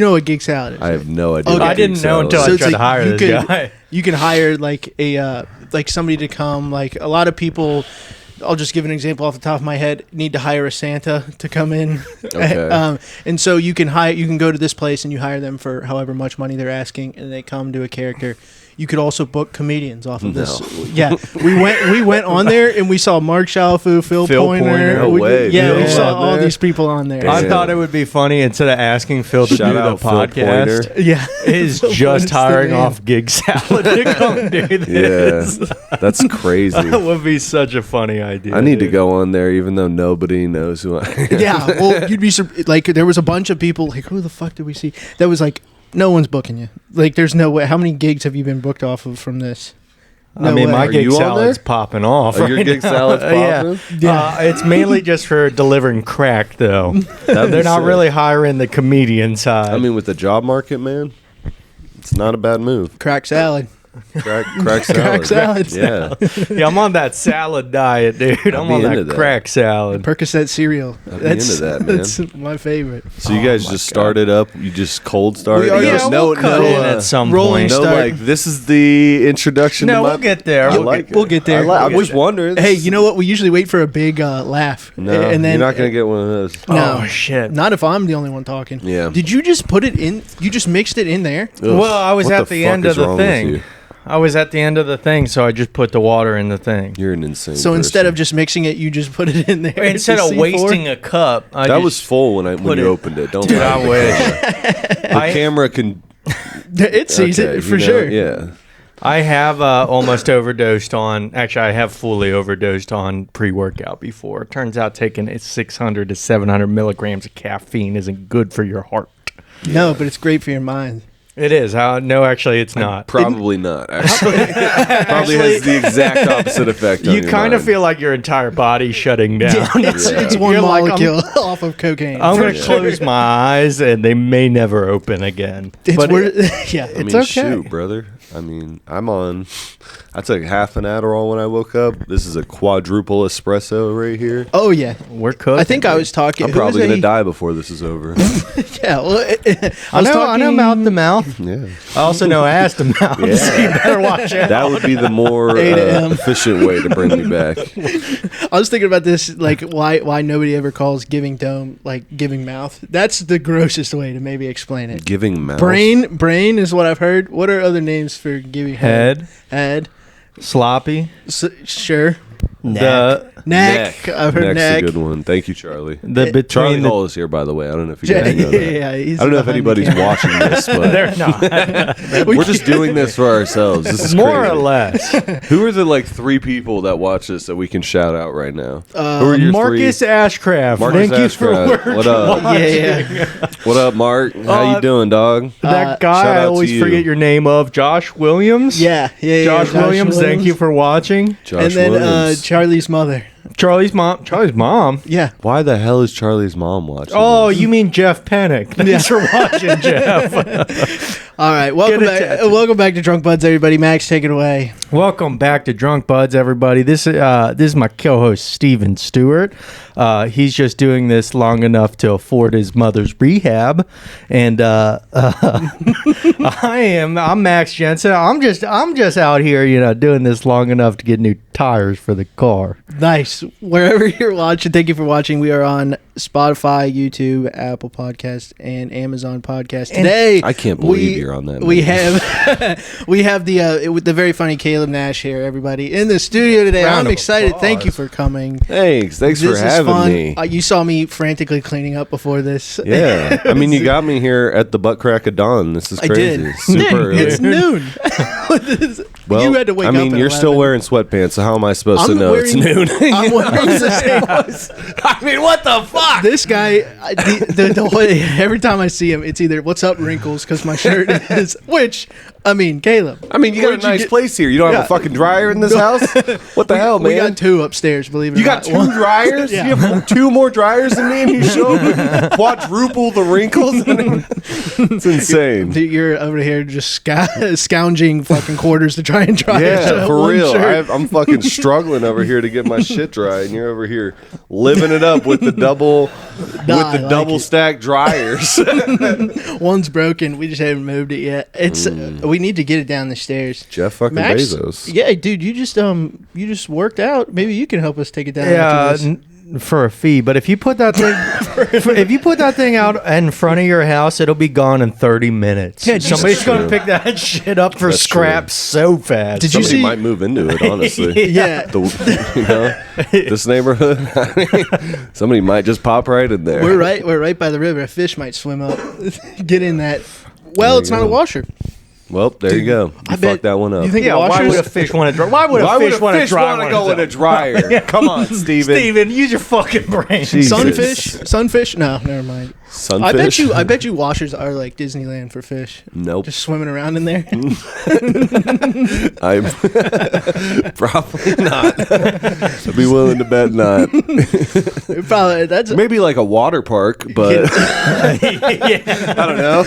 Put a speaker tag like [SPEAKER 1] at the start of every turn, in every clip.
[SPEAKER 1] You know what gig salad is?
[SPEAKER 2] I have no idea.
[SPEAKER 1] Okay.
[SPEAKER 2] what
[SPEAKER 3] I didn't
[SPEAKER 2] gig
[SPEAKER 3] know
[SPEAKER 2] salad
[SPEAKER 3] until
[SPEAKER 2] is.
[SPEAKER 3] I
[SPEAKER 1] So it's
[SPEAKER 3] tried to
[SPEAKER 1] like
[SPEAKER 3] hire
[SPEAKER 1] you
[SPEAKER 3] this
[SPEAKER 1] could-
[SPEAKER 3] guy.
[SPEAKER 1] You can hire like a like somebody to come. Like a lot of people, I'll just give an example off the top of my head. Need to hire a Santa to come in,
[SPEAKER 2] Okay.
[SPEAKER 1] and so you can hire. You can go to this place and you hire them for however much money they're asking, and they come to a character. You could also book comedians off of this. Yeah, we went on there and we saw Mark Shalfu, Phil Pointer.
[SPEAKER 3] Pointer.
[SPEAKER 2] No way.
[SPEAKER 1] Yeah, we
[SPEAKER 2] Phil
[SPEAKER 1] saw
[SPEAKER 2] on
[SPEAKER 1] all
[SPEAKER 2] there?
[SPEAKER 1] these people on there.
[SPEAKER 2] Damn.
[SPEAKER 3] I thought it would be funny instead of asking Phil to
[SPEAKER 2] Shout
[SPEAKER 3] do the
[SPEAKER 2] out Phil
[SPEAKER 3] podcast.
[SPEAKER 2] Pointer.
[SPEAKER 1] Yeah,
[SPEAKER 3] Is
[SPEAKER 1] Phil
[SPEAKER 3] just
[SPEAKER 1] Pointer's the
[SPEAKER 3] hiring
[SPEAKER 1] man.
[SPEAKER 3] off gig salad to come do this.
[SPEAKER 2] Yeah, that's crazy.
[SPEAKER 3] That would be such a funny idea.
[SPEAKER 2] I need to
[SPEAKER 3] dude.
[SPEAKER 2] go on there, even though nobody knows who I am.
[SPEAKER 1] Yeah, well, you'd be like, there was a bunch of people like, who the fuck did we see? That was like, no one's booking you. Like, there's no way. How many gigs have you been booked off of from this?
[SPEAKER 3] I mean,
[SPEAKER 1] way.
[SPEAKER 3] my
[SPEAKER 2] Are
[SPEAKER 3] gig
[SPEAKER 2] you on
[SPEAKER 3] salad's
[SPEAKER 2] there?
[SPEAKER 3] popping off.
[SPEAKER 2] Are your
[SPEAKER 3] right
[SPEAKER 2] gig
[SPEAKER 3] now.
[SPEAKER 2] salads popping?
[SPEAKER 3] Yeah. It's mainly just for delivering crack, though.
[SPEAKER 2] That'd be
[SPEAKER 3] They're not
[SPEAKER 2] sick.
[SPEAKER 3] really hiring the comedian side.
[SPEAKER 2] I mean, with the job market, man, it's not a bad move.
[SPEAKER 1] Crack salad.
[SPEAKER 2] Crack salad.
[SPEAKER 1] Crack salad.
[SPEAKER 2] Yeah,
[SPEAKER 3] yeah, I'm on that salad diet, dude. I'm
[SPEAKER 2] be
[SPEAKER 3] on
[SPEAKER 2] into
[SPEAKER 3] that
[SPEAKER 2] that.
[SPEAKER 3] crack salad.
[SPEAKER 1] Percocet cereal.
[SPEAKER 2] I'd be into that, man.
[SPEAKER 1] That's my favorite.
[SPEAKER 2] So you guys just started up. You just cold started.
[SPEAKER 1] We are-
[SPEAKER 2] You
[SPEAKER 1] yeah,
[SPEAKER 2] guys-
[SPEAKER 3] we'll cut in at some
[SPEAKER 1] rolling
[SPEAKER 3] point.
[SPEAKER 2] no,
[SPEAKER 1] start.
[SPEAKER 2] like this is the introduction.
[SPEAKER 3] No,
[SPEAKER 2] to my,
[SPEAKER 3] we'll get there.
[SPEAKER 2] I
[SPEAKER 3] We'll
[SPEAKER 2] like it.
[SPEAKER 1] we'll get there.
[SPEAKER 2] I'm
[SPEAKER 1] We'll
[SPEAKER 2] just wondering.
[SPEAKER 1] Hey, you know what? We usually wait for a big laugh.
[SPEAKER 2] No,
[SPEAKER 1] and then
[SPEAKER 2] you're not gonna get one of those.
[SPEAKER 1] No.
[SPEAKER 3] Oh, shit.
[SPEAKER 1] Not if I'm the only one talking.
[SPEAKER 2] Yeah.
[SPEAKER 1] Did you just put it in? You just mixed it in there?
[SPEAKER 2] Ugh,
[SPEAKER 3] Well, I was
[SPEAKER 2] what
[SPEAKER 3] at the
[SPEAKER 2] fuck
[SPEAKER 3] end
[SPEAKER 2] is
[SPEAKER 3] of the
[SPEAKER 2] wrong with
[SPEAKER 3] thing.
[SPEAKER 2] you?
[SPEAKER 3] I was at the end of the thing, so I just put the water in the thing.
[SPEAKER 2] You're an insane.
[SPEAKER 1] So instead
[SPEAKER 2] person.
[SPEAKER 1] of just mixing it, you just put it in there.
[SPEAKER 3] Instead
[SPEAKER 1] to
[SPEAKER 3] of
[SPEAKER 1] C4?
[SPEAKER 3] wasting a cup, I
[SPEAKER 2] that
[SPEAKER 3] just
[SPEAKER 2] was full when
[SPEAKER 3] put
[SPEAKER 2] you
[SPEAKER 3] it-
[SPEAKER 2] opened it. Don't
[SPEAKER 3] Dude,
[SPEAKER 2] lie.
[SPEAKER 3] I wish.
[SPEAKER 2] The camera can.
[SPEAKER 1] It sees
[SPEAKER 2] okay,
[SPEAKER 1] it for
[SPEAKER 2] you know,
[SPEAKER 1] sure.
[SPEAKER 2] Yeah.
[SPEAKER 3] I have almost overdosed on. Actually, I have fully overdosed on pre-workout before. Turns out taking 600 to 700 milligrams of caffeine isn't good for your heart.
[SPEAKER 1] No, but it's great for your mind.
[SPEAKER 3] It is. No, actually, it's not.
[SPEAKER 2] Probably not. Actually, probably has the exact opposite effect. On
[SPEAKER 3] You
[SPEAKER 2] your
[SPEAKER 3] kind of
[SPEAKER 2] mind.
[SPEAKER 3] feel like your entire body's shutting down.
[SPEAKER 1] It's one
[SPEAKER 3] You're like,
[SPEAKER 1] molecule off of cocaine.
[SPEAKER 3] I'm
[SPEAKER 1] for
[SPEAKER 3] going to
[SPEAKER 1] sure.
[SPEAKER 3] close my eyes, and they may never open again.
[SPEAKER 1] It's
[SPEAKER 3] But
[SPEAKER 1] wor- yeah,
[SPEAKER 2] I
[SPEAKER 1] it's
[SPEAKER 2] mean,
[SPEAKER 1] okay.
[SPEAKER 2] shoot, brother. I mean, I took half an Adderall when I woke up. This is a quadruple espresso right here.
[SPEAKER 1] Oh yeah,
[SPEAKER 3] we're cooking.
[SPEAKER 1] I think I was talking.
[SPEAKER 2] I'm
[SPEAKER 1] who was
[SPEAKER 2] probably gonna
[SPEAKER 1] a-
[SPEAKER 2] die before this is over.
[SPEAKER 1] Yeah, well,
[SPEAKER 3] I know mouth to mouth.
[SPEAKER 2] Yeah,
[SPEAKER 3] I also know ass to mouth.
[SPEAKER 2] Yeah.
[SPEAKER 3] So you better watch out.
[SPEAKER 2] that would be the more
[SPEAKER 1] 8 a.m.
[SPEAKER 2] efficient way to bring me back.
[SPEAKER 1] I was thinking about this, like why nobody ever calls giving dome like giving mouth. That's the grossest way to maybe explain it.
[SPEAKER 2] Giving mouth.
[SPEAKER 1] Brain is what I've heard. What are other names for giving
[SPEAKER 3] Head,
[SPEAKER 1] Head.
[SPEAKER 3] sloppy,
[SPEAKER 1] Sure.
[SPEAKER 3] the
[SPEAKER 1] Neck. I've heard
[SPEAKER 2] Neck's
[SPEAKER 1] neck.
[SPEAKER 2] a good one. Thank you, Charlie.
[SPEAKER 3] between
[SPEAKER 2] Charlie
[SPEAKER 3] the
[SPEAKER 2] Hall is here, by the way. I don't know if you guys know that.
[SPEAKER 1] Yeah, he's
[SPEAKER 2] I don't know if
[SPEAKER 1] behind the
[SPEAKER 2] anybody's
[SPEAKER 1] camera.
[SPEAKER 2] watching this, but
[SPEAKER 3] they're not.
[SPEAKER 2] we're just doing this for ourselves. This is
[SPEAKER 3] More
[SPEAKER 2] crazy.
[SPEAKER 3] or less.
[SPEAKER 2] Who are the like 3 people that watch this that we can shout out right now? Who are your
[SPEAKER 3] Marcus
[SPEAKER 2] 3?
[SPEAKER 3] Ashcraft.
[SPEAKER 2] Marcus
[SPEAKER 3] Thank you for
[SPEAKER 2] Ashcraft.
[SPEAKER 3] working.
[SPEAKER 2] What up?
[SPEAKER 1] Yeah.
[SPEAKER 2] What up, Mark? How you doing, dog?
[SPEAKER 3] That
[SPEAKER 2] shout
[SPEAKER 3] guy I
[SPEAKER 2] out to
[SPEAKER 3] always
[SPEAKER 2] you.
[SPEAKER 3] forget your name of. Josh Williams.
[SPEAKER 1] Yeah.
[SPEAKER 3] Josh Williams. Thank you for watching.
[SPEAKER 2] Josh
[SPEAKER 1] And then
[SPEAKER 2] Williams.
[SPEAKER 1] Charlie's mother.
[SPEAKER 3] Charlie's mom.
[SPEAKER 1] Yeah.
[SPEAKER 2] Why the hell is Charlie's mom watching?
[SPEAKER 3] Oh,
[SPEAKER 2] this?
[SPEAKER 3] you mean Jeff Pennick? Thanks for watching, Jeff.
[SPEAKER 1] All right. Welcome
[SPEAKER 3] Get it
[SPEAKER 1] back.
[SPEAKER 3] tattooed.
[SPEAKER 1] Welcome back to Drunkbudz, everybody. Max, take it away.
[SPEAKER 3] Welcome back to Drunkbudz, everybody. This is my co-host Steven Stewart. He's just doing this long enough to afford his mother's rehab, and I'm Max Jensen. I'm just out here, doing this long enough to get new tires for the car.
[SPEAKER 1] Nice. Wherever you're watching, thank you for watching. We are on Spotify, YouTube, Apple Podcast, and Amazon Podcast. Today,
[SPEAKER 2] I can't believe you're on that.
[SPEAKER 1] We
[SPEAKER 2] man.
[SPEAKER 1] have we have the very funny Caleb Nash here, everybody, in the studio today.
[SPEAKER 3] Round
[SPEAKER 1] I'm
[SPEAKER 3] of
[SPEAKER 1] excited.
[SPEAKER 3] applause.
[SPEAKER 1] Thank you for coming.
[SPEAKER 2] Thanks for
[SPEAKER 1] This is
[SPEAKER 2] having
[SPEAKER 1] fun.
[SPEAKER 2] me.
[SPEAKER 1] You saw me frantically cleaning up before this.
[SPEAKER 2] Yeah, I mean, you got me here at the butt crack of dawn. This is
[SPEAKER 1] I
[SPEAKER 2] crazy.
[SPEAKER 1] did.
[SPEAKER 2] Super early.
[SPEAKER 1] It's noon.
[SPEAKER 2] Well,
[SPEAKER 1] you had to wake up.
[SPEAKER 2] I mean,
[SPEAKER 1] at
[SPEAKER 2] you're still
[SPEAKER 1] 11.
[SPEAKER 2] wearing sweatpants, so how am I supposed to
[SPEAKER 1] I'm
[SPEAKER 2] know it's
[SPEAKER 1] wearing-
[SPEAKER 2] noon?
[SPEAKER 1] I'm wearing the same.
[SPEAKER 2] I mean, what the fuck?
[SPEAKER 1] This guy, the way, every time I see him, it's either "What's up, wrinkles?" because my shirt is. Which, I mean, Caleb.
[SPEAKER 2] I mean, you got a
[SPEAKER 1] Where'd you
[SPEAKER 2] nice
[SPEAKER 1] get-
[SPEAKER 2] place here. You don't have
[SPEAKER 1] Yeah.
[SPEAKER 2] a fucking dryer in this house? What the hell, man?
[SPEAKER 1] We got 2 upstairs. Believe it
[SPEAKER 2] You
[SPEAKER 1] or
[SPEAKER 2] got
[SPEAKER 1] not.
[SPEAKER 2] 2 dryers?
[SPEAKER 1] Yeah.
[SPEAKER 2] You have 2 more dryers than me, and you show quadruple the wrinkles? I mean, it's insane.
[SPEAKER 1] You're over here just scounging fucking quarters to try and dry
[SPEAKER 2] Yeah, for
[SPEAKER 1] one
[SPEAKER 2] real.
[SPEAKER 1] shirt.
[SPEAKER 2] I'm fucking struggling over here to get my shit dry, and you're over here living it up with the double vehicle with
[SPEAKER 1] I
[SPEAKER 2] the
[SPEAKER 1] like
[SPEAKER 2] double
[SPEAKER 1] it.
[SPEAKER 2] stack dryers.
[SPEAKER 1] One's broken. We just haven't moved it yet. It's we need to get it down the stairs.
[SPEAKER 2] Jeff fucking
[SPEAKER 1] Max,
[SPEAKER 2] Bezos.
[SPEAKER 1] yeah, dude, you just worked out. Maybe you can help us take it down.
[SPEAKER 3] Yeah,
[SPEAKER 1] after this.
[SPEAKER 3] for a fee. But if you put that thing, if you put that thing out in front of your house, it'll be gone in 30 minutes.
[SPEAKER 1] Yeah,
[SPEAKER 3] Somebody's
[SPEAKER 2] true.
[SPEAKER 3] going to pick that shit up for
[SPEAKER 2] That's
[SPEAKER 3] scrap
[SPEAKER 2] true.
[SPEAKER 3] so fast.
[SPEAKER 1] Did you
[SPEAKER 2] Somebody
[SPEAKER 1] see-
[SPEAKER 2] might move into it, honestly.
[SPEAKER 1] Yeah.
[SPEAKER 2] This neighborhood. Somebody might just pop right in there.
[SPEAKER 1] We're right by the river. A fish might swim up. Get in that. Well,
[SPEAKER 2] There
[SPEAKER 1] it's
[SPEAKER 2] you
[SPEAKER 1] not a
[SPEAKER 2] go.
[SPEAKER 1] washer.
[SPEAKER 2] Well, there you go.
[SPEAKER 1] I
[SPEAKER 2] You
[SPEAKER 1] bet-
[SPEAKER 2] fucked that one up.
[SPEAKER 1] You think
[SPEAKER 3] Yeah, why
[SPEAKER 1] washers?
[SPEAKER 3] would a fish want to dry? Why would a fish want to dry one
[SPEAKER 2] go in a dryer? Come on, Steven.
[SPEAKER 3] Steven, use your fucking brain.
[SPEAKER 2] Jesus.
[SPEAKER 1] Sunfish? No, never mind.
[SPEAKER 2] Sunfish?
[SPEAKER 1] I bet you washers are like Disneyland for fish.
[SPEAKER 2] Nope.
[SPEAKER 1] Just swimming around in there.
[SPEAKER 2] I'm probably not. I'd be willing to bet not.
[SPEAKER 1] Probably that's
[SPEAKER 2] Maybe like a water park, but I don't know.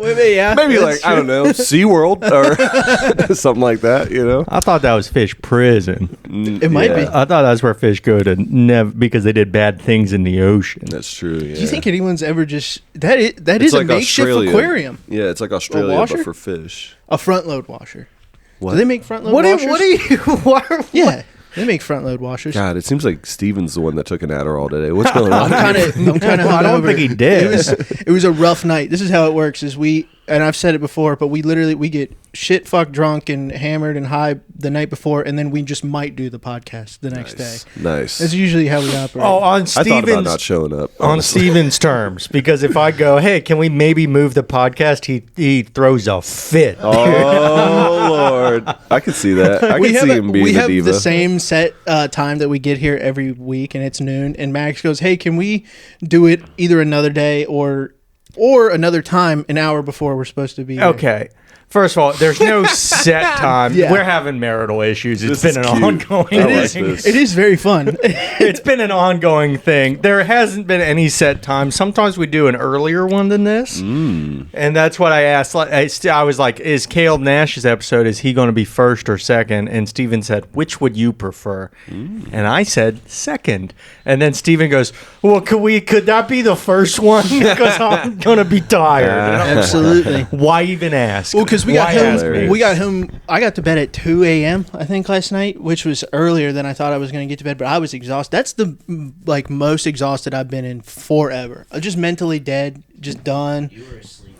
[SPEAKER 1] maybe, yeah.
[SPEAKER 2] Maybe
[SPEAKER 1] that's
[SPEAKER 2] like I don't know, SeaWorld or something like that. You know,
[SPEAKER 3] I thought that was fish prison.
[SPEAKER 1] It might be.
[SPEAKER 3] I thought that's where fish go to never because they did bad things in the ocean.
[SPEAKER 2] That's true. Yeah.
[SPEAKER 1] Do you think anyone's ever just that is
[SPEAKER 2] It's
[SPEAKER 1] a
[SPEAKER 2] like
[SPEAKER 1] makeshift
[SPEAKER 2] Australia.
[SPEAKER 1] aquarium?
[SPEAKER 2] Yeah, it's like Australia,
[SPEAKER 1] washer?
[SPEAKER 2] but for fish.
[SPEAKER 1] A front load washer.
[SPEAKER 2] What?
[SPEAKER 1] Do they make front load
[SPEAKER 3] What
[SPEAKER 1] washers?
[SPEAKER 3] are you? What?
[SPEAKER 1] Yeah, they make front load washers.
[SPEAKER 2] God, it seems like Steven's the one that took an Adderall today. What's going on?
[SPEAKER 1] I'm kind of.
[SPEAKER 3] I don't think he did.
[SPEAKER 1] It was a rough night. This is how it works: is we and I've said it before, but we get shit fucked drunk and hammered and high the night before, and then we just might do the podcast the next day.
[SPEAKER 2] Nice.
[SPEAKER 1] That's usually how we operate.
[SPEAKER 3] Oh, on
[SPEAKER 2] I thought about
[SPEAKER 3] Steven's
[SPEAKER 2] not showing up.
[SPEAKER 3] on
[SPEAKER 2] honestly.
[SPEAKER 3] Steven's terms, because if I go, hey, can we maybe move the podcast? He throws a fit.
[SPEAKER 2] Oh Lord, I could see that. I could see him being
[SPEAKER 1] we
[SPEAKER 2] a
[SPEAKER 1] have
[SPEAKER 2] diva.
[SPEAKER 1] the same set time that we get here every week, and it's noon. And Max goes, "Hey, can we do it either another day or another time, an hour before we're supposed to be?" here?"
[SPEAKER 3] Okay. First of all, there's no set time.
[SPEAKER 1] Yeah.
[SPEAKER 3] We're having marital issues. It's
[SPEAKER 2] This
[SPEAKER 3] been
[SPEAKER 2] is
[SPEAKER 3] an
[SPEAKER 2] cute.
[SPEAKER 3] ongoing
[SPEAKER 2] I
[SPEAKER 1] It
[SPEAKER 2] like
[SPEAKER 1] is.
[SPEAKER 3] thing.
[SPEAKER 2] this.
[SPEAKER 1] It is very fun.
[SPEAKER 3] It's been an ongoing thing. There hasn't been any set time. Sometimes we do an earlier one than this, and that's what I asked. I was like, "Is Caleb Nash's episode? Is he going to be first or second?" And Steven said, "Which would you prefer?" And I said, "Second." And then Steven goes, "Well, could that be the first one? Because I'm going to be tired." And I'm like,
[SPEAKER 1] Absolutely.
[SPEAKER 3] why even ask?
[SPEAKER 1] Well, because we
[SPEAKER 3] Why
[SPEAKER 1] got
[SPEAKER 3] ask
[SPEAKER 1] home.
[SPEAKER 3] me?
[SPEAKER 1] We got home. I got to bed at 2 a.m. I think last night, which was earlier than I thought I was going to get to bed. But I was exhausted. That's the most exhausted I've been in forever. I'm just mentally dead, just done.
[SPEAKER 4] You were asleep.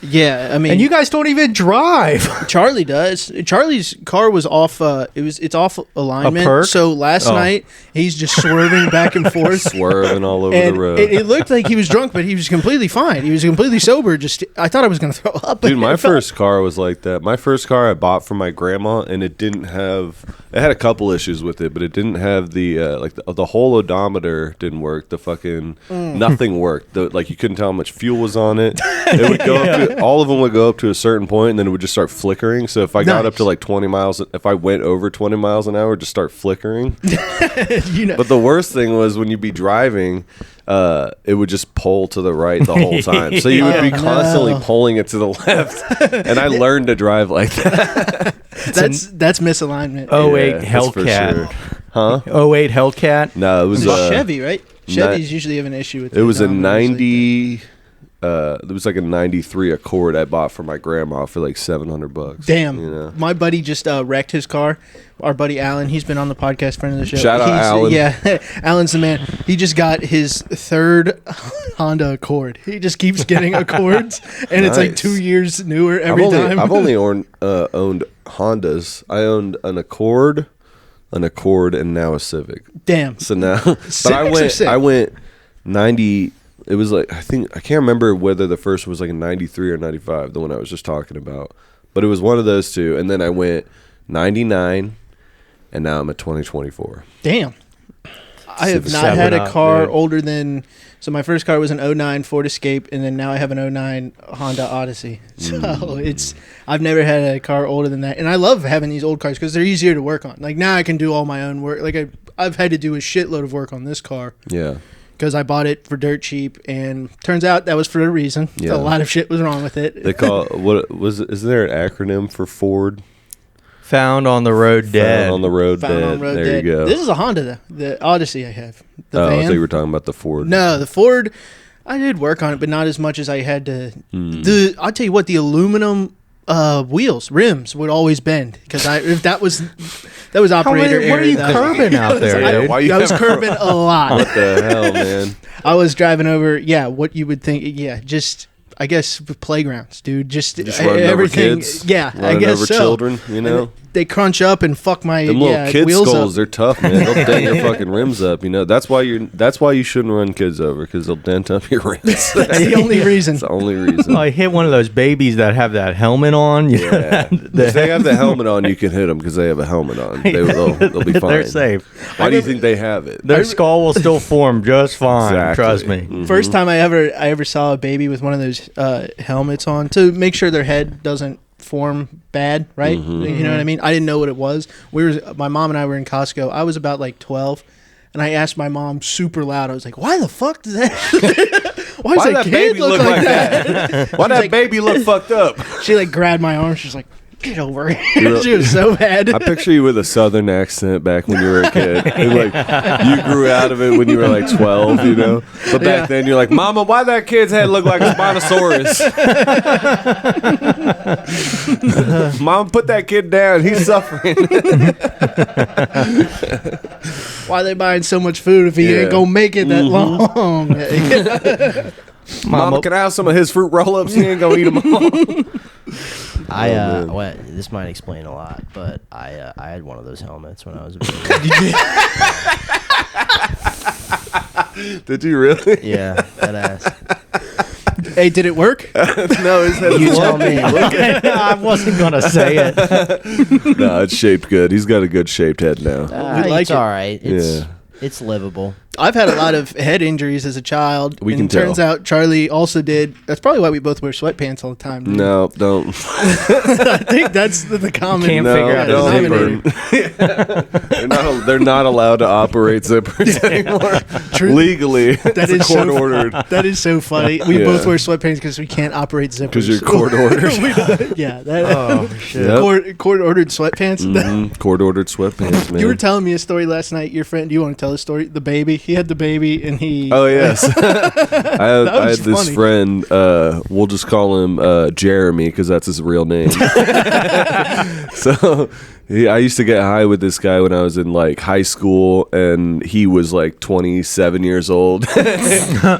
[SPEAKER 1] Yeah, I mean,
[SPEAKER 3] And you guys don't even drive.
[SPEAKER 1] Charlie does. Charlie's car was off. It's off alignment.
[SPEAKER 3] perk?
[SPEAKER 1] So last
[SPEAKER 3] Oh.
[SPEAKER 1] night he's just swerving back and forth.
[SPEAKER 2] Swerving all over
[SPEAKER 1] And
[SPEAKER 2] the road.
[SPEAKER 1] it looked like he was drunk, but he was completely fine. He was completely sober. Just I thought I was going to throw up.
[SPEAKER 2] Dude, my first car was like that. My first car I bought from my grandma, and it didn't have. It had a couple issues with it, but it didn't have the the whole odometer didn't work. The fucking nothing worked. Like you couldn't tell how much fuel was on it. It would go up to, all of them would go up to a certain point, and then it would just start flickering. So if I got up
[SPEAKER 1] Nice.
[SPEAKER 2] to like 20 miles, if I went over 20 miles an hour, it'd just start flickering.
[SPEAKER 1] you know.
[SPEAKER 2] But the worst thing was when you'd be driving, it would just pull to the right the whole time. So you would be
[SPEAKER 1] Oh,
[SPEAKER 2] constantly
[SPEAKER 1] no.
[SPEAKER 2] pulling it to the left. And I learned to drive like that.
[SPEAKER 1] That's misalignment.
[SPEAKER 3] Oh,
[SPEAKER 2] Yeah,
[SPEAKER 3] 08
[SPEAKER 2] that's for
[SPEAKER 3] Hellcat.
[SPEAKER 2] sure. Huh?
[SPEAKER 3] 08 Hellcat.
[SPEAKER 2] No, it was
[SPEAKER 1] Chevy, right? Chevys usually have an issue with
[SPEAKER 2] It was a
[SPEAKER 1] odometers like
[SPEAKER 2] 90. It was like a 93 Accord I bought for my grandma for like $700.
[SPEAKER 1] Damn.
[SPEAKER 2] You know?
[SPEAKER 1] My buddy just wrecked his car. Our buddy Alan, he's been on the podcast, friend of the show.
[SPEAKER 2] Shout out Alan.
[SPEAKER 1] Yeah, Alan's the man. He just got his third Honda Accord. He just keeps getting Accords, and it's like
[SPEAKER 2] Nice.
[SPEAKER 1] 2 years newer every time.
[SPEAKER 2] I've only owned Hondas. I owned an Accord, and now a Civic.
[SPEAKER 1] Damn.
[SPEAKER 2] So now, but
[SPEAKER 1] Civics are
[SPEAKER 2] I
[SPEAKER 1] sick.
[SPEAKER 2] went 90. It was like I can't remember whether the first was like a 93 or 95, the one I was just talking about, but it was one of those two. And then I went 99, and now I'm at 2024.
[SPEAKER 1] Damn. I have
[SPEAKER 2] Civic
[SPEAKER 1] not had a
[SPEAKER 3] 7
[SPEAKER 1] car
[SPEAKER 3] dude.
[SPEAKER 1] older than. So my first car was an 09 Ford Escape, and then now I have an 09 Honda Odyssey. So I've never had a car older than that, and I love having these old cars because they're easier to work on. Like now I can do all my own work. Like I've had to do a shitload of work on this car
[SPEAKER 2] Yeah,
[SPEAKER 1] because I bought it for dirt cheap, and turns out that was for a reason.
[SPEAKER 2] Yeah.
[SPEAKER 1] A lot of shit was wrong with it.
[SPEAKER 2] they call what was it? Is there an acronym for Ford?
[SPEAKER 3] Found on the road dead.
[SPEAKER 2] Found on the road
[SPEAKER 1] Found
[SPEAKER 2] dead.
[SPEAKER 1] on road
[SPEAKER 2] there
[SPEAKER 1] dead.
[SPEAKER 2] you go.
[SPEAKER 1] This is a Honda, the Odyssey I have. The
[SPEAKER 2] I
[SPEAKER 1] van.
[SPEAKER 2] thought you were talking about the Ford.
[SPEAKER 1] No, the Ford. I did work on it, but not as much as I had to. I'll tell you what, the aluminum rims would always bend because if that was operator error.
[SPEAKER 3] What are you curbing out there, dude?
[SPEAKER 2] Why
[SPEAKER 1] I was curbing a lot.
[SPEAKER 2] What the hell, man?
[SPEAKER 1] I was driving over, what you would think, just I guess playgrounds, dude. Just
[SPEAKER 2] running
[SPEAKER 1] everything.
[SPEAKER 2] over kids,
[SPEAKER 1] Yeah, I
[SPEAKER 2] running
[SPEAKER 1] guess
[SPEAKER 2] over
[SPEAKER 1] so.
[SPEAKER 2] children, you know.
[SPEAKER 1] And they crunch up and fuck my
[SPEAKER 2] Them little kid
[SPEAKER 1] wheels
[SPEAKER 2] skulls,
[SPEAKER 1] up.
[SPEAKER 2] they're tough, man. They'll dent your fucking rims up. You know that's why you shouldn't run kids over because they'll dent up your rims.
[SPEAKER 1] That's the only reason.
[SPEAKER 2] That's the only reason.
[SPEAKER 3] I hit one of those babies that have that helmet on.
[SPEAKER 2] Yeah. If they have the helmet on, you can hit them because they have a helmet on. They'll be fine.
[SPEAKER 3] They're safe.
[SPEAKER 2] Why do you think they have it?
[SPEAKER 3] Their skull will still form just fine.
[SPEAKER 2] Exactly.
[SPEAKER 3] Trust me.
[SPEAKER 2] Mhm.
[SPEAKER 1] First time I ever saw a baby with one of those helmets on to make sure their head doesn't form bad, right? You know what I mean? I didn't know what it was. My mom and I were in Costco. I was about like 12, and I asked my mom super loud. I was like, "Why the fuck does that? Why does that kid
[SPEAKER 2] baby
[SPEAKER 1] look like that?"
[SPEAKER 2] Why that baby look fucked up?
[SPEAKER 1] She like grabbed my arm. She's like, "Get over
[SPEAKER 2] You're-
[SPEAKER 1] here." She was so mad.
[SPEAKER 2] I picture you with a southern accent back when you were a kid. And like you grew out of it when you were like 12, you know. But back then you're like, "Mama, why that kid's head look like a Spinosaurus?" Mom, put that kid down. He's suffering.
[SPEAKER 1] Why they buying so much food if he
[SPEAKER 2] Yeah.
[SPEAKER 1] ain't gonna make it that long?
[SPEAKER 2] Mama, can I have some of his fruit roll-ups? He ain't gonna eat them all.
[SPEAKER 4] Well, this might explain a lot, but I had one of those helmets when I was a baby.
[SPEAKER 2] Did you really?
[SPEAKER 4] Yeah, that ass.
[SPEAKER 1] Hey, did it work?
[SPEAKER 2] No, his head
[SPEAKER 4] You
[SPEAKER 2] is
[SPEAKER 4] tell me.
[SPEAKER 3] I wasn't gonna say it.
[SPEAKER 2] No, it's shaped good. He's got a good shaped head now.
[SPEAKER 1] like
[SPEAKER 4] It's
[SPEAKER 1] it.
[SPEAKER 4] all right.
[SPEAKER 2] Yeah.
[SPEAKER 4] It's livable.
[SPEAKER 1] I've had a lot of head injuries as a child.
[SPEAKER 2] We
[SPEAKER 1] and
[SPEAKER 2] can tell.
[SPEAKER 1] turns out Charlie also did. That's probably why we both wear sweatpants all the time. dude.
[SPEAKER 2] No, don't.
[SPEAKER 1] I think that's the common.
[SPEAKER 3] Can't
[SPEAKER 2] No,
[SPEAKER 3] figure out a
[SPEAKER 2] don't.
[SPEAKER 3] zipper.
[SPEAKER 2] They're not allowed to operate zippers anymore.
[SPEAKER 1] True.
[SPEAKER 2] Legally,
[SPEAKER 1] That
[SPEAKER 2] it's
[SPEAKER 1] is
[SPEAKER 2] court
[SPEAKER 1] so
[SPEAKER 2] ordered.
[SPEAKER 1] That is so funny. We
[SPEAKER 2] Yeah.
[SPEAKER 1] both wear sweatpants because we can't operate zippers.
[SPEAKER 2] Because you're court ordered.
[SPEAKER 1] Yeah. That,
[SPEAKER 3] Oh shit.
[SPEAKER 2] Yep.
[SPEAKER 1] court ordered sweatpants.
[SPEAKER 2] Court ordered sweatpants, man.
[SPEAKER 1] You were telling me a story last night. Your friend. Do you want to tell the story? The baby. He had the baby and he.
[SPEAKER 2] Oh yes, I had
[SPEAKER 1] was
[SPEAKER 2] this
[SPEAKER 1] funny.
[SPEAKER 2] friend. We'll just call him Jeremy because that's his real name. So I used to get high with this guy when I was in like high school, and he was like 27 years old.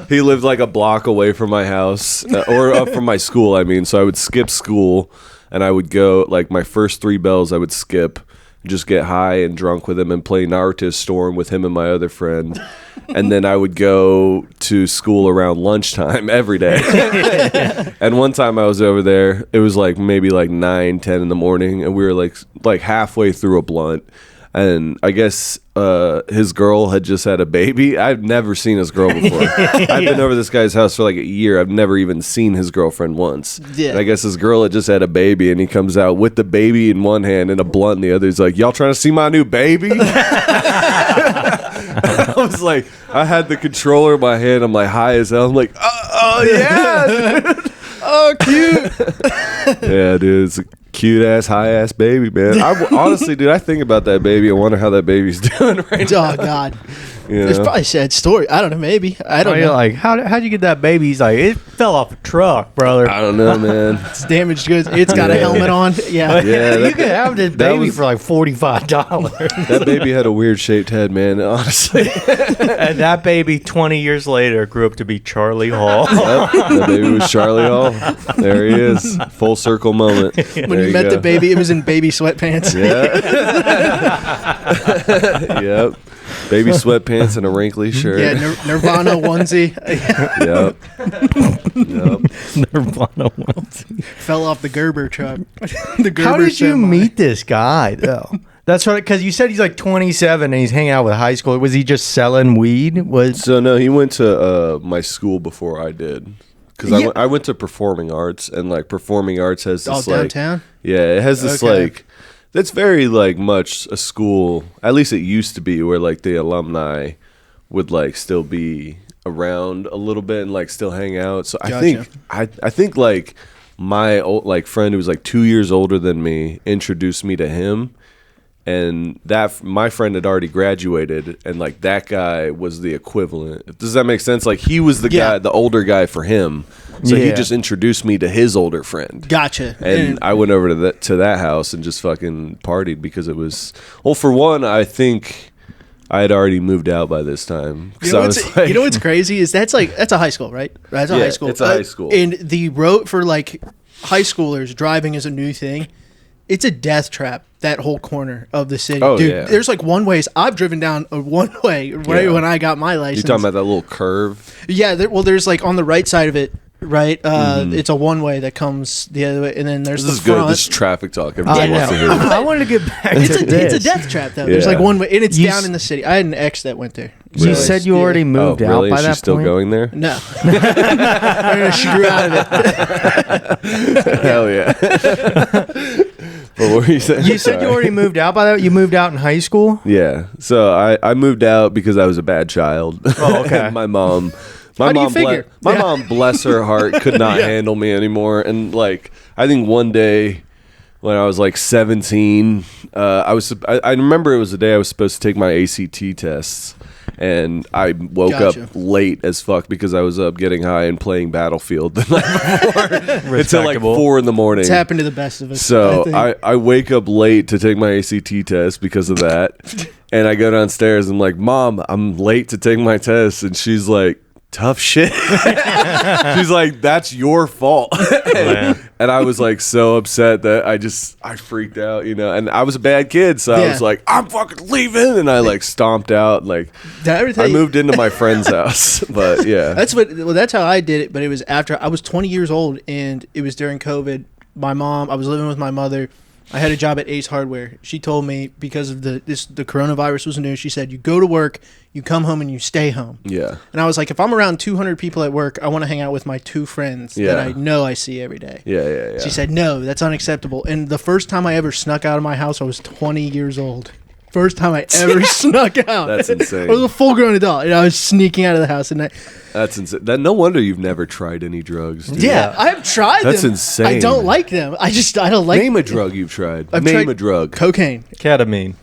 [SPEAKER 2] He lived like a block away from my house, or from my school. I mean, so I would skip school, and I would go like my first 3 bells. I would skip. Just get high and drunk with him and play Naruto Storm with him and my other friend. And then I would go to school around lunchtime every day. And one time I was over there, it was like maybe like 9, 10 in the morning, and we were like halfway through a blunt. And I guess his girl had just had a baby. I've never seen his girl before. I've been over this guy's house for like a year. I've never even seen his girlfriend once.
[SPEAKER 1] Yeah.
[SPEAKER 2] And I guess his girl had just had a baby, and he comes out with the baby in one hand and a blunt in the other. He's like, "Y'all trying to see my new baby?" I was like, I had the controller in my hand. I'm like high as hell. I'm like, oh yeah, dude.
[SPEAKER 1] Oh, cute.
[SPEAKER 2] Yeah, dude. It's a cute ass, high ass baby, man. Honestly, dude, I think about that baby and wonder how that baby's doing right now.
[SPEAKER 1] Oh God.
[SPEAKER 2] You
[SPEAKER 1] It's
[SPEAKER 2] know?
[SPEAKER 1] probably a sad story. I don't know. Maybe I don't
[SPEAKER 3] You're
[SPEAKER 1] know.
[SPEAKER 3] like, how'd you get that baby? He's like, it fell off a truck, brother.
[SPEAKER 2] I don't know, man.
[SPEAKER 1] It's damaged goods. It's got a
[SPEAKER 2] Yeah.
[SPEAKER 1] helmet on. Yeah.
[SPEAKER 2] Yeah,
[SPEAKER 3] you
[SPEAKER 2] that-
[SPEAKER 3] could have this
[SPEAKER 2] that
[SPEAKER 3] baby
[SPEAKER 2] was-
[SPEAKER 3] for like $45.
[SPEAKER 2] That baby had a weird shaped head, man. Honestly,
[SPEAKER 3] And that baby 20 years later grew up to be Charlie Hall.
[SPEAKER 2] Yep, that baby was Charlie Hall. There he is, full circle moment.
[SPEAKER 1] When
[SPEAKER 2] There
[SPEAKER 1] you met
[SPEAKER 2] go.
[SPEAKER 1] the baby, it was in baby sweatpants.
[SPEAKER 2] Yeah. Yep. Baby sweatpants and a wrinkly shirt.
[SPEAKER 1] Yeah, Nirvana onesie.
[SPEAKER 2] Yep. Yep.
[SPEAKER 3] Nirvana onesie.
[SPEAKER 1] Fell off the Gerber truck. The Gerber
[SPEAKER 3] How did you
[SPEAKER 1] semi.
[SPEAKER 3] meet this guy, though? That's right, because you said he's like 27 and he's hanging out with high school. Was he just selling weed?
[SPEAKER 2] So no, he went to my school before I did. Because
[SPEAKER 1] Yeah.
[SPEAKER 2] I went to performing arts, and like performing arts has this
[SPEAKER 1] Oh,
[SPEAKER 2] like
[SPEAKER 1] downtown?
[SPEAKER 2] yeah, it has this
[SPEAKER 1] Okay.
[SPEAKER 2] like that's very like much a school. At least it used to be where like the alumni would like still be around a little bit and like still hang out. So
[SPEAKER 1] Gotcha.
[SPEAKER 2] I think like my old, like friend who was like 2 years older than me introduced me to him, and that my friend had already graduated, and like that guy was the equivalent. Does that make sense? Like he was the guy, the older guy for him, so he just introduced me to his older friend.
[SPEAKER 1] Gotcha.
[SPEAKER 2] And I went over to that house and just fucking partied because it was, well, for one, I think I had already moved out by this time.
[SPEAKER 1] You know what's crazy is that's a high school, right? That's a high school.
[SPEAKER 2] It's a high school.
[SPEAKER 1] And the road for like high schoolers driving is a new thing. It's a death trap, that whole corner of the city.
[SPEAKER 2] Oh,
[SPEAKER 1] dude,
[SPEAKER 2] yeah.
[SPEAKER 1] There's like one ways. I've driven down a one way when I got my license.
[SPEAKER 2] You talking about that little curve?
[SPEAKER 1] Yeah, there's like on the right side of it, right? It's a one way that comes the other way, and then there's
[SPEAKER 2] This
[SPEAKER 1] the
[SPEAKER 2] is good.
[SPEAKER 1] front.
[SPEAKER 2] This is traffic talk. Everybody wants to hear.
[SPEAKER 3] I wanted to get back to
[SPEAKER 1] It's
[SPEAKER 3] this.
[SPEAKER 1] a death trap though. There's like one way, and it's
[SPEAKER 3] You
[SPEAKER 1] down in the city. I had an ex that went there.
[SPEAKER 3] You said you already moved out
[SPEAKER 2] really?
[SPEAKER 3] by
[SPEAKER 2] Is
[SPEAKER 3] that
[SPEAKER 2] she still
[SPEAKER 3] point?
[SPEAKER 2] going there?
[SPEAKER 1] No, she grew out of it.
[SPEAKER 2] Hell yeah. But what were you saying?
[SPEAKER 3] You said you already moved out by that? You moved out in high school?
[SPEAKER 2] Yeah. So I moved out because I was a bad child.
[SPEAKER 3] Oh, okay.
[SPEAKER 2] My mom,
[SPEAKER 1] How do you figure?
[SPEAKER 2] my mom, bless her heart, could not handle me anymore. And like, I think one day when I was like 17, I remember it was the day I was supposed to take my ACT tests. And I woke up late as fuck because I was up getting high and playing Battlefield the night before until like 4 in the morning.
[SPEAKER 1] It's happened to the best of us.
[SPEAKER 2] So I wake up late to take my ACT test because of that. And I go downstairs and I'm like, Mom, I'm late to take my test. And she's like, tough shit. She's like, that's your fault. And I was like so upset that I freaked out, you know. And I was a bad kid, so I was like, I'm fucking leaving. And I like stomped out. Like I moved into my friend's house. But yeah,
[SPEAKER 1] that's how I did it. But it was after I was 20 years old, and it was during COVID. I was living with my mother. I had a job at Ace Hardware. She told me because of the coronavirus was new. She said, you go to work, you come home, and you stay home.
[SPEAKER 2] Yeah.
[SPEAKER 1] And I was like, if I'm around 200 people at work, I want to hang out with my 2 friends that I know I see every day.
[SPEAKER 2] Yeah.
[SPEAKER 1] She said, no, that's unacceptable. And the first time I ever snuck out of my house, I was 20 years old. First time I ever snuck out.
[SPEAKER 2] That's insane.
[SPEAKER 1] I was a full-grown adult, and I was sneaking out of the house. And
[SPEAKER 2] that's insane. No wonder you've never tried any drugs. Dude.
[SPEAKER 1] Yeah, I've tried them.
[SPEAKER 2] That's insane.
[SPEAKER 1] I don't like them. I don't like.
[SPEAKER 2] Name a drug you've tried.
[SPEAKER 1] I've
[SPEAKER 2] Name
[SPEAKER 1] tried
[SPEAKER 2] a drug.
[SPEAKER 1] Cocaine,
[SPEAKER 3] Ketamine.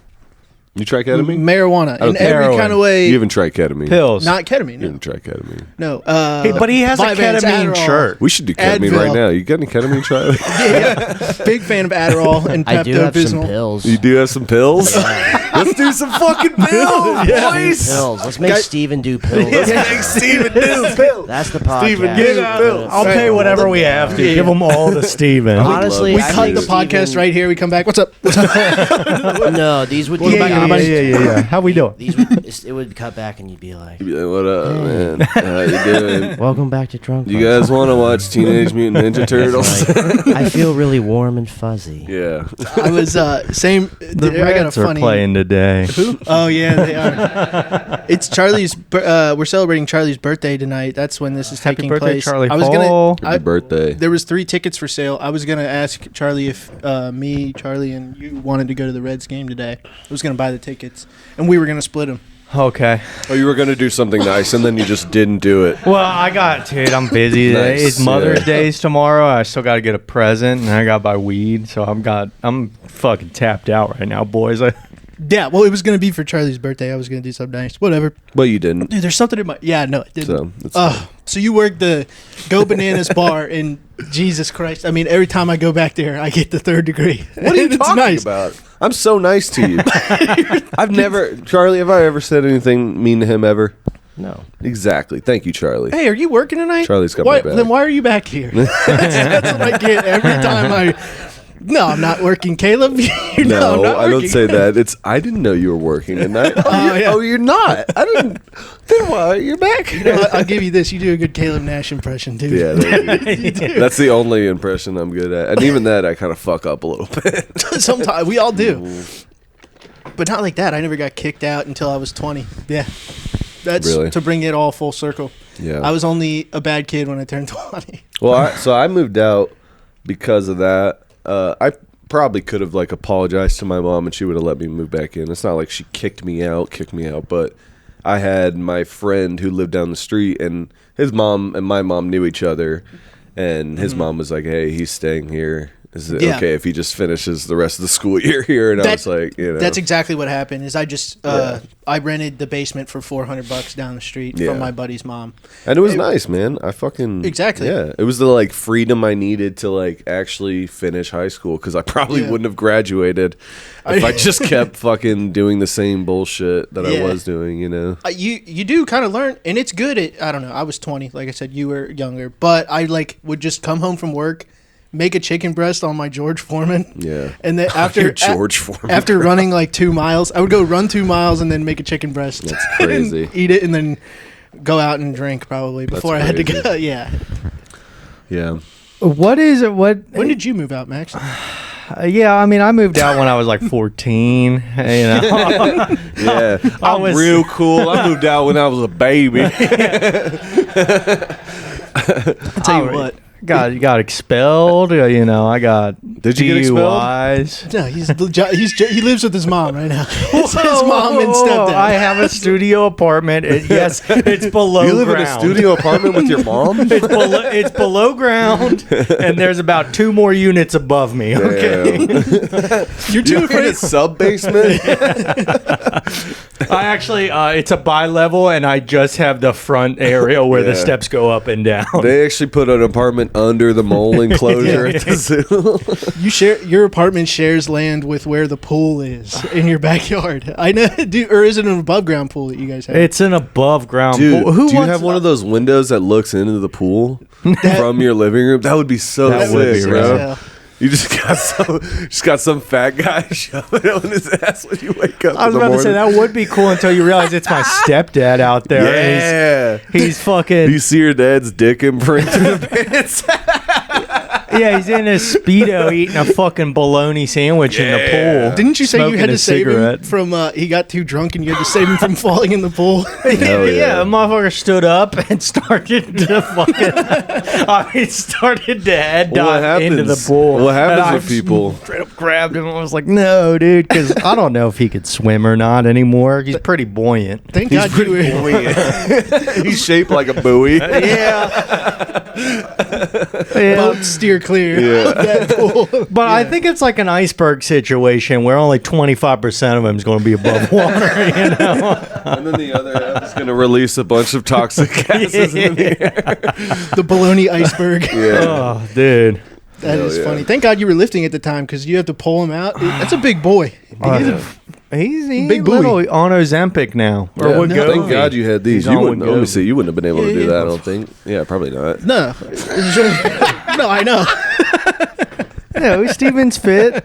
[SPEAKER 2] You try ketamine?
[SPEAKER 1] marijuana, in every
[SPEAKER 3] heroin.
[SPEAKER 1] kind of way.
[SPEAKER 2] You haven't tried ketamine.
[SPEAKER 3] Pills.
[SPEAKER 1] Not ketamine.
[SPEAKER 2] You
[SPEAKER 1] No.
[SPEAKER 2] haven't tried ketamine.
[SPEAKER 1] No.
[SPEAKER 3] Hey, but he has a
[SPEAKER 1] Vyvanse,
[SPEAKER 3] ketamine
[SPEAKER 1] Adderall.
[SPEAKER 3] shirt.
[SPEAKER 2] We should do ketamine
[SPEAKER 1] Advil.
[SPEAKER 2] right now. You got any ketamine, Charlie?
[SPEAKER 1] Yeah. Big fan of Adderall and
[SPEAKER 4] I do have some
[SPEAKER 1] Pepto-Bismol.
[SPEAKER 4] pills.
[SPEAKER 2] You do have some pills? Let's do some fucking pills, boys.
[SPEAKER 4] Pills. Let's make Steven do pills.
[SPEAKER 2] Let's make Steven do pills.
[SPEAKER 4] That's the podcast.
[SPEAKER 2] Steven, give him pills.
[SPEAKER 3] I'll pay whatever we have to.
[SPEAKER 1] Yeah.
[SPEAKER 3] Give them all to Steven.
[SPEAKER 4] Honestly,
[SPEAKER 1] We
[SPEAKER 4] I
[SPEAKER 1] cut
[SPEAKER 4] think
[SPEAKER 1] the podcast
[SPEAKER 4] Steven-
[SPEAKER 1] right here. We come back. What's up?
[SPEAKER 4] No, these would
[SPEAKER 1] Welcome back, everybody.
[SPEAKER 3] Yeah. How we doing?
[SPEAKER 4] it would cut back and you'd be like,
[SPEAKER 2] Yeah, what up, man? How you doing?
[SPEAKER 4] welcome back to Drunkbudz.
[SPEAKER 2] You guys want to watch Teenage Mutant Ninja Turtles?
[SPEAKER 4] Like, I feel really warm and fuzzy.
[SPEAKER 2] Yeah.
[SPEAKER 1] I was same.
[SPEAKER 3] The
[SPEAKER 1] I got a
[SPEAKER 3] Reds are
[SPEAKER 1] funny.
[SPEAKER 3] playing today.
[SPEAKER 1] Who? Oh yeah, they are. It's Charlie's. We're celebrating Charlie's birthday tonight. That's when this is
[SPEAKER 3] Happy
[SPEAKER 1] taking
[SPEAKER 3] birthday,
[SPEAKER 1] place.
[SPEAKER 3] Charlie
[SPEAKER 1] I was
[SPEAKER 3] Hall.
[SPEAKER 1] gonna.
[SPEAKER 2] Happy birthday.
[SPEAKER 1] There was 3 tickets for sale. I was gonna ask Charlie if me, Charlie, and you wanted to go to the Reds game today. I was gonna buy the tickets, and we were gonna split them.
[SPEAKER 3] Okay.
[SPEAKER 2] Oh, you were going to do something nice, and then you just didn't do it.
[SPEAKER 3] Well, I'm busy today.
[SPEAKER 2] Nice,
[SPEAKER 3] It's Mother's
[SPEAKER 2] yeah.
[SPEAKER 3] Day's tomorrow. I still got to get a present, and I got to buy weed. So I'm fucking tapped out right now, boys.
[SPEAKER 1] Yeah, well, it was gonna be for Charlie's birthday. I was gonna do something nice. Whatever.
[SPEAKER 2] But you didn't.
[SPEAKER 1] Dude, there's something in my. Yeah, no, it didn't.
[SPEAKER 2] So, it's fine.
[SPEAKER 1] So you work the Go Bananas bar, and Jesus Christ! I mean, every time I go back there, I get the 3rd degree.
[SPEAKER 2] What are you
[SPEAKER 1] It's
[SPEAKER 2] talking
[SPEAKER 1] nice.
[SPEAKER 2] about? I'm so nice to you. I've never, Charlie, have I ever said anything mean to him ever?
[SPEAKER 4] No.
[SPEAKER 2] Exactly. Thank you, Charlie.
[SPEAKER 1] Hey, are you working tonight?
[SPEAKER 2] Charlie's got my back.
[SPEAKER 1] Then why are you back here? that's what I get every time I. No, I'm not working, Caleb. I'm
[SPEAKER 2] No,
[SPEAKER 1] not
[SPEAKER 2] I don't
[SPEAKER 1] working.
[SPEAKER 2] say that. I didn't know you were working tonight.
[SPEAKER 1] yeah.
[SPEAKER 2] Oh, you're not. I didn't. Then why? You're back.
[SPEAKER 1] You know what? I'll give you this. You do a good Caleb Nash impression, dude.
[SPEAKER 2] Yeah, that's the only impression I'm good at. And even that, I kind of fuck up a little bit.
[SPEAKER 1] Sometimes we all do, but not like that. I never got kicked out until I was 20. Yeah, that's
[SPEAKER 2] Really?
[SPEAKER 1] to bring it all full circle.
[SPEAKER 2] Yeah.
[SPEAKER 1] I was only a bad kid when I turned 20.
[SPEAKER 2] Well, so I moved out because of that. I probably could have like apologized to my mom and she would have let me move back in. It's not like she kicked me out, but I had my friend who lived down the street and his mom and my mom knew each other. And his mom was like, "Hey, he's staying here. Is it
[SPEAKER 1] Yeah.
[SPEAKER 2] okay if he just finishes the rest of the school year here?" And I was like, you know,
[SPEAKER 1] that's exactly what happened. Is I just I rented the basement for $400 down the street from my buddy's mom,
[SPEAKER 2] and it was nice, man. I fucking
[SPEAKER 1] Exactly.
[SPEAKER 2] yeah. It was the like freedom I needed to like actually finish high school because I probably wouldn't have graduated if I just kept fucking doing the same bullshit that I was doing. You know,
[SPEAKER 1] you do kind of learn, and it's good. I don't know. I was 20, like I said, you were younger, but I like would just come home from work, make a chicken breast on my George Foreman.
[SPEAKER 2] Yeah.
[SPEAKER 1] And then after
[SPEAKER 2] George Foreman.
[SPEAKER 1] after running like 2 miles, I would go run 2 miles and then make a chicken breast.
[SPEAKER 2] That's crazy.
[SPEAKER 1] And eat it and then go out and drink probably before I had to go. Yeah.
[SPEAKER 2] Yeah.
[SPEAKER 3] What is it?
[SPEAKER 1] When did you move out, Max?
[SPEAKER 3] Yeah, I mean, I moved out when I was like 14. You know,
[SPEAKER 2] Yeah. I'm real cool. I moved out when I was a baby.
[SPEAKER 1] I'll tell you what.
[SPEAKER 3] Got expelled. You know, I got
[SPEAKER 2] Did you get expelled?
[SPEAKER 3] DUIs.
[SPEAKER 1] No, he lives with his mom right now. It's his mom and stepdad.
[SPEAKER 3] I have a studio apartment. Yes, it's below
[SPEAKER 2] You live
[SPEAKER 3] ground.
[SPEAKER 2] in a studio apartment with your mom?
[SPEAKER 3] It's below ground, and there's about 2 more units above me. Okay,
[SPEAKER 1] You're too
[SPEAKER 2] You're in
[SPEAKER 1] afraid.
[SPEAKER 2] a sub basement?
[SPEAKER 3] I actually, it's a bi-level, and I just have the front area where the
[SPEAKER 2] Yeah.
[SPEAKER 3] steps go up and down.
[SPEAKER 2] They actually put an apartment under the mole enclosure at the zoo.
[SPEAKER 1] Your apartment shares land with where the pool is in your backyard. I know, or is it an above ground pool that you guys have?
[SPEAKER 3] It's an above-ground
[SPEAKER 2] Dude,
[SPEAKER 3] pool. Who
[SPEAKER 2] do you
[SPEAKER 3] wants
[SPEAKER 2] have one of those windows that looks into the pool from your living room? That would be so
[SPEAKER 3] That would
[SPEAKER 2] sick,
[SPEAKER 3] be
[SPEAKER 2] bro.
[SPEAKER 3] rad.
[SPEAKER 1] Yeah.
[SPEAKER 2] You just got some fat guy shoving it on his ass when you wake up.
[SPEAKER 3] I was
[SPEAKER 2] in the
[SPEAKER 3] about to say
[SPEAKER 2] morning.
[SPEAKER 3] that would be cool until you realize it's my stepdad out there.
[SPEAKER 2] Yeah.
[SPEAKER 3] He's fucking.
[SPEAKER 2] Do you see your dad's dick imprint in the pants?
[SPEAKER 3] Yeah, he's in his Speedo eating a fucking bologna sandwich in the pool.
[SPEAKER 1] Didn't you say you
[SPEAKER 3] smoking
[SPEAKER 1] had
[SPEAKER 3] a
[SPEAKER 1] to save
[SPEAKER 3] cigarette.
[SPEAKER 1] him from? He got too drunk and you had to save him from falling in the pool.
[SPEAKER 2] Hell
[SPEAKER 3] Yeah, the motherfucker stood up and started to fucking. Started to head dive into the pool.
[SPEAKER 2] What
[SPEAKER 3] And I
[SPEAKER 2] happens with people?
[SPEAKER 3] Straight up grabbed him and was like, "No, dude," because I don't know if he could swim or not anymore. He's pretty buoyant.
[SPEAKER 1] Thank God you were.
[SPEAKER 2] He's shaped like a buoy.
[SPEAKER 1] Boat steer clear
[SPEAKER 2] Yeah.
[SPEAKER 1] of that pool.
[SPEAKER 3] But I think it's like an iceberg situation where only 25% of him is going to be above water. You know.
[SPEAKER 2] And then the other half is going to release a bunch of toxic gases in the air.
[SPEAKER 1] The bologna iceberg.
[SPEAKER 2] Yeah.
[SPEAKER 3] Oh, dude.
[SPEAKER 1] That
[SPEAKER 2] Hell
[SPEAKER 1] is
[SPEAKER 2] yeah.
[SPEAKER 1] funny. Thank God you were lifting at the time because you have to pull him out. That's a big boy.
[SPEAKER 3] He's
[SPEAKER 1] Big
[SPEAKER 3] little on Ozempic now. Or
[SPEAKER 2] Yeah,
[SPEAKER 3] Wegovy.
[SPEAKER 2] thank God you had these.
[SPEAKER 3] He's
[SPEAKER 2] You
[SPEAKER 3] on
[SPEAKER 2] wouldn't. Let me
[SPEAKER 3] Wegovy.
[SPEAKER 2] see. You wouldn't have been able to do that. I don't think. Yeah, probably not.
[SPEAKER 1] No. No, I know.
[SPEAKER 3] No, Steven's fit.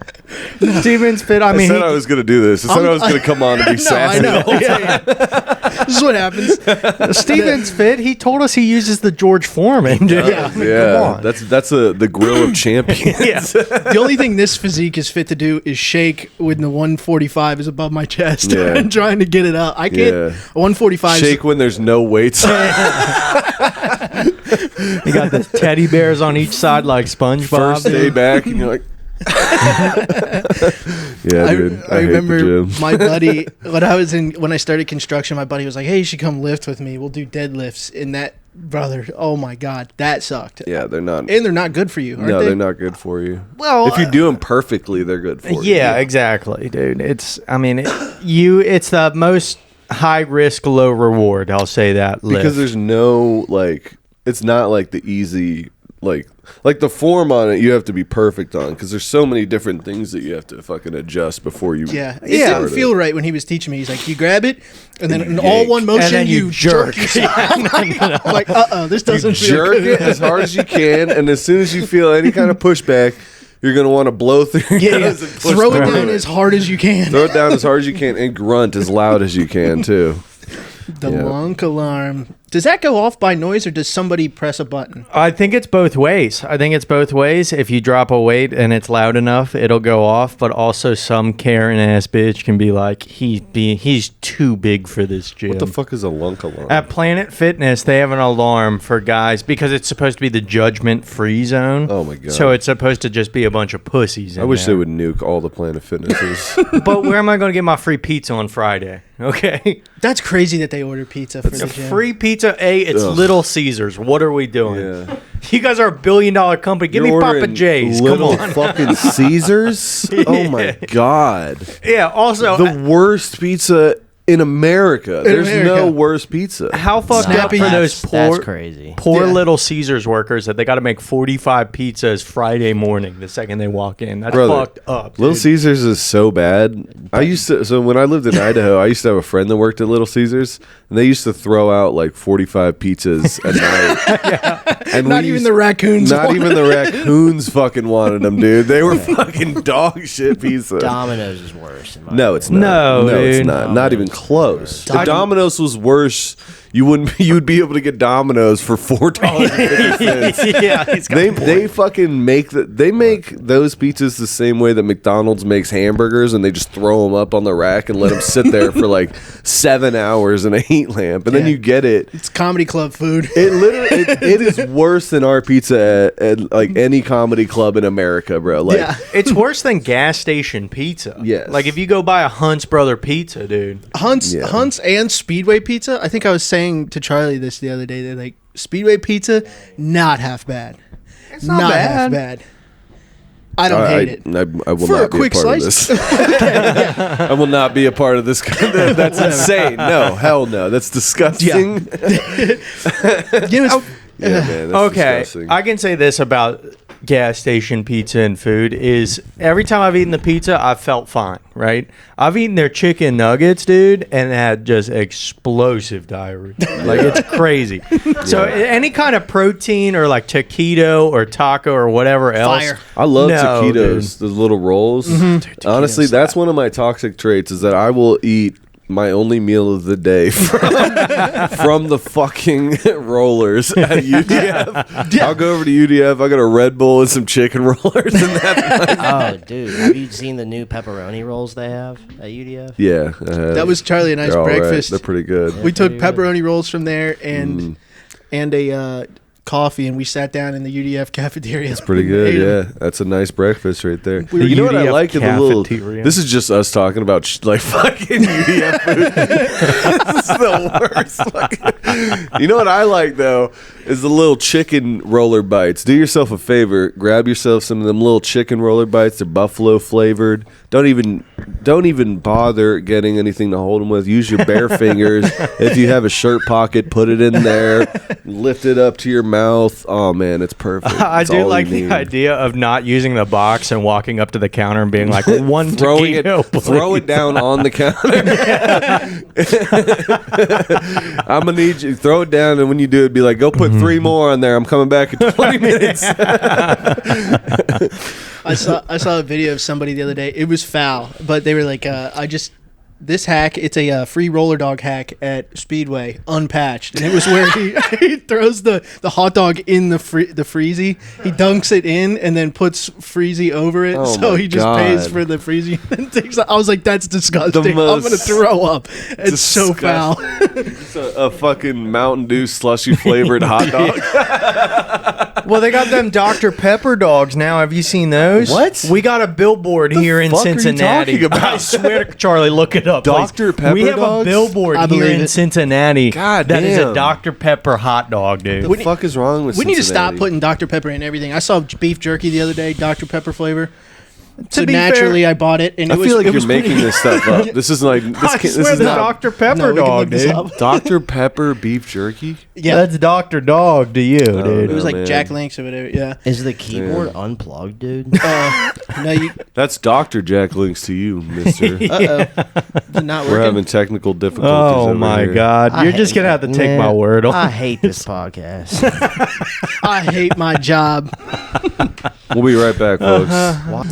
[SPEAKER 3] Steven's fit. I
[SPEAKER 2] I
[SPEAKER 3] mean,
[SPEAKER 2] said I was going to do this. I said I was going to come on and be
[SPEAKER 1] No,
[SPEAKER 2] sassy.
[SPEAKER 1] I know. Yeah. This is what happens.
[SPEAKER 3] Steven's fit. He told us he uses the George Foreman. Dude.
[SPEAKER 1] Yeah.
[SPEAKER 3] I mean,
[SPEAKER 2] Yeah,
[SPEAKER 3] come on.
[SPEAKER 2] that's the grill of champions.
[SPEAKER 3] Yeah.
[SPEAKER 1] The only thing this physique is fit to do is shake when the 145 is above my chest
[SPEAKER 2] Yeah.
[SPEAKER 1] and trying to get it up. I can't.
[SPEAKER 2] Yeah.
[SPEAKER 1] A 145
[SPEAKER 2] Shake when there's no weights.
[SPEAKER 3] You got the teddy bears on each side like SpongeBob.
[SPEAKER 2] First day back, and you're like, yeah, dude.
[SPEAKER 1] I
[SPEAKER 2] hate the
[SPEAKER 1] remember
[SPEAKER 2] gym.
[SPEAKER 1] my buddy when I started construction. My buddy was like, "Hey, you should come lift with me. We'll do deadlifts." And that brother, oh my god, that sucked.
[SPEAKER 2] Yeah, they're not.
[SPEAKER 1] And they're not good for you, aren't
[SPEAKER 2] No,
[SPEAKER 1] they?
[SPEAKER 2] they're not good for you.
[SPEAKER 3] Well,
[SPEAKER 2] If you do them perfectly, they're good for you.
[SPEAKER 3] Yeah, exactly, dude. It's it's the most high risk, low reward. I'll say that.
[SPEAKER 2] Because
[SPEAKER 3] lift.
[SPEAKER 2] there's no it's not like the easy like the form on it you have to be perfect on because there's so many different things that you have to fucking adjust before you
[SPEAKER 1] Yeah, it
[SPEAKER 2] start
[SPEAKER 1] didn't feel right when he was teaching me. He's like, "You grab it, and then in all
[SPEAKER 2] yank.
[SPEAKER 1] one motion,
[SPEAKER 3] And then you
[SPEAKER 1] you jerk."
[SPEAKER 3] jerk.
[SPEAKER 1] I'm like, this doesn't
[SPEAKER 2] You
[SPEAKER 1] feel
[SPEAKER 2] jerk
[SPEAKER 1] good.
[SPEAKER 2] it as hard as you can, and as soon as you feel any kind of pushback, you're gonna want to blow through your
[SPEAKER 1] Yeah,
[SPEAKER 2] nose and push
[SPEAKER 1] throw it
[SPEAKER 2] through
[SPEAKER 1] down as hard as you can.
[SPEAKER 2] Throw it down as hard as you can and grunt as loud as you can too.
[SPEAKER 1] The
[SPEAKER 2] Yeah.
[SPEAKER 1] lunk alarm. Does that go off by noise or does somebody press a button?
[SPEAKER 3] I think it's both ways. If you drop a weight and it's loud enough, it'll go off. But also, some Karen ass bitch can be like, he's too big for this gym.
[SPEAKER 2] What the fuck is a lunk alarm?
[SPEAKER 3] At Planet Fitness, they have an alarm for guys because it's supposed to be the judgment-free zone.
[SPEAKER 2] Oh my God.
[SPEAKER 3] So it's supposed to just be a bunch of pussies.
[SPEAKER 2] I wish they would nuke all the Planet Fitnesses.
[SPEAKER 3] But where am I going to get my free pizza on Friday? Okay,
[SPEAKER 1] That's crazy that they order pizza for the
[SPEAKER 3] a
[SPEAKER 1] gym.
[SPEAKER 3] free pizza. It's
[SPEAKER 2] Ugh.
[SPEAKER 3] Little Caesars. What are we doing?
[SPEAKER 2] Yeah.
[SPEAKER 3] You guys are $1 billion company. Give me Papa J's. Come
[SPEAKER 2] Little
[SPEAKER 3] on.
[SPEAKER 2] fucking Caesars. Oh my god.
[SPEAKER 3] Yeah. Also,
[SPEAKER 2] The worst pizza in America. There's no
[SPEAKER 1] America.
[SPEAKER 2] worse pizza.
[SPEAKER 3] how fucked up for those
[SPEAKER 4] That's
[SPEAKER 3] poor,
[SPEAKER 4] crazy.
[SPEAKER 3] poor
[SPEAKER 1] Yeah.
[SPEAKER 3] little Caesars workers that they got to make 45 pizzas Friday morning the second they walk in? That's
[SPEAKER 2] Brother,
[SPEAKER 3] fucked up.
[SPEAKER 2] Little
[SPEAKER 3] Dude.
[SPEAKER 2] Caesars is so bad. So when I lived in Idaho, I used to have a friend that worked at Little Caesars, and they used to throw out like 45 pizzas a night. And
[SPEAKER 1] Not even the raccoons.
[SPEAKER 2] Not
[SPEAKER 1] wanted
[SPEAKER 2] even the raccoons fucking wanted them, dude. They were fucking dog shit pizza.
[SPEAKER 4] Domino's is worse. In my
[SPEAKER 2] No, it's
[SPEAKER 4] opinion.
[SPEAKER 2] not.
[SPEAKER 3] No,
[SPEAKER 2] it's
[SPEAKER 3] dude.
[SPEAKER 2] not. Not even close.
[SPEAKER 1] Dom-
[SPEAKER 2] If Domino's was worse, you'd be able to get Domino's for $4.50.
[SPEAKER 3] Yeah, he's got
[SPEAKER 2] They fucking make those pizzas the same way that McDonald's makes hamburgers, and they just throw them up on the rack and let them sit there for like 7 hours in a heat lamp, and then
[SPEAKER 1] Yeah.
[SPEAKER 2] you get it.
[SPEAKER 1] It's comedy club food.
[SPEAKER 2] It literally it is worse than our pizza at like any comedy club in America, bro. Like,
[SPEAKER 1] Yeah.
[SPEAKER 3] It's worse than gas station pizza.
[SPEAKER 2] Yes.
[SPEAKER 3] Like if you go buy a Hunt's Brother pizza, dude.
[SPEAKER 1] Hunt's and Speedway Pizza. I think I was saying to Charlie this the other day that like Speedway Pizza, not half bad. It's
[SPEAKER 3] not
[SPEAKER 1] half
[SPEAKER 3] bad.
[SPEAKER 1] bad. I don't hate it.
[SPEAKER 2] I will
[SPEAKER 1] For a
[SPEAKER 2] not be a
[SPEAKER 1] quick
[SPEAKER 2] part
[SPEAKER 1] slice.
[SPEAKER 2] of this. I will not be a part of this. That's insane. No, hell no. That's disgusting.
[SPEAKER 1] Give us-
[SPEAKER 2] Yeah, man, that's
[SPEAKER 3] Okay,
[SPEAKER 2] disgusting.
[SPEAKER 3] I can say this about gas station pizza and food is every time I've eaten the pizza, I've felt fine, right? I've eaten their chicken nuggets, dude, and had just explosive diarrhea. Like, it's crazy. So any kind of protein or like taquito or taco or whatever else.
[SPEAKER 1] Fire.
[SPEAKER 2] I love
[SPEAKER 3] No,
[SPEAKER 2] taquitos, the little rolls. Honestly, that's one of my toxic traits is that I will eat my only meal of the day from the fucking rollers at UDF. I'll go over to UDF. I got a Red Bull and some chicken rollers, and that's
[SPEAKER 4] Oh, dude, have you seen the new pepperoni rolls they have at UDF?
[SPEAKER 2] yeah.
[SPEAKER 1] That was Charlie and I's
[SPEAKER 2] they're all right.
[SPEAKER 1] breakfast.
[SPEAKER 2] They're pretty good.
[SPEAKER 1] We took
[SPEAKER 4] pretty good.
[SPEAKER 1] pepperoni rolls from there and a coffee, and we sat down in the UDF cafeteria.
[SPEAKER 2] It's pretty good. Yeah, that's a nice breakfast right there.
[SPEAKER 1] We were
[SPEAKER 2] You know what I
[SPEAKER 3] UDF
[SPEAKER 2] like? In the little.
[SPEAKER 3] cafeteria.
[SPEAKER 2] This is just us talking about like fucking UDF food. This is the worst. Fucking, you know what I like though is the little chicken roller bites. Do yourself a favor, grab yourself some of them little chicken roller bites. They're buffalo flavored. Don't even bother getting anything to hold them with. Use your bare fingers. If you have a shirt pocket, put it in there. Lift it up to your mouth. Oh man, it's perfect.
[SPEAKER 3] I
[SPEAKER 2] It's
[SPEAKER 3] do
[SPEAKER 2] all
[SPEAKER 3] like
[SPEAKER 2] you
[SPEAKER 3] the
[SPEAKER 2] need.
[SPEAKER 3] idea of not using the box and walking up to the counter and being like, one
[SPEAKER 2] Throwing it,
[SPEAKER 3] taquito, please.
[SPEAKER 2] throw it down on the counter. I'm gonna need you. Throw it down, and when you do it, be like, "Go put 3 more on there. I'm coming back in 20 minutes."
[SPEAKER 1] I saw a video of somebody the other day. It was foul, but they were like, this hack, it's a free roller dog hack at Speedway, unpatched. And it was where he throws the hot dog in the freezy. He dunks it in and then puts freezy over it.
[SPEAKER 2] Oh
[SPEAKER 1] So
[SPEAKER 2] my
[SPEAKER 1] he just
[SPEAKER 2] God.
[SPEAKER 1] pays for the freezy. And takes. I was like, that's disgusting. I'm
[SPEAKER 2] most
[SPEAKER 1] going to throw up. It's so foul.
[SPEAKER 2] It's a fucking Mountain Dew slushy flavored hot dog.
[SPEAKER 3] Well, they got them Dr. Pepper dogs now. Have you seen those?
[SPEAKER 2] What?
[SPEAKER 3] We got a billboard here in
[SPEAKER 2] fuck are you
[SPEAKER 3] Cincinnati.
[SPEAKER 2] talking about?
[SPEAKER 3] I swear to Charlie, look it up. please.
[SPEAKER 2] Dr. Pepper
[SPEAKER 3] We have
[SPEAKER 2] dogs?
[SPEAKER 3] a billboard
[SPEAKER 1] I
[SPEAKER 3] here
[SPEAKER 1] believe
[SPEAKER 3] in
[SPEAKER 1] it.
[SPEAKER 3] Cincinnati.
[SPEAKER 2] God
[SPEAKER 3] that is a
[SPEAKER 2] damn.
[SPEAKER 3] Dr. Pepper hot dog, dude.
[SPEAKER 2] What the fuck is wrong with
[SPEAKER 1] We need to stop
[SPEAKER 2] Cincinnati?
[SPEAKER 1] putting Dr. Pepper in everything. I saw beef jerky the other day, Dr. Pepper flavor. So
[SPEAKER 3] be
[SPEAKER 1] naturally,
[SPEAKER 3] fair-
[SPEAKER 1] I bought it, and
[SPEAKER 2] I
[SPEAKER 1] it was,
[SPEAKER 2] feel like
[SPEAKER 1] it
[SPEAKER 2] you're
[SPEAKER 1] was pretty-
[SPEAKER 2] making this stuff up. This is like this.
[SPEAKER 3] I
[SPEAKER 2] This
[SPEAKER 3] swear
[SPEAKER 2] is
[SPEAKER 3] the
[SPEAKER 2] not
[SPEAKER 3] Dr. Pepper
[SPEAKER 1] No, we can
[SPEAKER 3] dog,
[SPEAKER 1] look this
[SPEAKER 3] dude.
[SPEAKER 1] up.
[SPEAKER 2] Dr. Pepper beef jerky.
[SPEAKER 1] Yeah,
[SPEAKER 3] That's Dr. Dog to you, dude.
[SPEAKER 1] it was
[SPEAKER 2] Oh,
[SPEAKER 1] like
[SPEAKER 2] man.
[SPEAKER 1] Jack Link's or whatever. Yeah.
[SPEAKER 4] Is the keyboard unplugged, dude?
[SPEAKER 1] No, you.
[SPEAKER 2] That's Dr. Jack Links to you, Mister.
[SPEAKER 1] Not
[SPEAKER 2] We're
[SPEAKER 1] working.
[SPEAKER 2] having technical difficulties.
[SPEAKER 3] Oh
[SPEAKER 2] over
[SPEAKER 3] my
[SPEAKER 2] here.
[SPEAKER 3] God! You're
[SPEAKER 4] I
[SPEAKER 3] just
[SPEAKER 4] hate-
[SPEAKER 3] gonna have to take
[SPEAKER 4] Man,
[SPEAKER 3] my word on.
[SPEAKER 4] I hate this podcast.
[SPEAKER 1] I hate my job.
[SPEAKER 2] We'll be right back, folks.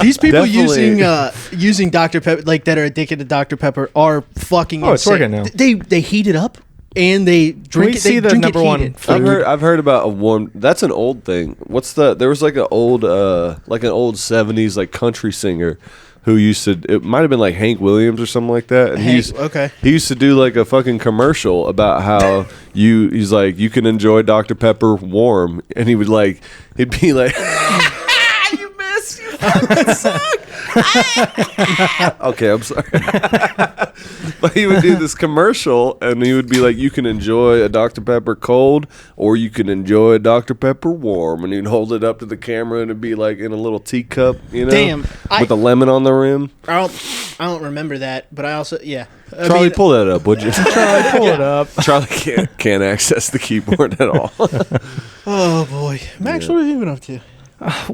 [SPEAKER 1] These people
[SPEAKER 2] Definitely.
[SPEAKER 1] using Dr. Pepper, like that are addicted to Dr. Pepper, are fucking.
[SPEAKER 3] Oh, it's
[SPEAKER 1] insane.
[SPEAKER 3] working now.
[SPEAKER 1] They heat it up and they drink
[SPEAKER 3] we
[SPEAKER 1] it.
[SPEAKER 3] see
[SPEAKER 1] They
[SPEAKER 3] the
[SPEAKER 1] drink
[SPEAKER 3] number
[SPEAKER 1] it
[SPEAKER 3] one
[SPEAKER 1] heated.
[SPEAKER 3] food?
[SPEAKER 2] I've heard about a warm. That's an old thing. There was like an old 70s like country singer who used to. It might have been like Hank Williams or something like that. And
[SPEAKER 1] Okay.
[SPEAKER 2] He used to do like a fucking commercial about how he's like you can enjoy Dr. Pepper warm, and he'd be like, you miss, you fucking suck. Okay, I'm sorry. But he would do this commercial, and he would be like, you can enjoy a Dr. Pepper cold, or you can enjoy a Dr. Pepper warm. And he'd hold it up to the camera, and it'd be like in a little teacup, you know?
[SPEAKER 1] Damn,
[SPEAKER 2] with a lemon on the rim.
[SPEAKER 1] I don't remember that, but I also, yeah.
[SPEAKER 2] Charlie, pull that up, would you?
[SPEAKER 3] Charlie, pull it up.
[SPEAKER 2] Charlie can't access the keyboard at all.
[SPEAKER 1] Oh, boy. Max, what have you been up to?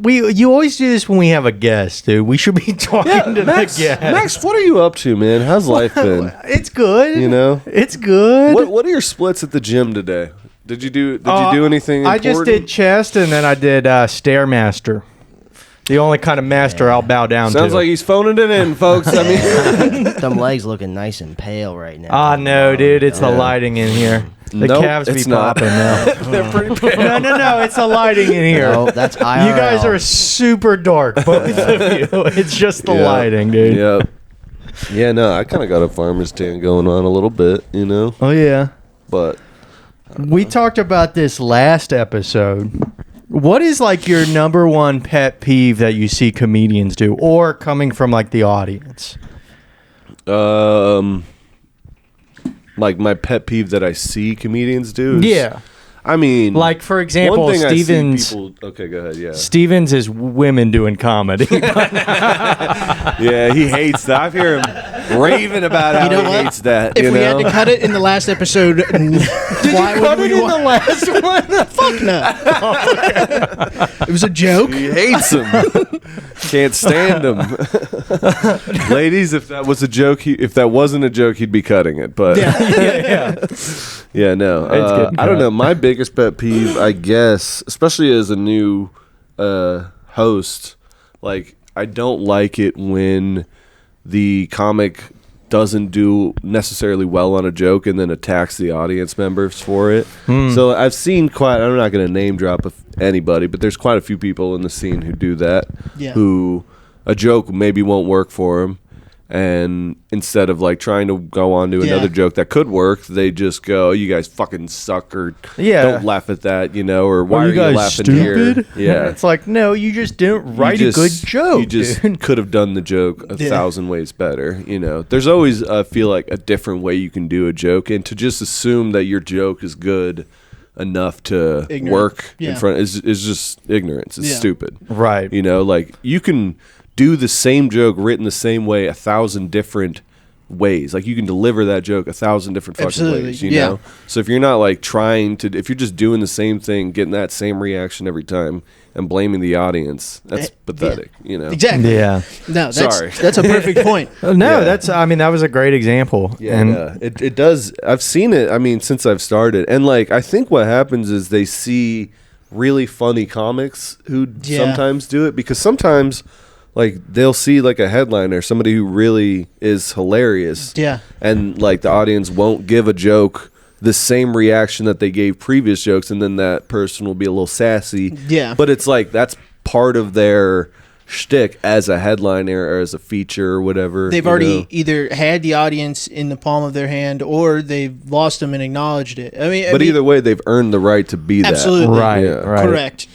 [SPEAKER 3] You always do this when we have a guest, dude. We should be talking to
[SPEAKER 2] Max,
[SPEAKER 3] the guest.
[SPEAKER 2] Max, what are you up to, man? How's life been?
[SPEAKER 3] It's good.
[SPEAKER 2] You know?
[SPEAKER 3] It's good.
[SPEAKER 2] What are your splits at the gym today? Did you do anything
[SPEAKER 3] I just
[SPEAKER 2] important?
[SPEAKER 3] did chest, and then I did Stairmaster. The only kind of master I'll bow down to.
[SPEAKER 2] Sounds like he's phoning it in, folks. I mean,
[SPEAKER 4] Them legs looking nice and pale right now.
[SPEAKER 3] Ah, no, dude. It's the lighting in here. The
[SPEAKER 2] Nope,
[SPEAKER 3] calves
[SPEAKER 2] it's
[SPEAKER 3] be
[SPEAKER 2] not.
[SPEAKER 3] popping now.
[SPEAKER 2] they're pretty pale.
[SPEAKER 3] No. It's the lighting in here.
[SPEAKER 4] No, that's IRL.
[SPEAKER 3] You guys are super dark, both of you. It's just the
[SPEAKER 2] Yeah.
[SPEAKER 3] lighting, dude.
[SPEAKER 2] Yeah. Yeah, no, I kind of got a farmer's tan going on a little bit, you know?
[SPEAKER 3] Oh, yeah.
[SPEAKER 2] But
[SPEAKER 3] We talked about this last episode. What is like your number one pet peeve that you see comedians do, or coming from like the audience?
[SPEAKER 2] like my pet peeve that I see comedians do is,
[SPEAKER 3] Yeah.
[SPEAKER 2] I mean,
[SPEAKER 3] Like, for example,
[SPEAKER 2] one thing
[SPEAKER 3] Stevens.
[SPEAKER 2] I see people, okay, go ahead, yeah.
[SPEAKER 3] Stevens is women doing comedy.
[SPEAKER 2] Yeah, he hates that. I hear him raving about how
[SPEAKER 1] You know
[SPEAKER 2] he
[SPEAKER 1] what?
[SPEAKER 2] hates that.
[SPEAKER 1] If
[SPEAKER 2] you
[SPEAKER 1] we
[SPEAKER 2] know?
[SPEAKER 1] had to cut it in the last episode, why would we
[SPEAKER 3] the last one?
[SPEAKER 1] Fuck no. It was a joke.
[SPEAKER 2] He hates him. Can't stand him. Ladies, if that was a joke, if that wasn't a joke, he'd be cutting it. But yeah, no.
[SPEAKER 3] It's getting
[SPEAKER 2] I don't
[SPEAKER 3] cut.
[SPEAKER 2] know. My biggest pet peeve, I guess, especially as a new host, like I don't like it when the comic doesn't do necessarily well on a joke and then attacks the audience members for it. So I've seen I'm not going to name drop anybody, but there's quite a few people in the scene who do that,
[SPEAKER 1] Yeah.
[SPEAKER 2] who a joke maybe won't work for them. And instead of like trying to go on to another joke that could work, they just go, "You guys fucking suck," or "Don't laugh at that," you know, or "Why are you laughing
[SPEAKER 3] stupid?
[SPEAKER 2] here?" Yeah,
[SPEAKER 3] It's like, no, you just didn't write a good joke.
[SPEAKER 2] You just
[SPEAKER 3] dude.
[SPEAKER 2] could have done the joke a thousand ways better. You know, there's always I feel like a different way you can do a joke, and to just assume that your joke is good enough to
[SPEAKER 1] Ignorant.
[SPEAKER 2] work
[SPEAKER 1] Yeah.
[SPEAKER 2] in front is just ignorance. It's stupid.
[SPEAKER 3] Right.
[SPEAKER 2] You know, like you can do the same joke written the same way 1,000 different ways. Like you can deliver that joke 1,000 different fucking
[SPEAKER 1] Absolutely,
[SPEAKER 2] ways, you
[SPEAKER 1] yeah.
[SPEAKER 2] know? So if you're not like if you're just doing the same thing, getting that same reaction every time and blaming the audience, that's pathetic, you know?
[SPEAKER 1] Exactly.
[SPEAKER 3] Yeah.
[SPEAKER 1] No,
[SPEAKER 2] Sorry.
[SPEAKER 1] that's a perfect point.
[SPEAKER 3] No,
[SPEAKER 2] Yeah.
[SPEAKER 3] that was a great example.
[SPEAKER 2] Yeah,
[SPEAKER 3] And
[SPEAKER 2] it does. I've seen it, I mean, since I've started. And like, I think what happens is they see really funny comics who sometimes do it, because sometimes like they'll see like a headliner, somebody who really is hilarious.
[SPEAKER 1] Yeah.
[SPEAKER 2] And like the audience won't give a joke the same reaction that they gave previous jokes, and then that person will be a little sassy.
[SPEAKER 1] Yeah.
[SPEAKER 2] But it's like that's part of their shtick as a headliner or as a feature or whatever.
[SPEAKER 1] They've
[SPEAKER 2] you
[SPEAKER 1] already
[SPEAKER 2] know?
[SPEAKER 1] either had the audience in the palm of their hand, or they've lost them and acknowledged it. I mean,
[SPEAKER 2] Either way, they've earned the right to be
[SPEAKER 1] absolutely.
[SPEAKER 2] that.
[SPEAKER 3] right,
[SPEAKER 2] Yeah.
[SPEAKER 3] right.
[SPEAKER 1] Correct.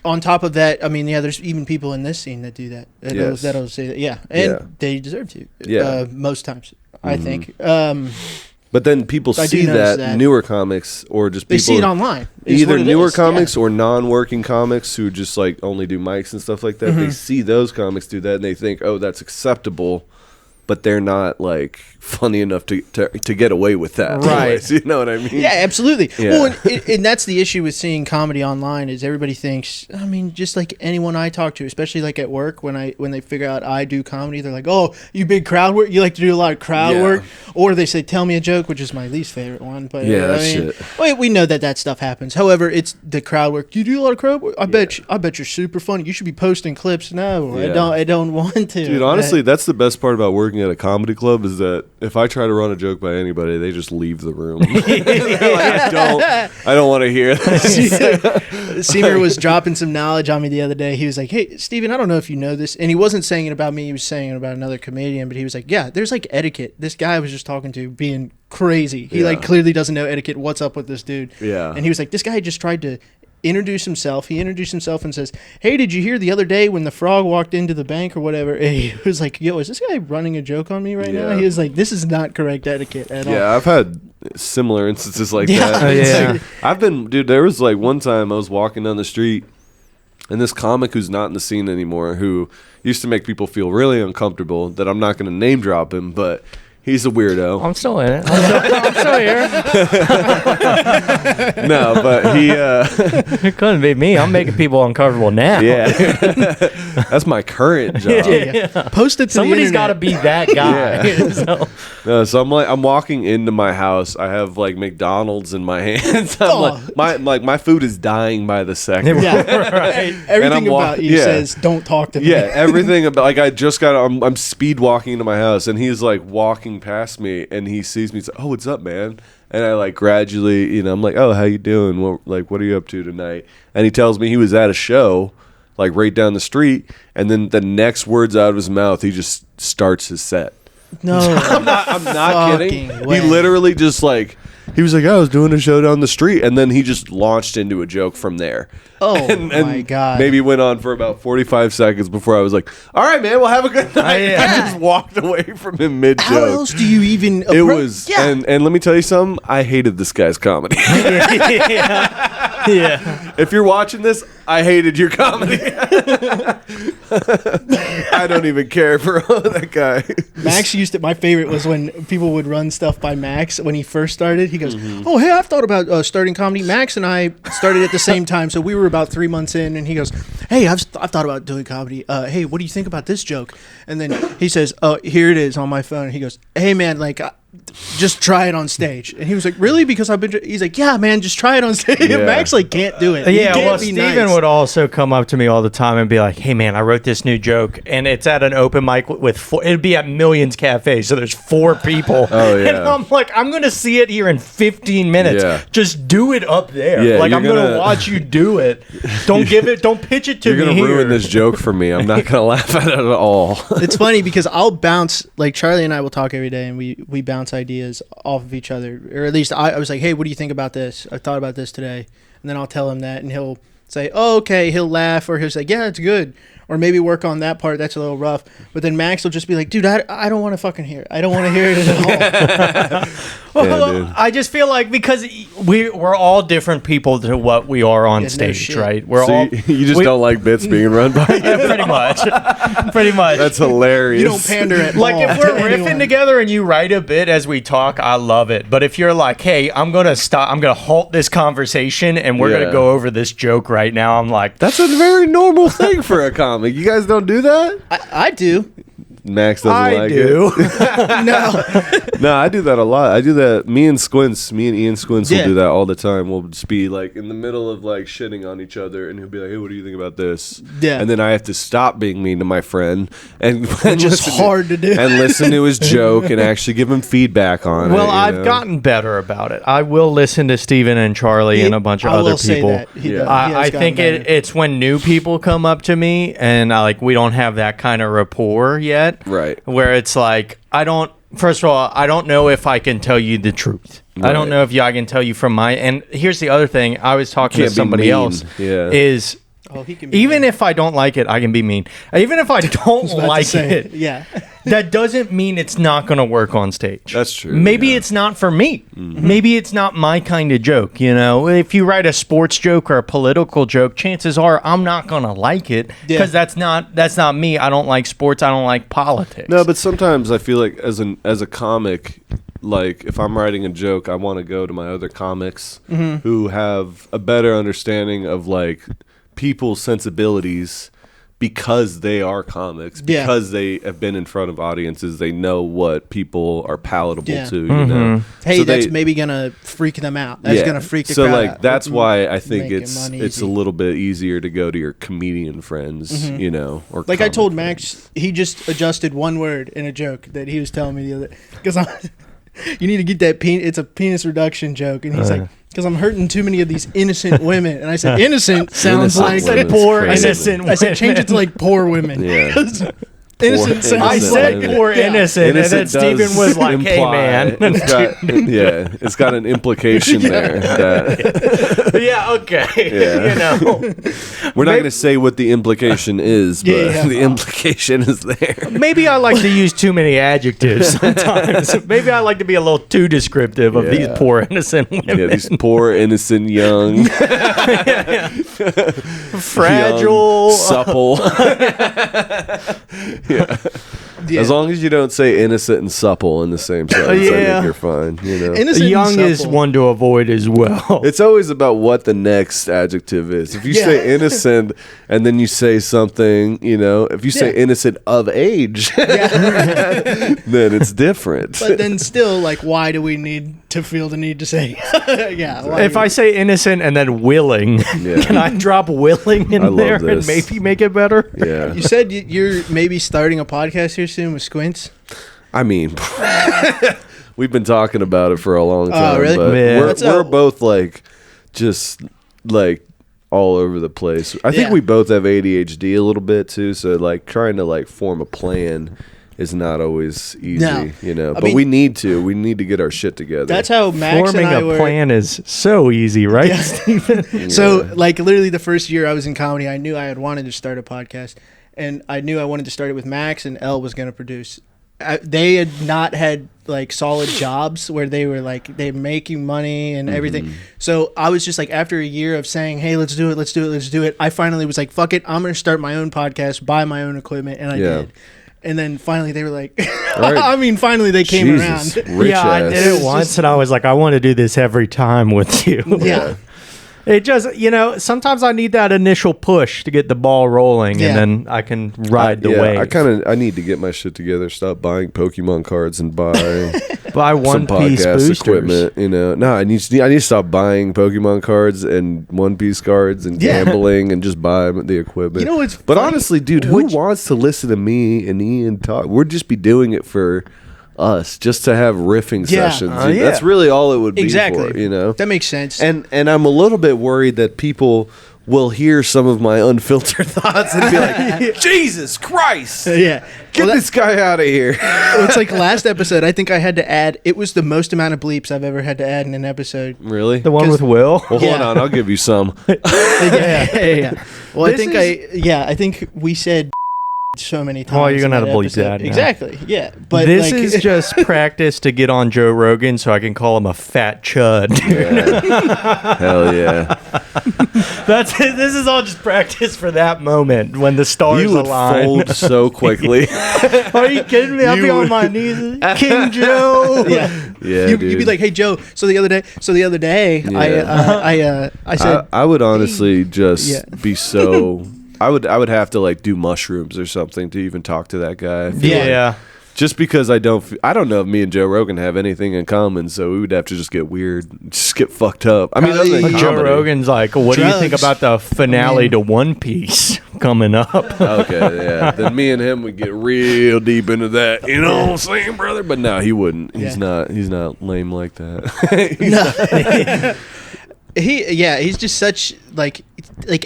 [SPEAKER 1] On top of that, I mean, yeah, there's even people in this scene that do that.
[SPEAKER 2] Yes.
[SPEAKER 1] That'll say that, yeah, and
[SPEAKER 2] Yeah.
[SPEAKER 1] they deserve to.
[SPEAKER 2] Yeah.
[SPEAKER 1] Most times, I think.
[SPEAKER 2] But then people
[SPEAKER 1] I do
[SPEAKER 2] see
[SPEAKER 1] notice
[SPEAKER 2] that,
[SPEAKER 1] that.
[SPEAKER 2] newer comics or just
[SPEAKER 1] They
[SPEAKER 2] people
[SPEAKER 1] see it online. is
[SPEAKER 2] either
[SPEAKER 1] what it
[SPEAKER 2] newer
[SPEAKER 1] is,
[SPEAKER 2] comics
[SPEAKER 1] yeah.
[SPEAKER 2] or non-working comics who just like only do mics and stuff like that.
[SPEAKER 1] Mm-hmm.
[SPEAKER 2] They see those comics do that and they think, oh, that's acceptable, but they're not like funny enough to get away with that.
[SPEAKER 3] Right.
[SPEAKER 2] anyways, you know what I mean?
[SPEAKER 1] Yeah, absolutely.
[SPEAKER 2] Yeah.
[SPEAKER 1] Well, and that's the issue with seeing comedy online is everybody thinks. I mean, just like anyone I talk to, especially like at work, when they figure out I do comedy, they're like, "Oh, you big crowd work. You like to do a lot of crowd
[SPEAKER 2] Yeah.
[SPEAKER 1] work," or they say, "Tell me a joke," which is my least favorite one. But
[SPEAKER 2] Yeah,
[SPEAKER 1] I
[SPEAKER 2] that
[SPEAKER 1] mean,
[SPEAKER 2] shit.
[SPEAKER 1] we know that stuff happens. However, it's the crowd work. You do a lot of crowd work. I bet you're super funny. You should be posting clips. No,
[SPEAKER 2] Yeah.
[SPEAKER 1] I don't want to.
[SPEAKER 2] Dude, honestly, that's the best part about working at a comedy club is that if I try to run a joke by anybody, they just leave the room. Like, I don't want to hear this.
[SPEAKER 1] Seymour was dropping some knowledge on me the other day. He was like, "Hey, Steven, I don't know if you know this." And he wasn't saying it about me. He was saying it about another comedian. But he was like, "Yeah, there's like etiquette." This guy I was just talking to being crazy. He like
[SPEAKER 2] Yeah.
[SPEAKER 1] clearly doesn't know etiquette. What's up with this dude?
[SPEAKER 2] Yeah.
[SPEAKER 1] And he was like, "This guy just tried to introduce himself. He introduced himself and says, "Hey, did you hear the other day when the frog walked into the bank or whatever?" And he was like, "Yo, is this guy running a joke on me right now?" He was like, "This is not correct etiquette at all."
[SPEAKER 2] Yeah, I've had similar instances like
[SPEAKER 1] Yeah.
[SPEAKER 2] that.
[SPEAKER 3] Yeah.
[SPEAKER 2] I've been, dude, there was like one time I was walking down the street and this comic who's not in the scene anymore, who used to make people feel really uncomfortable, that I'm not going to name drop him, but he's a weirdo.
[SPEAKER 3] I'm still in it. I'm still here.
[SPEAKER 2] No, but he,
[SPEAKER 3] It couldn't be me. I'm making people uncomfortable now.
[SPEAKER 2] yeah, that's my current job.
[SPEAKER 1] Yeah. Post it to
[SPEAKER 3] Somebody's
[SPEAKER 1] the
[SPEAKER 3] got to
[SPEAKER 1] internet.
[SPEAKER 3] be that guy.
[SPEAKER 2] Yeah.
[SPEAKER 3] So-
[SPEAKER 2] No, so I'm walking into my house. I have like McDonald's in my hands. My food is dying by the second.
[SPEAKER 1] Yeah.
[SPEAKER 3] right.
[SPEAKER 1] Everything
[SPEAKER 2] I'm
[SPEAKER 1] about you
[SPEAKER 2] yeah.
[SPEAKER 1] says, "Don't talk to me."
[SPEAKER 2] Yeah, everything about, like, I just got, I'm speed walking into my house, and he's like walking past me, and he sees me. He's like, "Oh, what's up, man?" And I like gradually, I'm like, "Oh, how you doing? What are you up to tonight?" And he tells me he was at a show, like right down the street, and then the next words out of his mouth, he just starts his set.
[SPEAKER 1] No,
[SPEAKER 2] I'm not kidding.
[SPEAKER 1] Fucking way.
[SPEAKER 2] He literally just like, he was like, "I was doing a show down the street," and then he just launched into a joke from there.
[SPEAKER 1] Oh
[SPEAKER 2] and
[SPEAKER 1] my god!
[SPEAKER 2] Maybe went on for about 45 seconds before I was like, "All right, man, well, have a good night."
[SPEAKER 3] Yeah.
[SPEAKER 2] I just walked away from him mid
[SPEAKER 1] How
[SPEAKER 2] joke.
[SPEAKER 1] else do you even?
[SPEAKER 2] It was,
[SPEAKER 1] Yeah.
[SPEAKER 2] and let me tell you something. I hated this guy's comedy.
[SPEAKER 3] Yeah.
[SPEAKER 2] If you're watching this, I hated your comedy. I don't even care for that guy.
[SPEAKER 1] Max used to. My favorite was when people would run stuff by Max when he first started. He goes,
[SPEAKER 2] Mm-hmm.
[SPEAKER 1] "Oh, hey, I've thought about starting comedy." Max and I started at the same time, so we were about 3 months in. And he goes, "Hey, I've thought about doing comedy. Hey, what do you think about this joke?" And then he says, "Oh, here it is on my phone." And he goes, "Hey, man, like." Just try it on stage." And he was like, "Really?" Because he's like, "Yeah, man, just try it on stage."
[SPEAKER 2] Yeah.
[SPEAKER 1] Max like can't do it. He
[SPEAKER 3] Yeah,
[SPEAKER 1] can't
[SPEAKER 3] well,
[SPEAKER 1] be
[SPEAKER 3] Steven
[SPEAKER 1] nice.
[SPEAKER 3] would also come up to me all the time and be like, "Hey, man, I wrote this new joke, and it's at an open mic with four, it'd be at Millions Cafe, so there's 4 people."
[SPEAKER 2] Oh, yeah.
[SPEAKER 3] And I'm like, "I'm going to see it here in 15 minutes.
[SPEAKER 2] Yeah.
[SPEAKER 3] Just do it up there.
[SPEAKER 2] Yeah,
[SPEAKER 3] like,
[SPEAKER 2] you're
[SPEAKER 3] I'm going to
[SPEAKER 2] gonna-
[SPEAKER 3] watch you do it. Don't pitch it to
[SPEAKER 2] You're
[SPEAKER 3] me
[SPEAKER 2] gonna
[SPEAKER 3] here."
[SPEAKER 2] ruin this joke for me. I'm not gonna laugh at it at all.
[SPEAKER 1] It's funny because I'll bounce, like Charlie and I will talk every day, and we bounce ideas off of each other, or at least I was like, "Hey, what do you think about this? I thought about this today," and then I'll tell him that, and he'll say, "Oh, okay." He'll laugh, or he'll say, "Yeah, it's good," or maybe work on that part. That's a little rough. But then Max will just be like, "Dude, I don't want to fucking hear it. I don't want to hear it at all."
[SPEAKER 3] Well,
[SPEAKER 2] dude.
[SPEAKER 3] I just feel like because we're all different people to what we are on
[SPEAKER 1] Yeah, no
[SPEAKER 3] stage,
[SPEAKER 1] shit.
[SPEAKER 3] right? We're
[SPEAKER 2] So
[SPEAKER 3] all
[SPEAKER 2] you just don't like bits being run by you?
[SPEAKER 3] yeah, pretty much. Pretty much.
[SPEAKER 2] That's hilarious.
[SPEAKER 1] You don't pander at
[SPEAKER 3] Like
[SPEAKER 1] all
[SPEAKER 3] if we're
[SPEAKER 1] to
[SPEAKER 3] riffing
[SPEAKER 1] anyone.
[SPEAKER 3] together and you write a bit as we talk, I love it. But if you're like, "Hey, I'm gonna halt this conversation and we're
[SPEAKER 2] Yeah.
[SPEAKER 3] gonna go over this joke right now," I'm like,
[SPEAKER 2] That's a very normal thing for a comic. You guys don't do that?
[SPEAKER 1] I do.
[SPEAKER 2] Max doesn't
[SPEAKER 3] "I
[SPEAKER 2] like
[SPEAKER 3] do."
[SPEAKER 1] No.
[SPEAKER 2] No, I do that a lot. I do that. Me and Ian Squints will
[SPEAKER 1] Yeah.
[SPEAKER 2] do that all the time. We'll just be like in the middle of like shitting on each other, and he'll be like, "Hey, what do you think about this?"
[SPEAKER 1] Yeah.
[SPEAKER 2] And then I have to stop being mean to my friend and
[SPEAKER 1] Just
[SPEAKER 2] listen
[SPEAKER 1] hard to do.
[SPEAKER 2] and listen to his joke and actually give him feedback on it.
[SPEAKER 3] Well,
[SPEAKER 2] you
[SPEAKER 3] I've
[SPEAKER 2] know?
[SPEAKER 3] gotten better about it. I will listen to Steven and Charlie and a bunch of
[SPEAKER 1] I
[SPEAKER 3] other
[SPEAKER 1] will say
[SPEAKER 3] people.
[SPEAKER 1] that. He
[SPEAKER 2] Yeah.
[SPEAKER 1] does. He
[SPEAKER 3] I
[SPEAKER 1] has
[SPEAKER 3] think
[SPEAKER 1] gotten better.
[SPEAKER 3] it's when new people come up to me and we don't have that kind of rapport yet.
[SPEAKER 2] Right.
[SPEAKER 3] Where it's like, first of all, I don't know if I can tell you the truth. I don't
[SPEAKER 2] Right.
[SPEAKER 3] know if I can tell you from and here's the other thing. I was talking
[SPEAKER 2] Can't
[SPEAKER 3] to
[SPEAKER 2] be
[SPEAKER 3] somebody
[SPEAKER 2] mean.
[SPEAKER 3] else.
[SPEAKER 2] Yeah.
[SPEAKER 3] Is
[SPEAKER 1] Oh, he can be
[SPEAKER 3] even
[SPEAKER 1] mean.
[SPEAKER 3] if I don't like it, I can be mean. Even if I don't
[SPEAKER 1] About to
[SPEAKER 3] like
[SPEAKER 1] say,
[SPEAKER 3] it,
[SPEAKER 1] yeah.
[SPEAKER 3] that doesn't mean it's not going to work on stage.
[SPEAKER 2] That's true,
[SPEAKER 3] Maybe
[SPEAKER 2] yeah.
[SPEAKER 3] it's not for me. Maybe it's not my kind of joke. You know, if you write a sports joke or a political joke, chances are I'm not going to like it because that's not me. I don't like sports. I don't like politics.
[SPEAKER 2] No, but sometimes I feel like as a comic, like if I'm writing a joke, I want to go to my other comics who have a better understanding of like people's sensibilities because they are comics,
[SPEAKER 1] Yeah.
[SPEAKER 2] because they have been in front of audiences, they know what people are palatable
[SPEAKER 1] Yeah.
[SPEAKER 2] to, you know.
[SPEAKER 1] Hey,
[SPEAKER 2] So
[SPEAKER 1] that's
[SPEAKER 2] they-
[SPEAKER 1] maybe gonna freak them out. That's gonna freak the
[SPEAKER 2] so
[SPEAKER 1] crowd
[SPEAKER 2] like
[SPEAKER 1] out.
[SPEAKER 2] that's why I think
[SPEAKER 1] Making
[SPEAKER 2] it's
[SPEAKER 1] money
[SPEAKER 2] it's a
[SPEAKER 1] easy.
[SPEAKER 2] little bit easier to go to your comedian friends, you know, or
[SPEAKER 1] Like I
[SPEAKER 2] comic
[SPEAKER 1] told
[SPEAKER 2] friends.
[SPEAKER 1] Max, he just adjusted one word in a joke that he was telling me the other. Because you need to get that it's a penis reduction joke, and he's like, because I'm hurting too many of these innocent women, and I said, innocent sounds
[SPEAKER 2] Innocent
[SPEAKER 1] like
[SPEAKER 2] women's
[SPEAKER 3] poor
[SPEAKER 2] crazy.
[SPEAKER 3] innocent
[SPEAKER 1] I said, change it to like poor women.
[SPEAKER 2] Yeah.
[SPEAKER 1] Innocent sounds
[SPEAKER 3] I said
[SPEAKER 1] like-
[SPEAKER 3] poor
[SPEAKER 1] Yeah.
[SPEAKER 3] innocent, and then Steven was like, "Hey, man."
[SPEAKER 2] It's got an implication there. That
[SPEAKER 3] Yeah, okay.
[SPEAKER 2] Yeah. we're not going to say what the implication is, but
[SPEAKER 1] Yeah.
[SPEAKER 2] the implication is there.
[SPEAKER 3] Maybe I like to use too many adjectives sometimes. Maybe I like to be a little too descriptive of these
[SPEAKER 2] Yeah.
[SPEAKER 3] poor innocent women.
[SPEAKER 2] Yeah, these poor, innocent, young,
[SPEAKER 3] Fragile.
[SPEAKER 2] young, supple. Yeah.
[SPEAKER 1] Yeah.
[SPEAKER 2] As long as you don't say innocent and supple in the same sentence, I
[SPEAKER 3] Yeah.
[SPEAKER 2] think you're fine.
[SPEAKER 1] Innocent and
[SPEAKER 3] Young is
[SPEAKER 1] supple.
[SPEAKER 3] one to avoid as well.
[SPEAKER 2] It's always about what the next adjective is. If you
[SPEAKER 1] Yeah.
[SPEAKER 2] say innocent and then you say something, if you say
[SPEAKER 1] Yeah.
[SPEAKER 2] innocent of age, then it's different.
[SPEAKER 1] But then still, like, why do we need to feel the need to say? Yeah. Why
[SPEAKER 3] If
[SPEAKER 1] do
[SPEAKER 3] I
[SPEAKER 1] we-
[SPEAKER 3] say innocent and then willing,
[SPEAKER 2] Yeah.
[SPEAKER 3] can I drop willing in
[SPEAKER 2] I love
[SPEAKER 3] there and
[SPEAKER 2] this.
[SPEAKER 3] maybe make it better?
[SPEAKER 2] Yeah.
[SPEAKER 1] You said you're maybe starting a podcast here soon with Squints.
[SPEAKER 2] I mean, we've been talking about it for a long time.
[SPEAKER 1] really?
[SPEAKER 2] But
[SPEAKER 3] Yeah.
[SPEAKER 2] we're both like, just like all over the place. I think
[SPEAKER 1] Yeah.
[SPEAKER 2] we both have ADHD a little bit too. So like trying to like form a plan is not always easy,
[SPEAKER 1] No. I
[SPEAKER 2] But
[SPEAKER 1] mean-
[SPEAKER 2] we need to get our shit together.
[SPEAKER 1] That's how Max
[SPEAKER 3] Forming
[SPEAKER 1] and I
[SPEAKER 3] a
[SPEAKER 1] were.
[SPEAKER 3] plan is so easy, right, Steven?
[SPEAKER 1] So, like, literally the first year I was in comedy, I knew I had wanted to start a podcast, and I knew I wanted to start it with Max, and Elle was going to produce. They had not had like solid jobs where they were like they're making money and everything. So I was just like, after a year of saying, "Hey, let's do it," I finally was like, "Fuck it, I'm going to start my own podcast, buy my own equipment," and I
[SPEAKER 2] Yeah.
[SPEAKER 1] did. And then finally they were like,
[SPEAKER 2] Right.
[SPEAKER 1] I mean, finally they came
[SPEAKER 2] Jesus,
[SPEAKER 1] around.
[SPEAKER 2] rich
[SPEAKER 3] Yeah, I
[SPEAKER 2] ass.
[SPEAKER 3] did it once, and I was like, I want to do this every time with you.
[SPEAKER 1] Yeah.
[SPEAKER 3] It just, sometimes I need that initial push to get the ball rolling,
[SPEAKER 1] Yeah.
[SPEAKER 3] and then I can ride the wave.
[SPEAKER 2] I need to get my shit together. Stop buying Pokemon cards and buy
[SPEAKER 3] Buy
[SPEAKER 2] some
[SPEAKER 3] one piece
[SPEAKER 2] podcast
[SPEAKER 3] boosters.
[SPEAKER 2] equipment. No, I need to stop buying Pokemon cards and One Piece cards and
[SPEAKER 1] Yeah.
[SPEAKER 2] gambling and just buy the equipment.
[SPEAKER 1] You know what's
[SPEAKER 2] But
[SPEAKER 1] funny?
[SPEAKER 2] honestly, dude, who wants to listen to me and Ian talk? We'd just be doing it for us, just to have riffing
[SPEAKER 1] Yeah.
[SPEAKER 2] sessions.
[SPEAKER 3] Yeah.
[SPEAKER 2] That's really all it would be
[SPEAKER 1] Exactly.
[SPEAKER 2] for.
[SPEAKER 1] That makes sense.
[SPEAKER 2] And I'm a little bit worried that people will hear some of my unfiltered thoughts and be like, Jesus Christ,
[SPEAKER 1] yeah.
[SPEAKER 2] get
[SPEAKER 1] Well,
[SPEAKER 2] this guy out of here.
[SPEAKER 1] it's like last episode, I think I had to add, it was the most amount of bleeps I've ever had to add in an episode.
[SPEAKER 2] Really?
[SPEAKER 3] The one
[SPEAKER 1] 'Cause-
[SPEAKER 3] with Will.
[SPEAKER 2] Well, hold
[SPEAKER 1] Yeah.
[SPEAKER 2] on, I'll give you some.
[SPEAKER 1] Yeah. Well,
[SPEAKER 3] This
[SPEAKER 1] I think we said so many times.
[SPEAKER 3] Oh, you're gonna
[SPEAKER 1] in
[SPEAKER 3] have to bleep
[SPEAKER 1] episode.
[SPEAKER 3] that now.
[SPEAKER 1] Exactly. Yeah. But
[SPEAKER 3] This
[SPEAKER 1] like,
[SPEAKER 3] is just practice to get on Joe Rogan so I can call him a fat chud.
[SPEAKER 2] Yeah. Hell yeah.
[SPEAKER 3] That's it. This is all just practice for that moment when the stars
[SPEAKER 2] You would
[SPEAKER 3] align.
[SPEAKER 2] fold so quickly.
[SPEAKER 3] Are you kidding me? I'll be
[SPEAKER 2] You
[SPEAKER 3] on
[SPEAKER 2] would-
[SPEAKER 3] my knees. King Joe.
[SPEAKER 1] yeah.
[SPEAKER 2] Yeah,
[SPEAKER 1] You'd
[SPEAKER 2] dude.
[SPEAKER 1] be like, "Hey Joe, so the other day, I said,
[SPEAKER 2] I would honestly just
[SPEAKER 1] Yeah.
[SPEAKER 2] be so. I would have to like do mushrooms or something to even talk to that guy. I feel
[SPEAKER 3] Yeah.
[SPEAKER 2] like. Just because I don't know if me and Joe Rogan have anything in common, so we would have to just get weird, just get fucked up. I mean, other than
[SPEAKER 1] Probably
[SPEAKER 3] Joe
[SPEAKER 2] comedy.
[SPEAKER 3] Rogan's like, what do you think
[SPEAKER 1] Drugs.
[SPEAKER 3] about the finale to One Piece coming up?
[SPEAKER 2] Okay, yeah. Then me and him would get real deep into that. You know what I'm saying, brother? But no, he wouldn't. He's
[SPEAKER 1] Yeah.
[SPEAKER 2] not lame like that.
[SPEAKER 1] he's just such like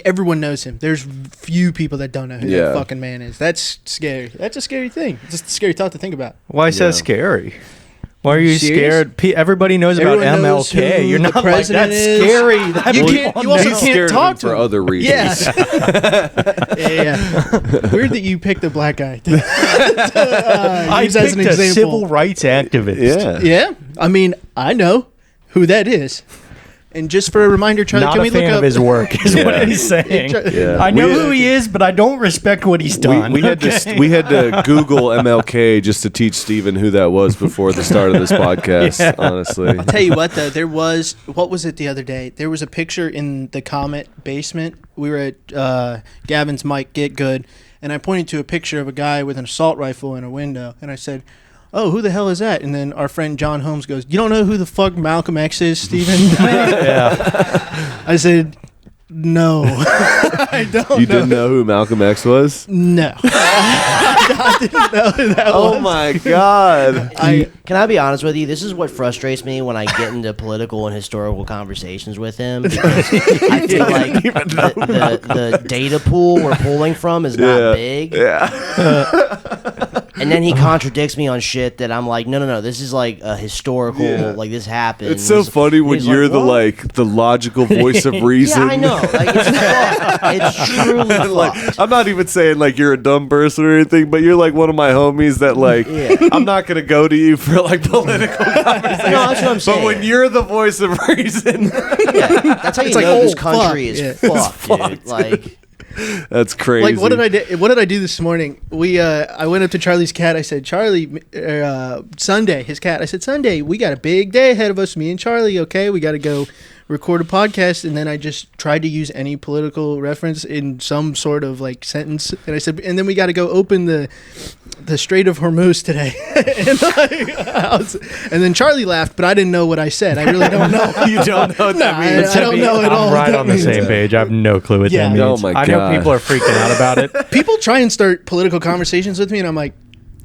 [SPEAKER 1] everyone knows him. There's few people that don't know who
[SPEAKER 2] Yeah.
[SPEAKER 1] that fucking man is. That's scary. That's a scary thing. It's just a scary thought to think about.
[SPEAKER 3] Why is
[SPEAKER 2] Yeah.
[SPEAKER 3] that scary? Why are you
[SPEAKER 1] Serious?
[SPEAKER 3] scared? Everybody knows about
[SPEAKER 1] Everyone knows
[SPEAKER 3] MLK.
[SPEAKER 1] who
[SPEAKER 3] You're
[SPEAKER 1] the
[SPEAKER 3] not like,
[SPEAKER 1] president
[SPEAKER 3] that's
[SPEAKER 1] is.
[SPEAKER 3] scary. That
[SPEAKER 1] You
[SPEAKER 3] people
[SPEAKER 1] can't- you also
[SPEAKER 3] know.
[SPEAKER 2] He's
[SPEAKER 1] can't
[SPEAKER 2] scared of
[SPEAKER 1] talk
[SPEAKER 2] him
[SPEAKER 1] to
[SPEAKER 2] for
[SPEAKER 1] him.
[SPEAKER 2] other reasons.
[SPEAKER 1] Yeah. Weird that you picked a black guy.
[SPEAKER 3] I
[SPEAKER 1] use as an
[SPEAKER 3] picked a
[SPEAKER 1] example.
[SPEAKER 3] civil rights activist.
[SPEAKER 2] Yeah.
[SPEAKER 1] Yeah, I mean, I know who that is. And just for a reminder, Charlie,
[SPEAKER 3] Not
[SPEAKER 1] can
[SPEAKER 3] a
[SPEAKER 1] we look
[SPEAKER 3] fan
[SPEAKER 1] up
[SPEAKER 3] of his work, is
[SPEAKER 2] Yeah.
[SPEAKER 3] what he's saying.
[SPEAKER 2] Yeah.
[SPEAKER 3] I know
[SPEAKER 2] We-
[SPEAKER 3] who he is, but I don't respect what he's done.
[SPEAKER 2] We had to Google MLK just to teach Steven who that was before the start of this podcast.
[SPEAKER 3] Yeah.
[SPEAKER 2] Honestly,
[SPEAKER 1] Tell you what, though, what was it the other day? There was a picture in the Comet basement. We were at Gavin's Mike Get Good, and I pointed to a picture of a guy with an assault rifle in a window, and I said, "Oh, who the hell is that?" And then our friend John Holmes goes, "You don't know who the fuck Malcolm X is, Steven?"
[SPEAKER 3] yeah.
[SPEAKER 1] I said, No, I don't.
[SPEAKER 2] You didn't know who Malcolm X was?
[SPEAKER 1] No, I didn't know who that was.
[SPEAKER 2] Oh my god!
[SPEAKER 4] Can I be honest with you? This is what frustrates me when I get into political and historical conversations with him. Because I feel like the data pool we're pulling from is not big.
[SPEAKER 2] Yeah.
[SPEAKER 4] And then he contradicts me on shit that I'm like, no, this is like a historical, like this happened.
[SPEAKER 2] It's so funny when
[SPEAKER 4] he's
[SPEAKER 2] you're
[SPEAKER 4] like,
[SPEAKER 2] the logical voice of reason.
[SPEAKER 4] Yeah, I know. Like, it's fucked. It's truly fucked.
[SPEAKER 2] I'm not even saying like you're a dumb person or anything, but you're like one of my homies that like I'm not gonna go to you for like political conversation.
[SPEAKER 4] No, that's what I'm saying.
[SPEAKER 2] But when you're the voice of reason,
[SPEAKER 4] that's how you
[SPEAKER 1] like,
[SPEAKER 4] know
[SPEAKER 1] oh,
[SPEAKER 4] this country
[SPEAKER 1] fuck.
[SPEAKER 4] is
[SPEAKER 1] Yeah.
[SPEAKER 4] fucked, dude. Like,
[SPEAKER 2] that's crazy.
[SPEAKER 1] Like, what did I do this morning? I went up to Charlie's cat. I said, Charlie, Sunday, his cat. I said, Sunday, we got a big day ahead of us, me and Charlie. Okay, we got to go record a podcast. And then I just tried to use any political reference in some sort of like sentence. And I said, and then we got to go open the Strait of Hormuz today. And then Charlie laughed, but I didn't know what I said. I really don't know.
[SPEAKER 2] You don't know what that means.
[SPEAKER 1] I don't know at all.
[SPEAKER 3] I'm right
[SPEAKER 1] what
[SPEAKER 3] on the
[SPEAKER 1] that
[SPEAKER 3] same
[SPEAKER 1] means.
[SPEAKER 3] page. I have no clue what
[SPEAKER 1] Yeah.
[SPEAKER 3] that
[SPEAKER 2] Oh
[SPEAKER 3] means.
[SPEAKER 2] my
[SPEAKER 3] I know
[SPEAKER 2] God.
[SPEAKER 3] people are freaking out about it.
[SPEAKER 1] People try and start political conversations with me, and I'm like,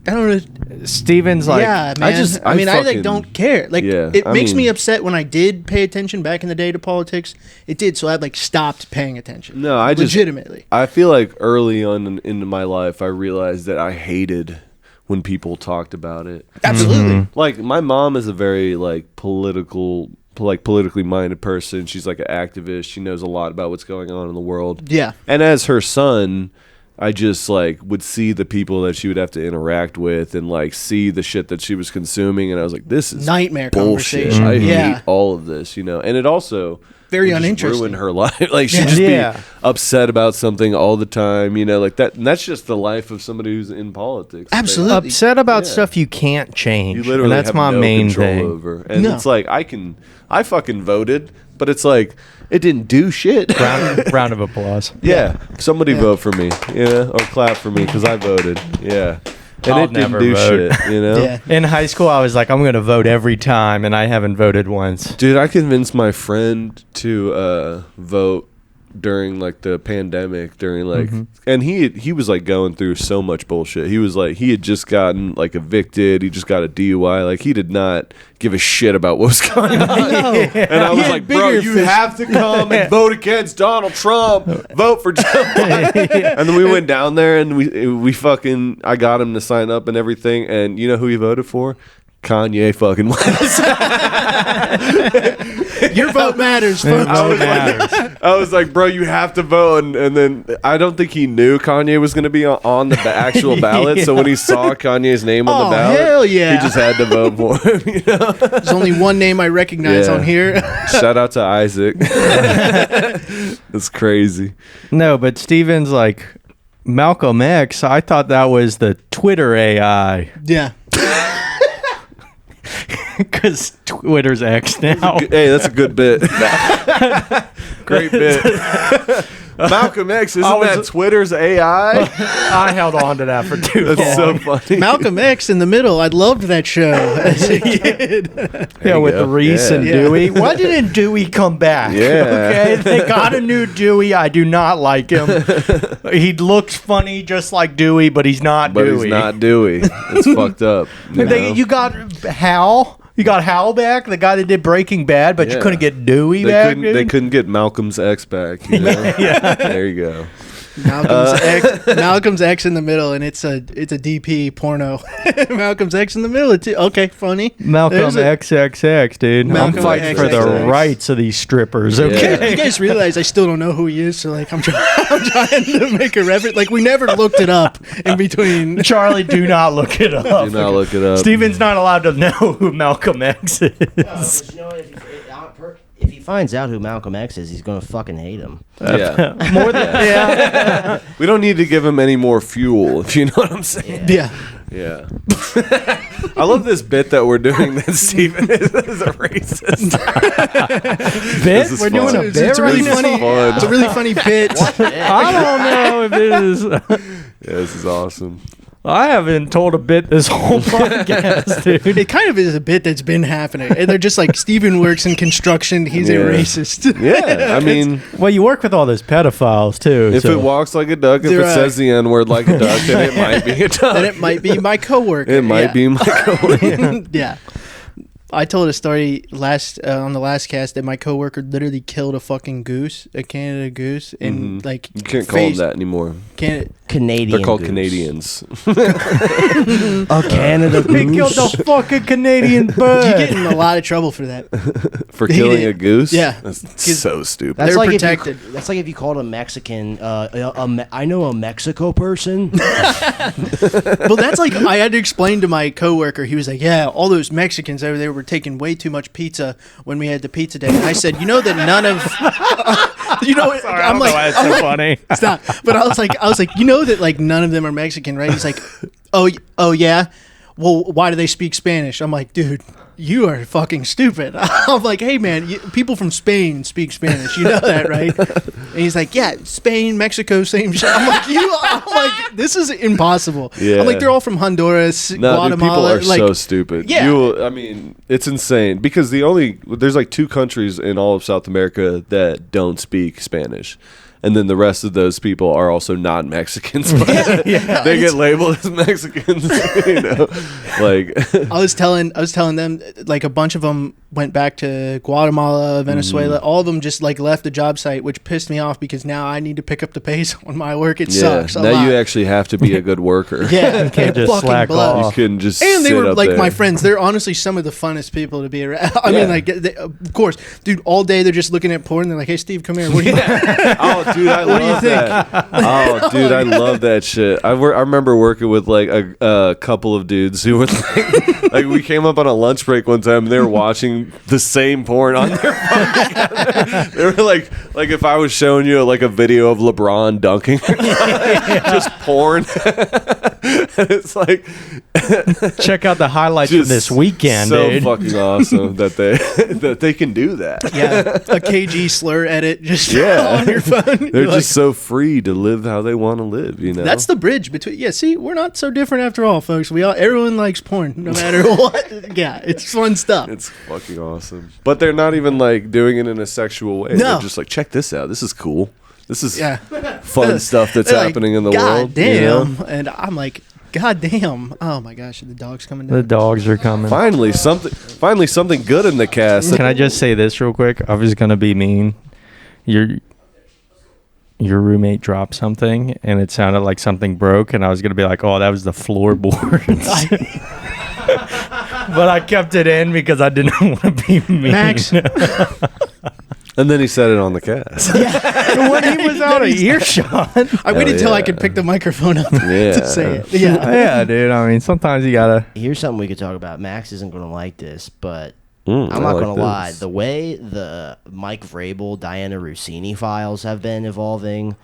[SPEAKER 1] I don't know.
[SPEAKER 3] Steven's like,
[SPEAKER 1] Yeah, man. I mean, I like
[SPEAKER 2] fucking-
[SPEAKER 1] don't care. Like,
[SPEAKER 2] Yeah,
[SPEAKER 1] it
[SPEAKER 2] I
[SPEAKER 1] makes me
[SPEAKER 2] mean-
[SPEAKER 1] upset when I did pay attention back in the day to politics. It did, so I like stopped paying attention.
[SPEAKER 2] No, I just
[SPEAKER 1] legitimately.
[SPEAKER 2] I feel like early on into my life, I realized that I hated when people talked about it.
[SPEAKER 1] Absolutely.
[SPEAKER 2] Like my mom is a very like politically minded person. She's like an activist. She knows a lot about what's going on in the world.
[SPEAKER 1] Yeah.
[SPEAKER 2] And as her son, I just like would see the people that she would have to interact with and like see the shit that she was consuming, and I was like, this is
[SPEAKER 1] Nightmare
[SPEAKER 2] bullshit.
[SPEAKER 1] conversation.
[SPEAKER 2] I
[SPEAKER 1] Yeah.
[SPEAKER 2] hate all of this, you know. And it also
[SPEAKER 1] Very
[SPEAKER 2] would just
[SPEAKER 1] uninteresting.
[SPEAKER 2] ruin her life. Like she'd just
[SPEAKER 3] Yeah.
[SPEAKER 2] be upset about something all the time, you know, like that. And that's just the life of somebody who's in politics.
[SPEAKER 1] Absolutely.
[SPEAKER 3] upset about
[SPEAKER 2] Yeah.
[SPEAKER 3] stuff you can't change.
[SPEAKER 2] You literally
[SPEAKER 3] and that's
[SPEAKER 2] have
[SPEAKER 3] my
[SPEAKER 2] no
[SPEAKER 3] main
[SPEAKER 2] control
[SPEAKER 3] thing.
[SPEAKER 2] over. And
[SPEAKER 1] No.
[SPEAKER 2] it's like I fucking voted, but it's like it didn't do shit.
[SPEAKER 3] Round of applause.
[SPEAKER 2] Yeah, somebody vote for me, you know, or clap for me because I voted. Yeah, and
[SPEAKER 3] I'll
[SPEAKER 2] it didn't
[SPEAKER 3] never
[SPEAKER 2] do
[SPEAKER 3] vote.
[SPEAKER 2] shit, you know.
[SPEAKER 1] Yeah.
[SPEAKER 3] In high school, I was like, I'm going to vote every time, and I haven't voted once.
[SPEAKER 2] Dude, I convinced my friend to vote during like the pandemic, during like, and he was like going through so much bullshit. He was like, he had just gotten like evicted. He just got a DUI. Like he did not give a shit about what was going on. And I was
[SPEAKER 1] He had
[SPEAKER 2] like, bro,
[SPEAKER 1] bigger
[SPEAKER 2] you
[SPEAKER 1] fish."
[SPEAKER 2] have to come and vote against Donald Trump. Vote for Joe Biden. And then we went down there and we fucking, I got him to sign up and everything. And you know who he voted for? Kanye fucking West.
[SPEAKER 1] Your vote matters, folks.
[SPEAKER 2] I was like, bro, you have to vote. And then I don't think he knew Kanye was going to be on the actual ballot. So when he saw Kanye's name on
[SPEAKER 1] Oh,
[SPEAKER 2] the ballot,
[SPEAKER 1] hell yeah.
[SPEAKER 2] he just had to vote for him. You know?
[SPEAKER 1] There's only one name I recognize
[SPEAKER 2] Yeah.
[SPEAKER 1] on here.
[SPEAKER 2] Shout out to Isaac. That's crazy.
[SPEAKER 3] No, but Steven's like, Malcolm X, I thought that was the Twitter AI.
[SPEAKER 1] Yeah.
[SPEAKER 3] Because Twitter's X now.
[SPEAKER 2] Hey, that's a good bit. Great bit. Malcolm X, isn't that Twitter's AI?
[SPEAKER 3] I held on to that for too long.
[SPEAKER 2] That's so funny.
[SPEAKER 1] Malcolm X in the middle. I loved that show as a kid.
[SPEAKER 3] Yeah, with
[SPEAKER 2] go.
[SPEAKER 3] Reese and
[SPEAKER 1] Yeah.
[SPEAKER 3] Dewey. Why didn't Dewey come back?
[SPEAKER 2] Yeah.
[SPEAKER 3] Okay, they got a new Dewey. I do not like him. He looks funny just like Dewey, but he's not
[SPEAKER 2] But
[SPEAKER 3] Dewey.
[SPEAKER 2] he's not Dewey. It's fucked up. You know?
[SPEAKER 3] You got Hal. You got Hal back, the guy that did Breaking Bad, but you
[SPEAKER 2] Yeah.
[SPEAKER 3] couldn't get Dewey
[SPEAKER 2] They
[SPEAKER 3] back.
[SPEAKER 2] couldn't,
[SPEAKER 3] dude?
[SPEAKER 2] they couldn't get Malcolm's X back. You know? There you go.
[SPEAKER 1] Malcolm's X in the middle, and it's a DP porno. Malcolm's X in the middle. Okay, funny.
[SPEAKER 3] Malcolm
[SPEAKER 1] There's a-
[SPEAKER 3] XXX, dude.
[SPEAKER 1] Malcolm
[SPEAKER 3] I'm fighting for the
[SPEAKER 1] XXX.
[SPEAKER 3] rights of these strippers. Okay.
[SPEAKER 1] You guys realize I still don't know who he is, so like I'm trying to make a reference. Like we never looked it up in between.
[SPEAKER 3] Charlie, do not look it up.
[SPEAKER 2] Do not look it up.
[SPEAKER 3] Steven's not allowed to know who Malcolm X is.
[SPEAKER 4] But you know, if he finds out who Malcolm X is, he's gonna fucking hate him.
[SPEAKER 2] Yeah.
[SPEAKER 3] More than yeah.
[SPEAKER 2] We don't need to give him any more fuel, if you know what I'm saying.
[SPEAKER 1] Yeah.
[SPEAKER 2] Yeah. I love this bit that we're doing that Steven is a racist.
[SPEAKER 3] Bit?
[SPEAKER 2] This is
[SPEAKER 3] We're doing
[SPEAKER 2] fun.
[SPEAKER 3] a bit
[SPEAKER 1] It's a really
[SPEAKER 3] right
[SPEAKER 1] funny.
[SPEAKER 2] fun.
[SPEAKER 1] It's a really funny bit.
[SPEAKER 3] now? I don't know if it is.
[SPEAKER 2] Yeah, this is awesome.
[SPEAKER 3] I haven't told a bit this whole podcast, dude.
[SPEAKER 1] It kind of is a bit that's been happening, and they're just like Steven works in construction. He's a racist.
[SPEAKER 2] Yeah, I mean,
[SPEAKER 3] Well, you work with all those pedophiles too.
[SPEAKER 2] if it walks like a duck, if it says the N word like a duck, then it might be a duck.
[SPEAKER 1] then it might be my coworker.
[SPEAKER 2] It might be my coworker.
[SPEAKER 1] Yeah. I told a story on the last cast that my coworker literally killed a fucking goose, a Canada goose, and like
[SPEAKER 2] You can't call them that anymore.
[SPEAKER 4] Canadian.
[SPEAKER 2] They're called
[SPEAKER 4] goose.
[SPEAKER 2] Canadians.
[SPEAKER 4] A Canada
[SPEAKER 3] They killed
[SPEAKER 4] goose.
[SPEAKER 3] the fucking Canadian bird.
[SPEAKER 1] You get in a lot of trouble for that.
[SPEAKER 2] For
[SPEAKER 1] He
[SPEAKER 2] killing
[SPEAKER 1] did.
[SPEAKER 2] a goose?
[SPEAKER 1] Yeah.
[SPEAKER 2] That's so stupid.
[SPEAKER 4] That's
[SPEAKER 1] They're
[SPEAKER 4] like
[SPEAKER 1] protected.
[SPEAKER 4] that's like if you called a Mexican. I know a Mexico person.
[SPEAKER 1] Well, that's like I had to explain to my coworker. He was like, "Yeah, all those Mexicans over there were taking way too much pizza when we had the pizza day." And I said, "You know that none of,
[SPEAKER 3] Sorry, I don't know why it's so funny.
[SPEAKER 1] Stop." But I was like, you know that like none of them are Mexican, right? He's like, oh yeah. Well, why do they speak Spanish? I'm like, dude, you are fucking stupid. I'm like, hey man, people from Spain speak Spanish. You know that, right? And he's like, yeah, Spain, Mexico, same shit. I'm like, this is impossible.
[SPEAKER 2] Yeah.
[SPEAKER 1] I'm like, they're all from Honduras,
[SPEAKER 2] No, dude,
[SPEAKER 1] Guatemala.
[SPEAKER 2] people are so stupid.
[SPEAKER 1] Yeah.
[SPEAKER 2] I mean, it's insane because there's like 2 countries in all of South America that don't speak Spanish. And then the rest of those people are also not Mexicans, but they get labeled as Mexicans. Like
[SPEAKER 1] I was telling them like a bunch of them went back to Guatemala, Venezuela. All of them just like left the job site, which pissed me off because now I need to pick up the pace on my work. It sucks.
[SPEAKER 2] Now
[SPEAKER 1] a lot.
[SPEAKER 2] you actually have to be a good worker.
[SPEAKER 1] Yeah,
[SPEAKER 3] You can't
[SPEAKER 1] it
[SPEAKER 3] just
[SPEAKER 1] fucking
[SPEAKER 3] slack
[SPEAKER 1] blows.
[SPEAKER 2] You
[SPEAKER 3] off.
[SPEAKER 2] couldn't just
[SPEAKER 1] And they
[SPEAKER 2] sit
[SPEAKER 1] were
[SPEAKER 2] up
[SPEAKER 1] like
[SPEAKER 2] there.
[SPEAKER 1] my friends. They're honestly some of the funnest people to be around. I
[SPEAKER 2] Yeah.
[SPEAKER 1] mean, like, of course, dude. All day they're just looking at porn. They're like, "Hey, Steve, come here. What do you?"
[SPEAKER 2] Oh, dude, I
[SPEAKER 1] What do you
[SPEAKER 2] love
[SPEAKER 1] think?
[SPEAKER 2] that. Oh, dude, I love that shit. I remember working with like a couple of dudes who were like we came up on a lunch break one time and they were watching the same porn on their phone together. They were like if I was showing you like a video of LeBron dunking, just porn. And it's like
[SPEAKER 3] Check out the highlights from
[SPEAKER 2] just
[SPEAKER 3] this weekend,
[SPEAKER 2] so
[SPEAKER 3] dude.
[SPEAKER 2] fucking awesome that they can do that.
[SPEAKER 1] Yeah, a KG slur edit just
[SPEAKER 2] Yeah.
[SPEAKER 1] on your phone.
[SPEAKER 2] They're
[SPEAKER 1] You're like,
[SPEAKER 2] just so free to live how they want to live, you know.
[SPEAKER 1] that's the bridge between. Yeah, see, we're not so different after all, folks. Everyone likes porn, no matter what. Yeah, it's fun stuff.
[SPEAKER 2] It's fucking awesome. But they're not even like doing it in a sexual way.
[SPEAKER 1] No.
[SPEAKER 2] They're just like, check this out. This is cool. This is
[SPEAKER 1] Yeah.
[SPEAKER 2] fun stuff that's
[SPEAKER 1] They're like,
[SPEAKER 2] happening in the
[SPEAKER 1] God
[SPEAKER 2] world.
[SPEAKER 1] damn.
[SPEAKER 2] You know?
[SPEAKER 1] And I'm like, God damn. Oh my gosh, the dog's coming
[SPEAKER 3] The
[SPEAKER 1] down.
[SPEAKER 3] dogs are coming.
[SPEAKER 2] Finally something good in the cast.
[SPEAKER 3] Can I just say this real quick? I was gonna be mean. Your roommate dropped something and it sounded like something broke, and I was gonna be like, "Oh, that was the floorboards." But I kept it in because I didn't want to be mean.
[SPEAKER 1] Max.
[SPEAKER 2] And then he said it on the cast.
[SPEAKER 3] When he was out of earshot.
[SPEAKER 1] I waited till I
[SPEAKER 2] yeah.
[SPEAKER 1] could pick the microphone up
[SPEAKER 2] Yeah.
[SPEAKER 1] to say it. Yeah.
[SPEAKER 3] Yeah, dude. I mean, sometimes you gotta.
[SPEAKER 4] Here's something we could talk about. Max isn't going to like this, but
[SPEAKER 2] I'm
[SPEAKER 4] I'm not going to lie. The way the Mike Vrabel, Diana Rossini files have been evolving,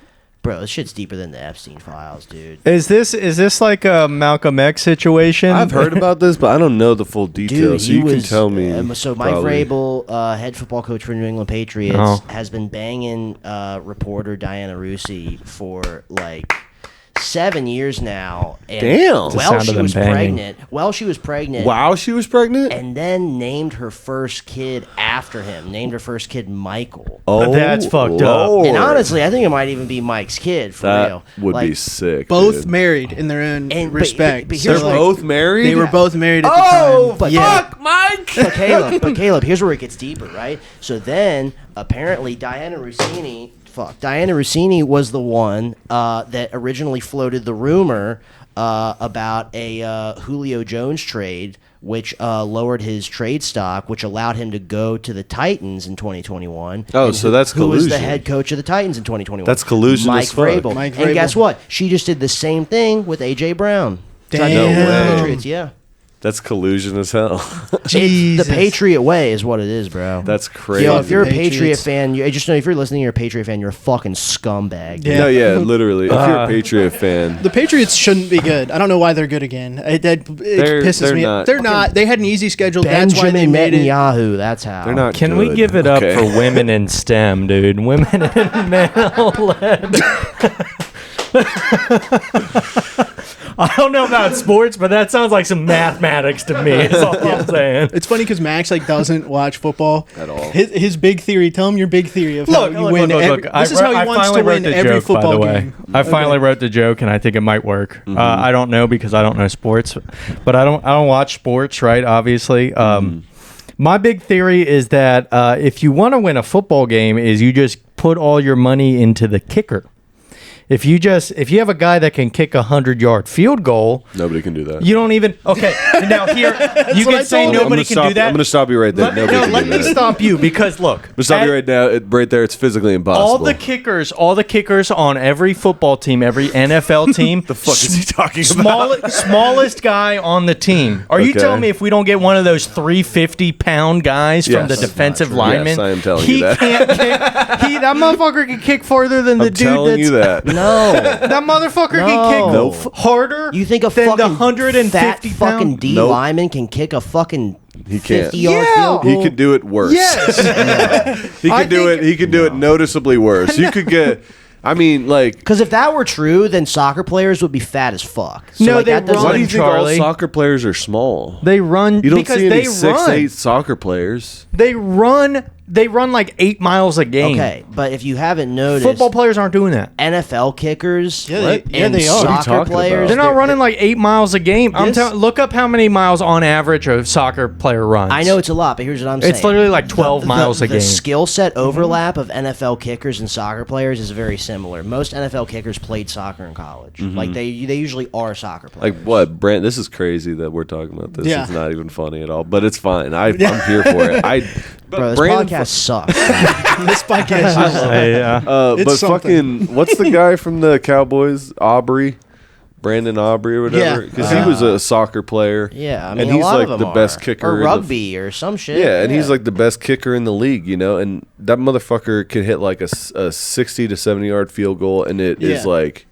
[SPEAKER 4] bro, this shit's deeper than the Epstein files, dude.
[SPEAKER 3] Is this like a Malcolm X situation?
[SPEAKER 2] I've heard about this, but I don't know the full
[SPEAKER 4] Dude,
[SPEAKER 2] details. So
[SPEAKER 4] he
[SPEAKER 2] you
[SPEAKER 4] was,
[SPEAKER 2] can tell me.
[SPEAKER 4] So Mike
[SPEAKER 2] probably.
[SPEAKER 4] Vrabel, head football coach for New England Patriots,
[SPEAKER 3] Oh.
[SPEAKER 4] has been banging reporter Diana Rusi for like 7 years now. And
[SPEAKER 2] Damn.
[SPEAKER 3] It's the sound of them banging.
[SPEAKER 4] While she was pregnant.
[SPEAKER 2] Wow, she was pregnant?
[SPEAKER 4] And then named her first kid after him. Named her first kid Michael.
[SPEAKER 2] Oh,
[SPEAKER 3] That's fucked up.
[SPEAKER 2] Lord.
[SPEAKER 4] And honestly, I think it might even be Mike's kid for
[SPEAKER 2] that
[SPEAKER 4] real.
[SPEAKER 2] would
[SPEAKER 4] Like,
[SPEAKER 2] be sick.
[SPEAKER 1] Both
[SPEAKER 2] dude.
[SPEAKER 1] married in their own
[SPEAKER 4] And- but-
[SPEAKER 1] respect.
[SPEAKER 4] but
[SPEAKER 2] They're
[SPEAKER 4] here's like-
[SPEAKER 2] both married?
[SPEAKER 1] They were both married at
[SPEAKER 2] Oh,
[SPEAKER 1] the time.
[SPEAKER 2] fuck, Mike!
[SPEAKER 4] But Caleb, here's where it gets deeper, right? So then, apparently, Diana Rossini was the one that originally floated the rumor about a Julio Jones trade, which lowered his trade stock, which allowed him to go to the Titans in 2021.
[SPEAKER 2] Oh,
[SPEAKER 4] And
[SPEAKER 2] so that's
[SPEAKER 4] who was the
[SPEAKER 2] collusion.
[SPEAKER 4] head coach of the Titans in 2021?
[SPEAKER 2] That's collusion
[SPEAKER 4] Mike
[SPEAKER 2] as fuck.
[SPEAKER 4] Vrabel.
[SPEAKER 1] Mike
[SPEAKER 4] And guess
[SPEAKER 1] Vrabel.
[SPEAKER 4] what? She just did the same thing with A.J. Brown.
[SPEAKER 1] Damn.
[SPEAKER 2] No way.
[SPEAKER 4] Patriots, yeah.
[SPEAKER 2] That's collusion as hell.
[SPEAKER 4] It's
[SPEAKER 1] Jesus.
[SPEAKER 4] the Patriot way is what it is, bro.
[SPEAKER 2] That's crazy.
[SPEAKER 4] Yo, if you're a Patriot
[SPEAKER 1] Patriots.
[SPEAKER 4] fan, you just know if you're listening, you're a Patriot fan, you're a fucking scumbag.
[SPEAKER 1] Yeah.
[SPEAKER 2] No, yeah, literally. If you're a Patriot fan,
[SPEAKER 1] The Patriots shouldn't be good. I don't know why they're good again. It pisses
[SPEAKER 2] they're
[SPEAKER 1] me.
[SPEAKER 2] not.
[SPEAKER 1] They're not. They had an easy schedule. That's why they
[SPEAKER 4] Benjamin
[SPEAKER 1] made it.
[SPEAKER 4] Netanyahu, that's how.
[SPEAKER 2] they're not
[SPEAKER 3] Can we
[SPEAKER 2] good.
[SPEAKER 3] give it up
[SPEAKER 2] Okay.
[SPEAKER 3] for women in STEM, dude? Women in male led. I don't know about sports, but that sounds like some mathematics to me. Is all I'm saying.
[SPEAKER 1] It's funny because Max doesn't watch football
[SPEAKER 2] At all.
[SPEAKER 1] His big theory. Tell him your big theory of how you win. This is how he wants to win every football game.
[SPEAKER 3] I finally wrote the joke, and I think it might work. I don't know because I don't know sports, but I don't watch sports, right? Obviously. My big theory is that if you want to win a football game, is you just put all your money into the kicker. If you have a guy that can kick 100-yard field goal,
[SPEAKER 2] nobody can do that.
[SPEAKER 3] you don't even. Okay, now here you can say nobody can do that.
[SPEAKER 2] I'm going to stop you right there.
[SPEAKER 3] Let me stop you because look.
[SPEAKER 2] I'm going to stop you right now. Right there, it's physically impossible.
[SPEAKER 3] All the kickers on every football team, every NFL team.
[SPEAKER 2] The fuck is he talking about?
[SPEAKER 3] Smallest guy on the team. Are you telling me if we don't get one of those 350-pound guys from the defensive lineman,
[SPEAKER 2] yes, I am telling you that.
[SPEAKER 3] Can't kick? That motherfucker can kick farther than the dude
[SPEAKER 2] telling you that.
[SPEAKER 4] No.
[SPEAKER 3] That motherfucker can kick harder.
[SPEAKER 4] You think a
[SPEAKER 3] than
[SPEAKER 4] fucking
[SPEAKER 3] the 150
[SPEAKER 4] fat fucking D
[SPEAKER 2] Nope.
[SPEAKER 4] lineman can kick a fucking
[SPEAKER 2] He can't.
[SPEAKER 4] 50-yard field goal?
[SPEAKER 2] He could do it worse.
[SPEAKER 3] Yes.
[SPEAKER 2] He could do it. He could do it noticeably worse. You could get. I mean, like.
[SPEAKER 4] Because if that were true, then soccer players would be fat as fuck. So,
[SPEAKER 3] No,
[SPEAKER 4] like,
[SPEAKER 3] they
[SPEAKER 4] that doesn't-
[SPEAKER 2] Why do you think all
[SPEAKER 3] Charlie.
[SPEAKER 2] soccer players are small?
[SPEAKER 3] They run.
[SPEAKER 2] You don't
[SPEAKER 3] because
[SPEAKER 2] see any
[SPEAKER 3] they
[SPEAKER 2] 6'8"
[SPEAKER 3] run.
[SPEAKER 2] soccer players.
[SPEAKER 3] They run. They run like 8 miles a game.
[SPEAKER 4] Okay, but if you haven't noticed,
[SPEAKER 3] Football players aren't doing that.
[SPEAKER 4] NFL kickers
[SPEAKER 1] Yeah, they- yeah,
[SPEAKER 4] and
[SPEAKER 1] they are. What
[SPEAKER 2] are you
[SPEAKER 4] soccer
[SPEAKER 2] talking
[SPEAKER 4] players,
[SPEAKER 2] about?
[SPEAKER 3] They're not running like 8 miles a game. I'm
[SPEAKER 1] Yes.
[SPEAKER 3] telling. Look up how many miles on average a soccer player runs.
[SPEAKER 4] I know it's a lot, but here's what I'm saying.
[SPEAKER 3] It's literally like 12 miles a
[SPEAKER 4] The
[SPEAKER 3] game.
[SPEAKER 4] skill set overlap of NFL kickers and soccer players is very similar. Most NFL kickers played soccer in college. Like they usually are soccer players.
[SPEAKER 2] Like what, Brent? This is crazy that we're talking about this.
[SPEAKER 1] Yeah.
[SPEAKER 2] It's not even funny at all, but it's fine. I'm here for it.
[SPEAKER 4] Bro, this
[SPEAKER 2] Brandon
[SPEAKER 4] podcast sucks.
[SPEAKER 1] This podcast is
[SPEAKER 3] yeah.
[SPEAKER 2] But
[SPEAKER 1] It's something.
[SPEAKER 2] fucking, what's the guy from the Cowboys? Brandon Aubrey or whatever?
[SPEAKER 1] Yeah.
[SPEAKER 2] Because he was a soccer player.
[SPEAKER 4] Yeah, I mean,
[SPEAKER 2] and
[SPEAKER 4] a
[SPEAKER 2] he's
[SPEAKER 4] lot
[SPEAKER 2] like
[SPEAKER 4] of them
[SPEAKER 2] the best
[SPEAKER 4] are.
[SPEAKER 2] kicker.
[SPEAKER 4] or
[SPEAKER 2] in the
[SPEAKER 4] rugby or some shit.
[SPEAKER 2] Yeah, and he's like the best kicker in the league, you know. And that motherfucker can hit like a 60 to 70-yard field goal, and it is
[SPEAKER 1] Yeah.
[SPEAKER 2] like,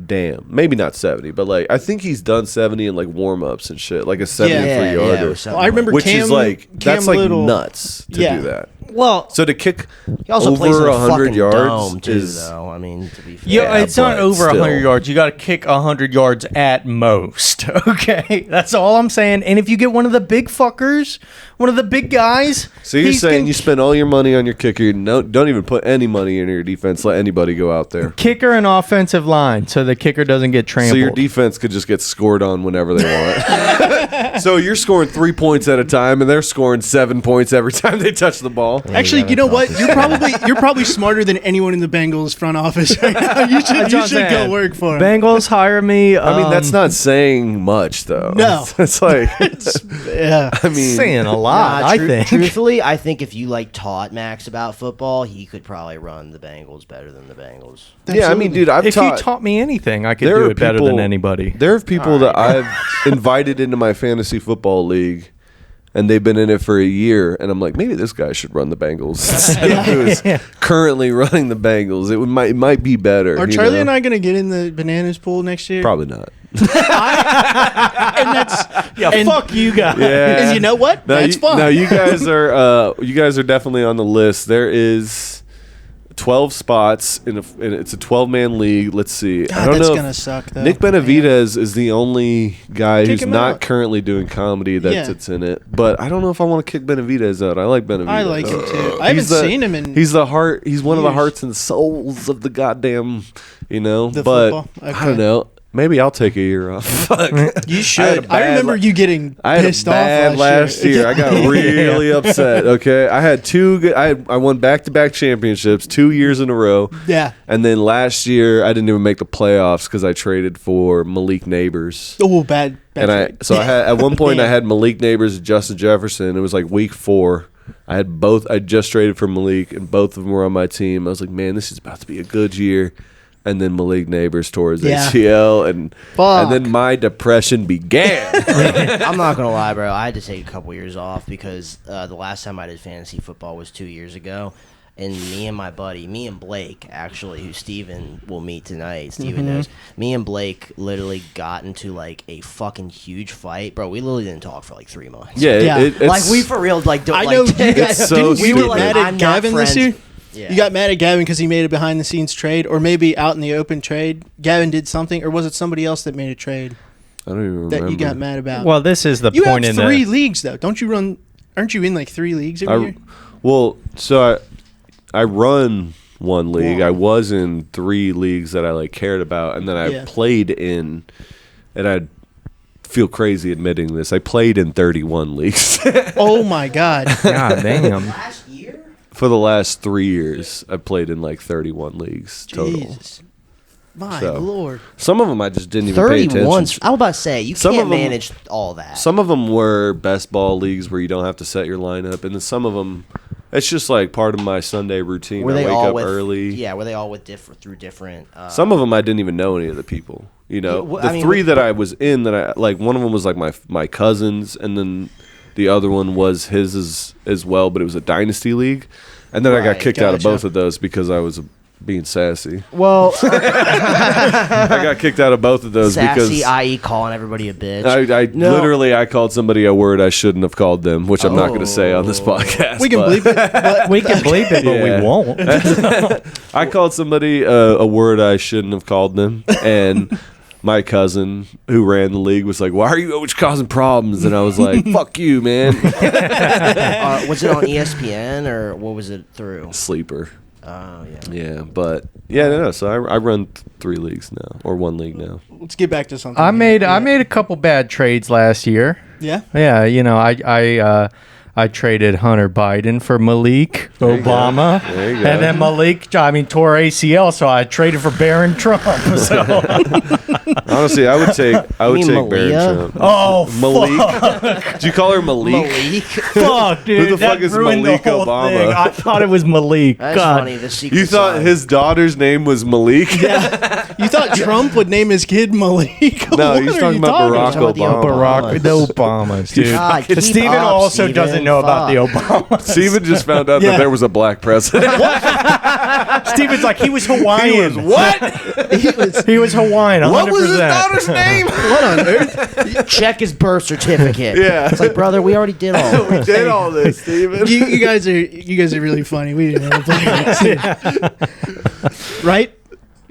[SPEAKER 2] damn, maybe not 70, but like I think he's done 70 in like warm ups and shit, like a 73-yarder.
[SPEAKER 4] something
[SPEAKER 1] I remember
[SPEAKER 2] which
[SPEAKER 1] Cam,
[SPEAKER 2] is like that's
[SPEAKER 1] Cam
[SPEAKER 2] like
[SPEAKER 1] Little.
[SPEAKER 2] nuts to
[SPEAKER 1] Yeah.
[SPEAKER 2] do that.
[SPEAKER 3] Well,
[SPEAKER 2] So to kick
[SPEAKER 4] He also plays in
[SPEAKER 2] over
[SPEAKER 4] a
[SPEAKER 2] 100
[SPEAKER 4] fucking
[SPEAKER 2] yards
[SPEAKER 4] dome too,
[SPEAKER 2] is
[SPEAKER 4] though. I mean, to be fair.
[SPEAKER 3] yeah, it's not
[SPEAKER 2] but
[SPEAKER 3] over
[SPEAKER 2] still.
[SPEAKER 3] 100 yards. You got to kick 100 yards at most. Okay, that's all I'm saying. And if you get one of the big fuckers, one of the big guys,
[SPEAKER 2] So you're
[SPEAKER 3] he's
[SPEAKER 2] saying
[SPEAKER 3] gonna-
[SPEAKER 2] you spend all your money on your kicker, don't even put any money in your defense, let anybody go out there.
[SPEAKER 3] kicker and offensive line, so the kicker doesn't get trampled.
[SPEAKER 2] So your defense could just get scored on whenever they want. So you're scoring 3 points at a time, and they're scoring 7 points every time they touch the ball.
[SPEAKER 1] Actually, you know what? You're probably smarter than anyone in the Bengals front office right now. You should go work for them.
[SPEAKER 3] Bengals hire me.
[SPEAKER 2] I mean, that's not saying much, though.
[SPEAKER 1] No.
[SPEAKER 2] It's like,
[SPEAKER 1] Yeah.
[SPEAKER 2] I mean,
[SPEAKER 3] saying a lot.
[SPEAKER 4] Nah,
[SPEAKER 3] I think.
[SPEAKER 4] Truthfully, I think if you like taught Max about football, he could probably run the Bengals better than the Bengals.
[SPEAKER 2] yeah, I mean, dude, I've
[SPEAKER 3] If
[SPEAKER 2] taught.
[SPEAKER 3] you taught me anything, I could
[SPEAKER 2] There
[SPEAKER 3] do
[SPEAKER 2] are
[SPEAKER 3] it better than
[SPEAKER 2] people-
[SPEAKER 3] anybody.
[SPEAKER 2] There are people that I've invited into my fantasy football league, and they've been in it for a year, and I'm like, maybe this guy should run the Bengals instead of who is currently running the Bengals. It might be better.
[SPEAKER 1] Are
[SPEAKER 2] you
[SPEAKER 1] Charlie
[SPEAKER 2] know?
[SPEAKER 1] and I going to get in the bananas pool next year?
[SPEAKER 2] Probably not.
[SPEAKER 1] And that's
[SPEAKER 3] Fuck you guys.
[SPEAKER 2] Yeah.
[SPEAKER 1] and you know what? That's fun.
[SPEAKER 2] No, you guys are definitely on the list. There is 12 spots and it's a 12-man league. Let's see. I
[SPEAKER 1] God,
[SPEAKER 2] don't
[SPEAKER 1] that's
[SPEAKER 2] know.
[SPEAKER 1] gonna suck though.
[SPEAKER 2] Nick Benavidez is the only guy
[SPEAKER 1] Kick
[SPEAKER 2] who's
[SPEAKER 1] him
[SPEAKER 2] not
[SPEAKER 1] out.
[SPEAKER 2] currently doing comedy that's in it. But I don't know if I want to kick Benavidez out. I like Benavidez.
[SPEAKER 1] I like him too. I haven't
[SPEAKER 2] He's the-
[SPEAKER 1] seen him in
[SPEAKER 2] He's the heart. He's one of the
[SPEAKER 1] years.
[SPEAKER 2] hearts and souls of the goddamn.
[SPEAKER 1] The
[SPEAKER 2] but
[SPEAKER 1] football.
[SPEAKER 2] I
[SPEAKER 1] Okay.
[SPEAKER 2] don't know. Maybe I'll take a year off. Fuck.
[SPEAKER 1] You
[SPEAKER 2] I had
[SPEAKER 1] should.
[SPEAKER 2] a
[SPEAKER 1] I
[SPEAKER 2] bad
[SPEAKER 1] remember you getting
[SPEAKER 2] I had
[SPEAKER 1] pissed
[SPEAKER 2] a bad
[SPEAKER 1] off
[SPEAKER 2] last year. I got really upset. Okay, I had two good. I won back-to-back championships 2 years in a row.
[SPEAKER 1] Yeah.
[SPEAKER 2] And then last year I didn't even make the playoffs because I traded for Malik Neighbors.
[SPEAKER 1] Oh, bad.
[SPEAKER 2] And I had at one point I had Malik Neighbors and Justin Jefferson. It was like week 4. I had both. I just traded for Malik, and both of them were on my team. I was like, man, this is about to be a good year. And then Malik Neighbors tore his ACL, and then my depression began.
[SPEAKER 4] I'm not gonna lie, bro. I had to take a couple years off because the last time I did fantasy football was 2 years ago, and me and Blake, actually, who Steven will meet tonight. Steven knows. Me and Blake literally got into like a fucking huge fight, bro. We literally didn't talk for like 3 months.
[SPEAKER 2] Yeah,
[SPEAKER 1] Yeah.
[SPEAKER 2] it's
[SPEAKER 4] Like we for real, like don't.
[SPEAKER 1] I
[SPEAKER 4] like,
[SPEAKER 1] know you guys.
[SPEAKER 2] It's so
[SPEAKER 1] Didn't we were
[SPEAKER 2] stupid.
[SPEAKER 1] mad
[SPEAKER 4] I'm
[SPEAKER 1] at
[SPEAKER 4] not
[SPEAKER 1] Gavin this
[SPEAKER 4] friends.
[SPEAKER 1] year?
[SPEAKER 4] Yeah.
[SPEAKER 1] You got mad at Gavin because he made a behind the scenes trade, or maybe out in the open trade, Gavin did something, or was it somebody else that made a trade
[SPEAKER 2] I don't even
[SPEAKER 1] that
[SPEAKER 2] remember.
[SPEAKER 1] you got mad about?
[SPEAKER 3] Well, this is the
[SPEAKER 1] you
[SPEAKER 3] point
[SPEAKER 1] have
[SPEAKER 3] in
[SPEAKER 1] 3 leagues though, don't you run? Aren't you in like 3 leagues every year?
[SPEAKER 2] Well, so I run 1 league.
[SPEAKER 1] Wow.
[SPEAKER 2] I was in 3 leagues that I like cared about, and then I played in, and I feel crazy admitting this, I played in 31 leagues.
[SPEAKER 1] Oh my God!
[SPEAKER 3] God damn.
[SPEAKER 4] Last year?
[SPEAKER 2] For the last 3 years, I played in like 31 leagues total.
[SPEAKER 1] Jesus, my
[SPEAKER 2] So,
[SPEAKER 1] Lord!
[SPEAKER 2] Some of them I just didn't even pay
[SPEAKER 4] 31.
[SPEAKER 2] attention.
[SPEAKER 4] I was about to say, you
[SPEAKER 2] Some
[SPEAKER 4] can't
[SPEAKER 2] of 'em-
[SPEAKER 4] manage all that.
[SPEAKER 2] Some of them were best ball leagues where you don't have to set your lineup, and then some of them, it's just like part of my Sunday routine.
[SPEAKER 4] Were
[SPEAKER 2] I
[SPEAKER 4] they
[SPEAKER 2] wake
[SPEAKER 4] all
[SPEAKER 2] up
[SPEAKER 4] with,
[SPEAKER 2] early.
[SPEAKER 4] Yeah, were they all with through different...
[SPEAKER 2] Some of them I didn't even know any of the people. You know,
[SPEAKER 4] Yeah, well,
[SPEAKER 2] the
[SPEAKER 4] I mean,
[SPEAKER 2] 3 that I was in that I like, one of them was like my cousins, and then the other one was his as well, but it was a dynasty league, and then I got
[SPEAKER 4] Right,
[SPEAKER 2] kicked out of
[SPEAKER 1] gotcha.
[SPEAKER 2] both of those because I was being sassy.
[SPEAKER 4] Well,
[SPEAKER 2] I got kicked out of both of those
[SPEAKER 4] sassy,
[SPEAKER 2] because
[SPEAKER 4] i.e. calling everybody a bitch.
[SPEAKER 2] I
[SPEAKER 4] No.
[SPEAKER 2] literally I called somebody a word I shouldn't have called them, which I'm not going to say on this podcast.
[SPEAKER 1] We can
[SPEAKER 2] but-
[SPEAKER 1] bleep it. But
[SPEAKER 3] We can bleep it, but
[SPEAKER 2] Yeah.
[SPEAKER 3] we won't.
[SPEAKER 2] I called somebody a word I shouldn't have called them, and my cousin who ran the league was like, "Why are you always causing problems?" And I was like, "Fuck you, man."
[SPEAKER 4] Was it on ESPN or what was it through?
[SPEAKER 2] Sleeper.
[SPEAKER 4] Oh, yeah.
[SPEAKER 2] Yeah, but yeah, no. So I run 3 leagues now, or 1 league now.
[SPEAKER 1] let's get back to something.
[SPEAKER 3] I
[SPEAKER 1] here.
[SPEAKER 3] made a couple bad trades last year.
[SPEAKER 1] Yeah.
[SPEAKER 3] Yeah, you know, I traded Hunter Biden for Malik
[SPEAKER 2] you
[SPEAKER 3] Obama,
[SPEAKER 2] go. There you go.
[SPEAKER 3] and then Malik, tore ACL, so I traded for Barron Trump. So,
[SPEAKER 2] Honestly, I would take
[SPEAKER 4] mean
[SPEAKER 2] Barron
[SPEAKER 4] Malia?
[SPEAKER 2] Trump.
[SPEAKER 3] oh
[SPEAKER 2] Malik. Did you call her Malik?
[SPEAKER 4] Malik.
[SPEAKER 3] fuck, dude,
[SPEAKER 2] the fuck
[SPEAKER 3] that
[SPEAKER 2] is
[SPEAKER 3] ruined
[SPEAKER 2] Malik
[SPEAKER 3] the whole
[SPEAKER 2] Obama?
[SPEAKER 3] thing. I thought it was Malik.
[SPEAKER 4] That's
[SPEAKER 3] God.
[SPEAKER 4] funny. The secret
[SPEAKER 2] You thought
[SPEAKER 4] side.
[SPEAKER 2] his daughter's name was Malik?
[SPEAKER 1] You thought Trump would name his kid Malik?
[SPEAKER 2] No,
[SPEAKER 1] What
[SPEAKER 2] he's
[SPEAKER 1] are
[SPEAKER 2] talking
[SPEAKER 1] you
[SPEAKER 2] about Barack
[SPEAKER 4] Talking about the
[SPEAKER 2] Obama.
[SPEAKER 3] Barack, the Obamas, dude.
[SPEAKER 4] God, keep
[SPEAKER 3] Steven
[SPEAKER 4] up,
[SPEAKER 3] also
[SPEAKER 4] Steven.
[SPEAKER 3] doesn't know about the
[SPEAKER 4] Fuck.
[SPEAKER 3] Obamas.
[SPEAKER 2] Steven just found out
[SPEAKER 1] Yeah.
[SPEAKER 2] that there was a black president.
[SPEAKER 3] Steven's like, he was Hawaiian.
[SPEAKER 2] He was what?
[SPEAKER 3] He was Hawaiian, 100%.
[SPEAKER 2] What was his daughter's name?
[SPEAKER 1] What on earth?
[SPEAKER 4] Check his birth certificate.
[SPEAKER 2] Yeah.
[SPEAKER 4] It's like, brother, we already did all of
[SPEAKER 2] We
[SPEAKER 4] this.
[SPEAKER 2] did all this, Steven.
[SPEAKER 1] You guys are really funny. We didn't have to play right?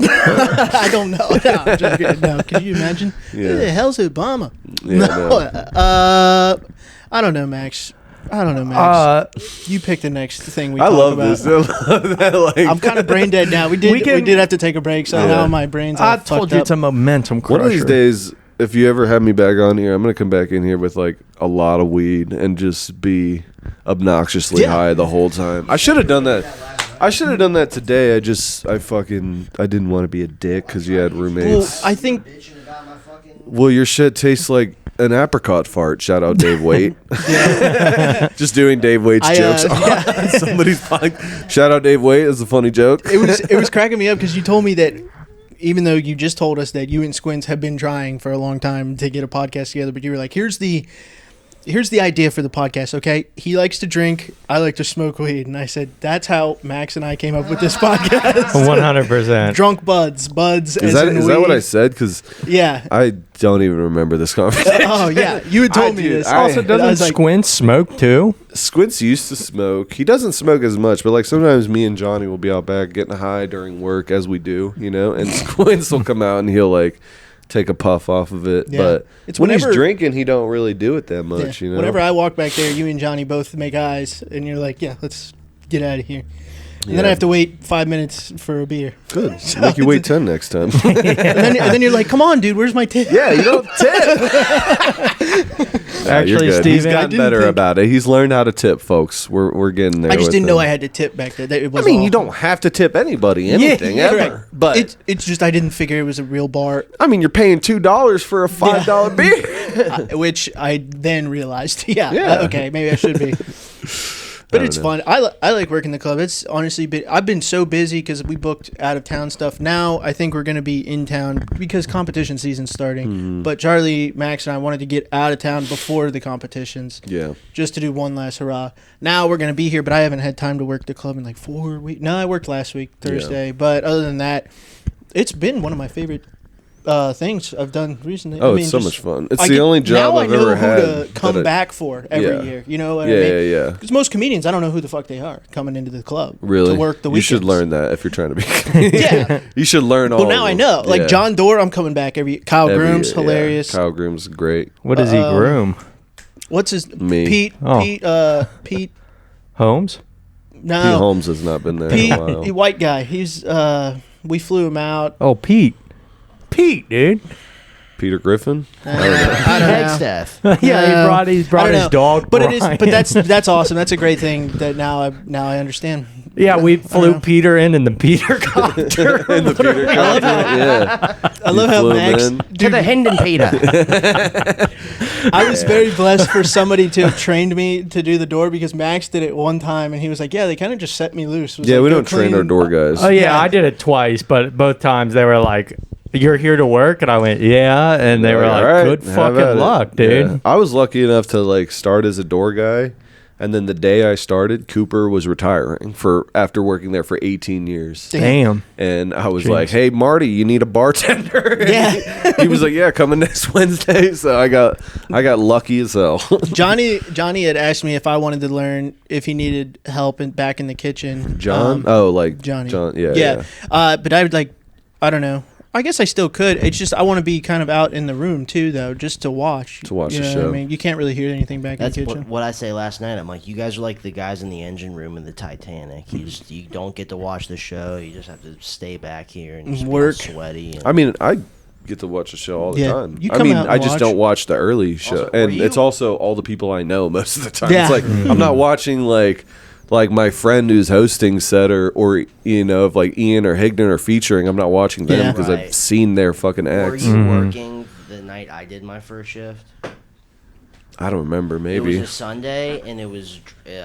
[SPEAKER 1] I don't know. No, I'm just kidding. No, can you imagine?
[SPEAKER 2] Yeah.
[SPEAKER 1] Who the hell's Obama?
[SPEAKER 2] Yeah, no.
[SPEAKER 1] I don't know, Max. You pick the next thing we
[SPEAKER 2] I
[SPEAKER 1] talk
[SPEAKER 2] love
[SPEAKER 1] about.
[SPEAKER 2] this. I love that, like,
[SPEAKER 1] I'm kind of brain dead now. We did have to take a break, so
[SPEAKER 2] Yeah.
[SPEAKER 1] now my brain's all
[SPEAKER 3] I
[SPEAKER 1] fucked
[SPEAKER 3] told you
[SPEAKER 1] up.
[SPEAKER 3] it's a momentum crusher.
[SPEAKER 2] one of these days, if you ever have me back on here, I'm gonna come back in here with like a lot of weed and just be obnoxiously
[SPEAKER 1] Yeah.
[SPEAKER 2] high the whole time. I should have done that. I should have done that today. I didn't want to be a dick because you had
[SPEAKER 1] Well,
[SPEAKER 2] roommates.
[SPEAKER 1] I think
[SPEAKER 2] Well, your shit tastes like an apricot fart. Shout out Dave Waite. Just doing Dave Waite's jokes on somebody's podcast. Shout out Dave Waite. It's a funny joke.
[SPEAKER 1] it was cracking me up because you told me that even though you just told us that you and Squints have been trying for a long time to get a podcast together, but you were like, here's the idea for the podcast, okay? He likes to drink, I like to smoke weed. And I said, that's how Max and I came up with this podcast.
[SPEAKER 3] 100%.
[SPEAKER 1] Drunkbudz. Buds.
[SPEAKER 2] Is
[SPEAKER 1] as in
[SPEAKER 2] that what
[SPEAKER 1] weed.
[SPEAKER 2] I said? Because
[SPEAKER 1] Yeah.
[SPEAKER 2] I don't even remember this conversation.
[SPEAKER 1] Oh, yeah. You had told
[SPEAKER 2] I
[SPEAKER 1] me
[SPEAKER 2] do.
[SPEAKER 1] this.
[SPEAKER 2] I-
[SPEAKER 3] Also,
[SPEAKER 1] And I
[SPEAKER 3] doesn't
[SPEAKER 1] was like,
[SPEAKER 3] Squint smoke too?
[SPEAKER 2] Squints used to smoke. He doesn't smoke as much, but like sometimes me and Johnny will be out back getting high during work as we do, you know, and Squints will come out and he'll like take a puff off of it.
[SPEAKER 1] Yeah.
[SPEAKER 2] But
[SPEAKER 1] It's
[SPEAKER 2] when he's
[SPEAKER 1] whenever-
[SPEAKER 2] drinking, he don't really do it that much,
[SPEAKER 1] yeah.
[SPEAKER 2] you know.
[SPEAKER 1] Whenever I walk back there, you and Johnny both make eyes, and you're like, yeah, let's get out of here. And then I
[SPEAKER 2] Yeah.
[SPEAKER 1] have to wait 5 minutes for a beer.
[SPEAKER 2] Good. Make you wait 10 next time.
[SPEAKER 1] And then you're like, come on, dude, where's my tip?
[SPEAKER 2] Yeah, you don't tip.
[SPEAKER 3] Actually,
[SPEAKER 2] He's
[SPEAKER 3] Steven,
[SPEAKER 2] gotten
[SPEAKER 1] didn't
[SPEAKER 2] better
[SPEAKER 1] think-
[SPEAKER 2] about it. He's learned how to tip, folks. We're getting there.
[SPEAKER 1] I just
[SPEAKER 2] with
[SPEAKER 1] didn't know
[SPEAKER 2] him.
[SPEAKER 1] I had to tip back there. That it
[SPEAKER 2] I
[SPEAKER 1] was
[SPEAKER 2] mean, you
[SPEAKER 1] awful.
[SPEAKER 2] don't have to tip anybody anything ever.
[SPEAKER 1] Correct.
[SPEAKER 2] But
[SPEAKER 1] it's just I didn't figure it was a real bar,
[SPEAKER 2] I mean, you're paying $2 for a $5 beer.
[SPEAKER 1] which I then realized,
[SPEAKER 2] Yeah.
[SPEAKER 1] okay, maybe I should be. But it's fun. I like working the club. It's honestly I've been so busy because we booked out of town stuff. Now I think we're going to be in town because competition season's starting.
[SPEAKER 2] Mm-hmm.
[SPEAKER 1] But Charlie, Max, and I wanted to get out of town before the competitions.
[SPEAKER 2] Yeah.
[SPEAKER 1] Just to do one last hurrah. Now we're going to be here, but I haven't had time to work the club in like 4 weeks. No, I worked last week, Thursday. But other than that, it's been one of my favorite things I've done recently.
[SPEAKER 2] Oh,
[SPEAKER 1] I mean,
[SPEAKER 2] it's so
[SPEAKER 1] just-
[SPEAKER 2] much fun. It's
[SPEAKER 1] I
[SPEAKER 2] the
[SPEAKER 1] get-
[SPEAKER 2] only job
[SPEAKER 1] now
[SPEAKER 2] I've
[SPEAKER 1] I know
[SPEAKER 2] ever had.
[SPEAKER 1] who to come back for every
[SPEAKER 2] Yeah.
[SPEAKER 1] year. You know what
[SPEAKER 2] Yeah,
[SPEAKER 1] I mean?
[SPEAKER 2] yeah, yeah.
[SPEAKER 1] Because most comedians, I don't know who the fuck they are coming into the club
[SPEAKER 2] Really?
[SPEAKER 1] to work the
[SPEAKER 2] You
[SPEAKER 1] weekends.
[SPEAKER 2] should learn that if you're trying to be.
[SPEAKER 1] Yeah.
[SPEAKER 2] You should learn all.
[SPEAKER 1] Well, now
[SPEAKER 2] of
[SPEAKER 1] I
[SPEAKER 2] them.
[SPEAKER 1] know. Like
[SPEAKER 2] Yeah.
[SPEAKER 1] John Doerr, I'm coming back every. Kyle
[SPEAKER 2] Every
[SPEAKER 1] Groom's
[SPEAKER 2] year, yeah.
[SPEAKER 1] hilarious.
[SPEAKER 2] Kyle Groom's great.
[SPEAKER 3] What does he groom?
[SPEAKER 1] What's his
[SPEAKER 2] Me.
[SPEAKER 1] Pete?
[SPEAKER 3] Oh.
[SPEAKER 1] Pete.
[SPEAKER 3] Holmes?
[SPEAKER 1] No.
[SPEAKER 2] Pete Holmes has not been there
[SPEAKER 1] Pete,
[SPEAKER 2] in a while.
[SPEAKER 1] white guy. He's. We flew him out.
[SPEAKER 3] Oh, Pete. Pete, dude.
[SPEAKER 2] Peter Griffin.
[SPEAKER 1] I don't know.
[SPEAKER 4] Staff.
[SPEAKER 3] Yeah, he brought
[SPEAKER 1] I don't
[SPEAKER 3] his
[SPEAKER 1] know.
[SPEAKER 3] dog.
[SPEAKER 1] But it is.
[SPEAKER 3] Brian.
[SPEAKER 1] But that's awesome. That's a great thing that now I understand.
[SPEAKER 3] Yeah, we flew
[SPEAKER 1] know.
[SPEAKER 3] Peter in the Peter copter.
[SPEAKER 2] In the Peter Griffin. Yeah.
[SPEAKER 1] I love how
[SPEAKER 2] flew him
[SPEAKER 1] Max.
[SPEAKER 2] in.
[SPEAKER 4] To the Hendon Peter.
[SPEAKER 1] I was very blessed for somebody to have trained me to do the door because Max did it one time and he was like, "Yeah, they kind of just set me loose." It was
[SPEAKER 2] Yeah,
[SPEAKER 1] like,
[SPEAKER 2] we
[SPEAKER 1] "Go
[SPEAKER 2] don't train
[SPEAKER 1] clean."
[SPEAKER 2] our door guys.
[SPEAKER 3] Oh, yeah,
[SPEAKER 1] Yeah.
[SPEAKER 3] I did it twice, but both times they were like, "You're here to work?" And I went, "Yeah." And they were like,
[SPEAKER 2] All right,
[SPEAKER 3] "Good
[SPEAKER 2] how about
[SPEAKER 3] fucking
[SPEAKER 2] it?"
[SPEAKER 3] luck, dude."
[SPEAKER 2] Yeah. I was lucky enough to like start as a door guy, and then the day I started, Cooper was retiring after working there for 18 years.
[SPEAKER 3] Damn.
[SPEAKER 2] And I was
[SPEAKER 3] Jeez.
[SPEAKER 2] like, "Hey, Marty, you need a bartender?"
[SPEAKER 1] Yeah.
[SPEAKER 2] He was like, "Yeah, coming next Wednesday." So I got lucky as hell.
[SPEAKER 1] Johnny had asked me if I wanted to learn if he needed help back in the kitchen.
[SPEAKER 2] John?
[SPEAKER 1] Johnny.
[SPEAKER 2] John. Yeah.
[SPEAKER 1] But I would like, I don't know. I guess I still could. It's just I want to be kind of out in the room too, though, just to watch.
[SPEAKER 2] To watch
[SPEAKER 1] you
[SPEAKER 2] the
[SPEAKER 1] know
[SPEAKER 2] show.
[SPEAKER 1] What I mean, you can't really hear anything back
[SPEAKER 4] That's
[SPEAKER 1] in the kitchen.
[SPEAKER 4] what I say last night. I'm like, you guys are like the guys in the engine room in the Titanic. You don't get to watch the show. You just have to stay back here and just
[SPEAKER 1] Work.
[SPEAKER 4] be all sweaty. And
[SPEAKER 2] I mean, I get to watch the show all the
[SPEAKER 1] Yeah,
[SPEAKER 2] time.
[SPEAKER 1] you
[SPEAKER 2] I
[SPEAKER 1] come
[SPEAKER 2] mean,
[SPEAKER 1] out and
[SPEAKER 2] I just
[SPEAKER 1] watch.
[SPEAKER 2] don't watch the early show,
[SPEAKER 4] Also,
[SPEAKER 2] and
[SPEAKER 4] were you-
[SPEAKER 2] it's also all the people I know most of the time.
[SPEAKER 1] Yeah.
[SPEAKER 2] It's like I'm not watching like my friend who's hosting set or you know if like Ian or Higdon are featuring. I'm not watching them
[SPEAKER 1] Yeah.
[SPEAKER 2] because
[SPEAKER 4] Right.
[SPEAKER 2] I've seen their fucking
[SPEAKER 4] were
[SPEAKER 2] acts.
[SPEAKER 4] you working the night I did my first shift?
[SPEAKER 2] I don't remember.
[SPEAKER 4] It
[SPEAKER 2] Maybe.
[SPEAKER 4] was a Sunday, and it was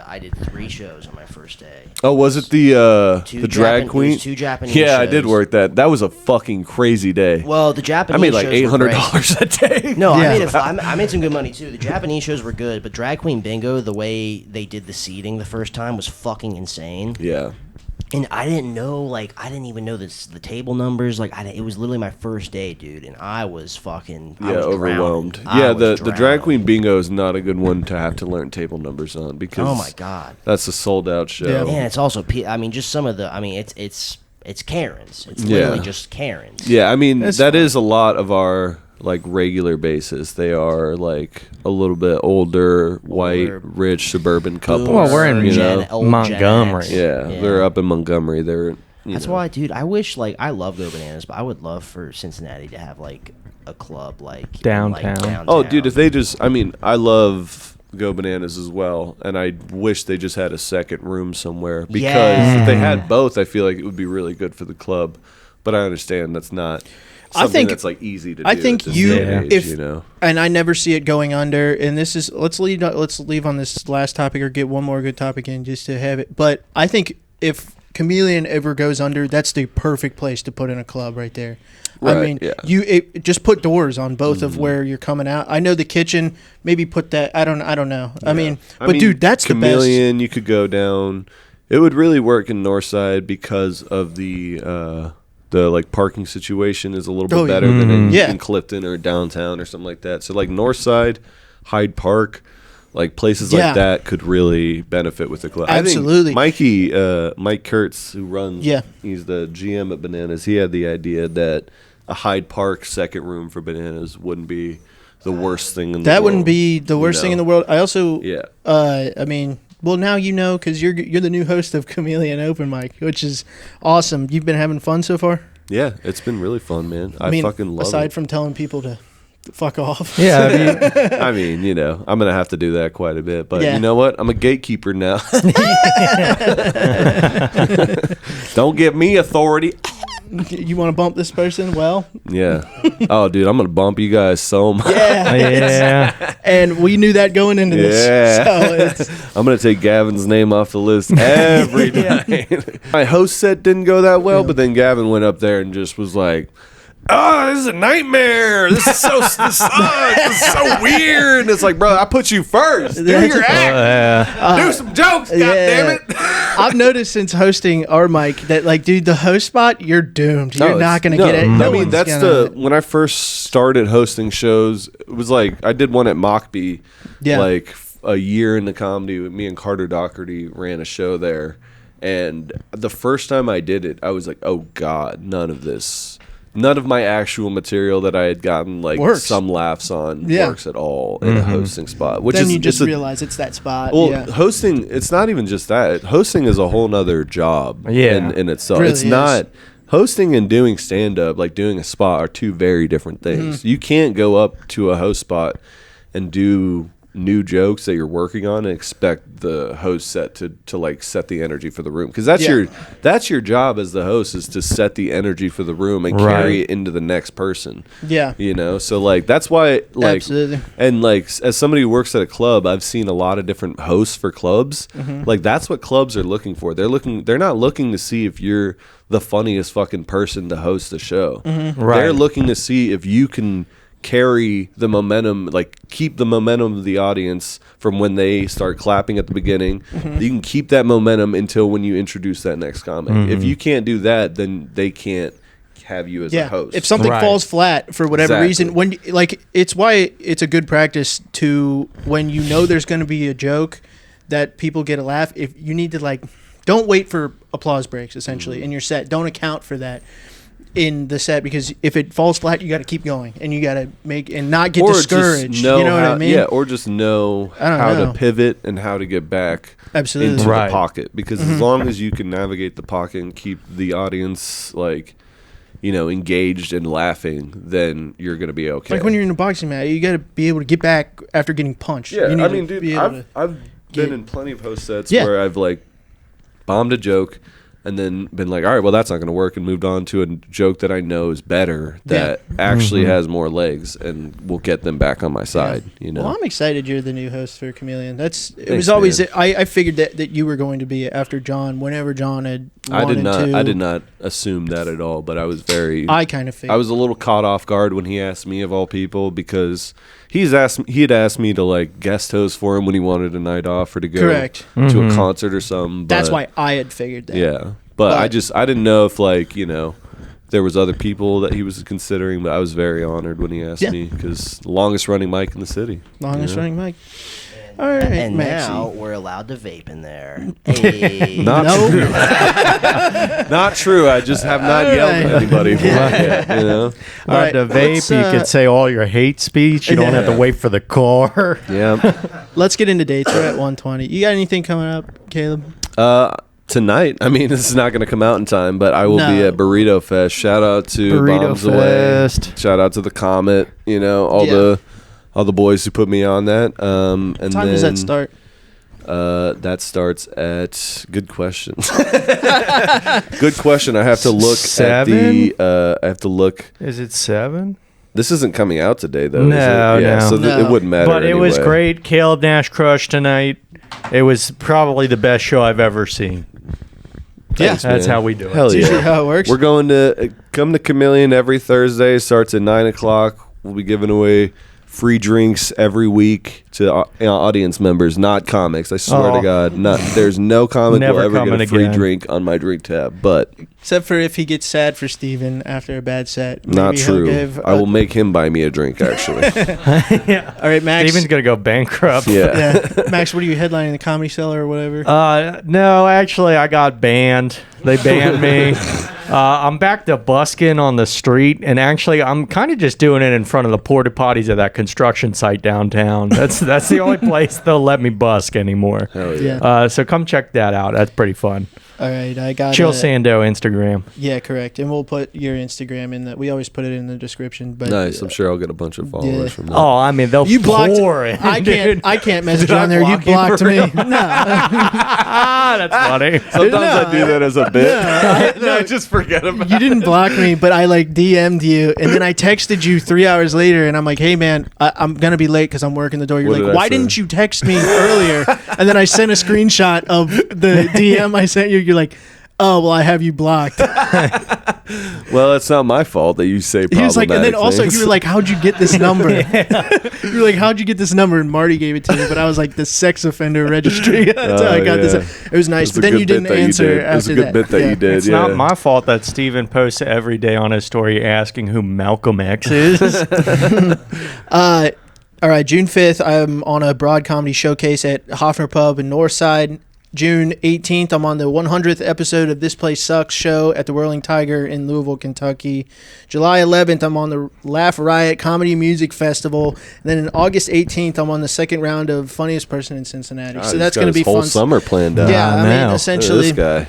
[SPEAKER 4] I did 3 shows on my first day.
[SPEAKER 2] Oh, was it the
[SPEAKER 4] Two
[SPEAKER 2] drag
[SPEAKER 4] Japan- it
[SPEAKER 2] queen?
[SPEAKER 4] was 2 Japanese
[SPEAKER 2] Yeah, I did
[SPEAKER 4] shows.
[SPEAKER 2] work that. That was a fucking crazy day.
[SPEAKER 4] Well, the
[SPEAKER 2] I
[SPEAKER 4] Japanese
[SPEAKER 2] made like
[SPEAKER 4] shows were great.
[SPEAKER 2] $800 a day.
[SPEAKER 4] No,
[SPEAKER 1] Yeah.
[SPEAKER 4] I made some good money too. The Japanese shows were good, but Drag Queen Bingo, the way they did the seating the first time was fucking insane.
[SPEAKER 2] Yeah.
[SPEAKER 4] And I didn't know, like, I didn't even know the table numbers. Like, it was literally my first day, dude, and I was fucking I
[SPEAKER 2] Yeah,
[SPEAKER 4] was
[SPEAKER 2] overwhelmed.
[SPEAKER 4] drowning.
[SPEAKER 2] Yeah,
[SPEAKER 4] I
[SPEAKER 2] the
[SPEAKER 4] was
[SPEAKER 2] drag
[SPEAKER 4] drowning.
[SPEAKER 2] queen bingo is not a good one to have to learn table numbers on because
[SPEAKER 4] Oh my god.
[SPEAKER 2] that's a sold out show.
[SPEAKER 1] Yeah.
[SPEAKER 4] And it's also, I mean, just some of the, I mean, it's Karens. It's
[SPEAKER 2] Yeah.
[SPEAKER 4] literally just Karens.
[SPEAKER 2] Yeah, I mean
[SPEAKER 1] That's
[SPEAKER 2] that
[SPEAKER 1] fine.
[SPEAKER 2] is a lot of our like regular basis. They are like a little bit older, white,
[SPEAKER 4] Older.
[SPEAKER 2] rich suburban couple.
[SPEAKER 3] Well, we're in
[SPEAKER 2] you
[SPEAKER 4] Gen-
[SPEAKER 2] know.
[SPEAKER 4] old Gen
[SPEAKER 3] Montgomery.
[SPEAKER 4] X.
[SPEAKER 2] Yeah, they're up in Montgomery. They're you
[SPEAKER 4] That's
[SPEAKER 2] know.
[SPEAKER 4] why, dude. I wish, like, I love Go Bananas, but I would love for Cincinnati to have like a club like
[SPEAKER 3] Downtown.
[SPEAKER 2] Oh, dude, if they just, I mean, I love Go Bananas as well, and I wish they just had a second room somewhere because
[SPEAKER 4] Yeah.
[SPEAKER 2] if they had both, I feel like it would be really good for the club. But I understand that's not
[SPEAKER 1] I
[SPEAKER 2] something
[SPEAKER 1] think-
[SPEAKER 2] that's like easy to do.
[SPEAKER 1] I
[SPEAKER 2] at
[SPEAKER 1] think
[SPEAKER 2] this
[SPEAKER 1] you,
[SPEAKER 2] day and age,
[SPEAKER 1] if
[SPEAKER 2] you know.
[SPEAKER 1] and I never see it going under. And this is let's leave on this last topic or get one more good topic in just to have it. But I think if Chameleon ever goes under, that's the perfect place to put in a club right there. I
[SPEAKER 2] Right,
[SPEAKER 1] mean,
[SPEAKER 2] yeah.
[SPEAKER 1] just put doors on both of where you're coming out. I know the kitchen, maybe put that. I don't know. I mean, dude, that's the best.
[SPEAKER 2] Chameleon. You could go down. It would really work in Northside because of the like parking situation is a little bit
[SPEAKER 1] Oh, yeah.
[SPEAKER 2] better than in,
[SPEAKER 1] Yeah.
[SPEAKER 2] in Clifton or downtown or something like that. So like Northside, Hyde Park, like places
[SPEAKER 1] Yeah.
[SPEAKER 2] like that could really benefit with the club.
[SPEAKER 1] Absolutely.
[SPEAKER 2] I think Mike Kurtz, who runs,
[SPEAKER 1] Yeah.
[SPEAKER 2] he's the GM at Bananas. He had the idea that a Hyde Park second room for Bananas wouldn't be the worst thing in the
[SPEAKER 1] That
[SPEAKER 2] world.
[SPEAKER 1] wouldn't be the worst thing in the world. I also,
[SPEAKER 2] Yeah.
[SPEAKER 1] I mean, well, now you know because you're the new host of Chameleon Open Mic, which is awesome. You've been having fun so far.
[SPEAKER 2] Yeah, it's been really fun, man. I
[SPEAKER 1] mean,
[SPEAKER 2] fucking love
[SPEAKER 1] aside
[SPEAKER 2] it.
[SPEAKER 1] from telling people to fuck off.
[SPEAKER 3] Yeah, have you-
[SPEAKER 2] I mean, you know, I'm gonna have to do that quite a bit, but
[SPEAKER 1] Yeah.
[SPEAKER 2] you know what? I'm a gatekeeper now. Don't give me authority.
[SPEAKER 1] You want to bump this person? Well,
[SPEAKER 2] Yeah. Oh, dude, I'm gonna bump you guys so much.
[SPEAKER 1] yeah.
[SPEAKER 3] yeah.
[SPEAKER 1] And we knew that going into
[SPEAKER 2] Yeah.
[SPEAKER 1] this. So it's,
[SPEAKER 2] I'm gonna take Gavin's name off the list every night. My host set didn't go that well, but then Gavin went up there and just was like, oh, this is a nightmare. This is so this sucks. This is so weird. And it's like, bro, I put you first. Do your act. Do some jokes, goddammit.
[SPEAKER 1] I've noticed since hosting our mic that, like, dude, the host spot, you're doomed. You're not going to get it.
[SPEAKER 2] I mean, that's when I first started hosting shows, it was like, I did one at Mockbee, like a year into comedy. Me and Carter Doherty ran a show there. And the first time I did it, I was like, oh, God, none of my actual material that I had gotten like
[SPEAKER 1] works.
[SPEAKER 2] Some laughs on works at all in a hosting spot. Which
[SPEAKER 1] then
[SPEAKER 2] is
[SPEAKER 1] you just realize it's that spot.
[SPEAKER 2] Well, hosting, it's not even just that. Hosting is a whole nother job in itself.
[SPEAKER 1] Really
[SPEAKER 2] it's not hosting and doing stand up, like doing a spot, are two very different things. You can't go up to a host spot and do new jokes that you're working on and expect the host set to like set the energy for the room, because that's your job as the host, is to set the energy for the room and carry it into the next person. So like that's why, like, absolutely. And like, as somebody who works at a club, I've seen a lot of different hosts for clubs. Like, that's what clubs are looking for. They're not looking to see if you're the funniest fucking person to host the show. They're looking to see if you can carry the momentum, like keep the momentum of the audience from when they start clapping at the beginning. You can keep that momentum until when you introduce that next comic. If you can't do that, then they can't have you as a host.
[SPEAKER 1] If something falls flat for whatever reason, when like, it's why it's a good practice to, when you know there's going to be a joke that people get a laugh, if you need to, like, don't wait for applause breaks essentially in your set. Don't account for that in the set, because if it falls flat, you got to keep going and you got to make and not get discouraged. You know what I mean?
[SPEAKER 2] Yeah, or just know how to pivot and how to get back into the pocket. Because as long as you can navigate the pocket and keep the audience, like, you know, engaged and laughing, then you're going to be okay.
[SPEAKER 1] Like when you're in a boxing match, you got to be able to get back after getting punched.
[SPEAKER 2] Yeah, I mean, dude, I've been in plenty of host sets where I've like bombed a joke and then been like, all right, well, that's not going to work, and moved on to a joke that I know is better, that actually has more legs and will get them back on my side. You know.
[SPEAKER 1] Well, I'm excited you're the new host for Chameleon. It was always I figured that you were going to be after John. Whenever John had wanted to.
[SPEAKER 2] I did not assume that at all, but I was
[SPEAKER 1] I kind of figured.
[SPEAKER 2] I was a little caught off guard when he asked me, of all people, because he had asked me to like guest host for him when he wanted a night off or to go to a concert or something. But
[SPEAKER 1] that's why I had figured that.
[SPEAKER 2] Yeah. But I didn't know if, like, you know, there was other people that he was considering, but I was very honored when he asked me, because longest running mic in the city.
[SPEAKER 1] Longest running mic. All right,
[SPEAKER 4] and
[SPEAKER 1] Maxie.
[SPEAKER 4] now we're allowed to vape in there. Hey.
[SPEAKER 2] Not true. Not true. I just have not yelled at anybody for it yet, you know?
[SPEAKER 3] Right, the vape, you could say all your hate speech. You don't have to wait for the car.
[SPEAKER 2] Yeah.
[SPEAKER 1] Let's get into dates. We're at 1:20. You got anything coming up, Caleb?
[SPEAKER 2] Tonight, I mean, this is not going to come out in time, but I will be at Burrito Fest. Shout out to
[SPEAKER 3] Burrito
[SPEAKER 2] Bombs
[SPEAKER 3] Fest.
[SPEAKER 2] Away. Shout out to the Comet. You know, all the boys who put me on that. And
[SPEAKER 1] what time does that start?
[SPEAKER 2] That starts at, good question. Good question. I have to look
[SPEAKER 3] 7?
[SPEAKER 2] at the. I have to look.
[SPEAKER 3] Is it 7?
[SPEAKER 2] This isn't coming out today, though.
[SPEAKER 3] No,
[SPEAKER 2] is it? Yeah,
[SPEAKER 3] no.
[SPEAKER 2] so it wouldn't matter.
[SPEAKER 3] But it was great. Caleb Nash crushed tonight. It was probably the best show I've ever seen.
[SPEAKER 2] Thanks,
[SPEAKER 3] that's
[SPEAKER 2] man.
[SPEAKER 3] how we do it.
[SPEAKER 2] Hell yeah.
[SPEAKER 1] Usually how it works.
[SPEAKER 2] We're going to come to Chameleon every Thursday. Starts at 9:00. We'll be giving away free drinks every week to audience members, not comics. I swear to God, there's no comic will ever get a free drink on my drink tab. But
[SPEAKER 1] except for if he gets sad for Steven after a bad set.
[SPEAKER 2] Not true. I will make him buy me a drink, actually.
[SPEAKER 1] All right, Max.
[SPEAKER 3] Steven's going to go bankrupt.
[SPEAKER 2] Yeah.
[SPEAKER 1] Max, what are you headlining, the Comedy Cellar or whatever?
[SPEAKER 3] No, actually, I got banned. They banned me. I'm back to busking on the street, and actually, I'm kind of just doing it in front of the porta potties of that construction site downtown. That's the only place they'll let me busk anymore.
[SPEAKER 2] Hell yeah.
[SPEAKER 3] So come check that out. That's pretty fun.
[SPEAKER 1] All right, I got
[SPEAKER 3] Chill Sando Instagram.
[SPEAKER 1] Yeah, correct. And we'll put your Instagram in we always put it in the description. But
[SPEAKER 2] nice. I'm sure I'll get a bunch of followers from that.
[SPEAKER 3] Oh, I mean, they'll pour it.
[SPEAKER 1] I can't message on there. You blocked me. No.
[SPEAKER 3] That's funny.
[SPEAKER 2] Sometimes I do that as a bit. I just forget about it.
[SPEAKER 1] You didn't block me, but I like DM'd you, and then I texted you 3 hours later, and I'm like, hey, man, I'm going to be late because I'm working the door. You're like, why didn't you text me earlier? And then I sent a screenshot of the DM I sent you. You're like, oh, well, I have you blocked.
[SPEAKER 2] Well, it's not my fault that you say problematic
[SPEAKER 1] He was like, and then also
[SPEAKER 2] things.
[SPEAKER 1] you were like, how'd you get this number? You were like, how'd you get this number? And Marty gave it to me, but I was like, the sex offender registry. That's how I got this. It was nice, but then you didn't answer after
[SPEAKER 2] It was a good bit that you did.
[SPEAKER 3] It's not my fault that Steven posts every day on his story asking who Malcolm X is.
[SPEAKER 1] All right, June 5th, I'm on a broad comedy showcase at Hoffner Pub in Northside. June 18th, I'm on the 100th episode of This Place Sucks show at the Whirling Tiger in Louisville, Kentucky. July 11th, I'm on the Laugh Riot Comedy Music Festival. And then on August 18th, I'm on the second round of Funniest Person in Cincinnati. So that's going to be
[SPEAKER 2] whole
[SPEAKER 1] fun.
[SPEAKER 2] summer planned out.
[SPEAKER 1] Yeah, I mean,
[SPEAKER 2] Look
[SPEAKER 1] essentially,
[SPEAKER 2] at this guy.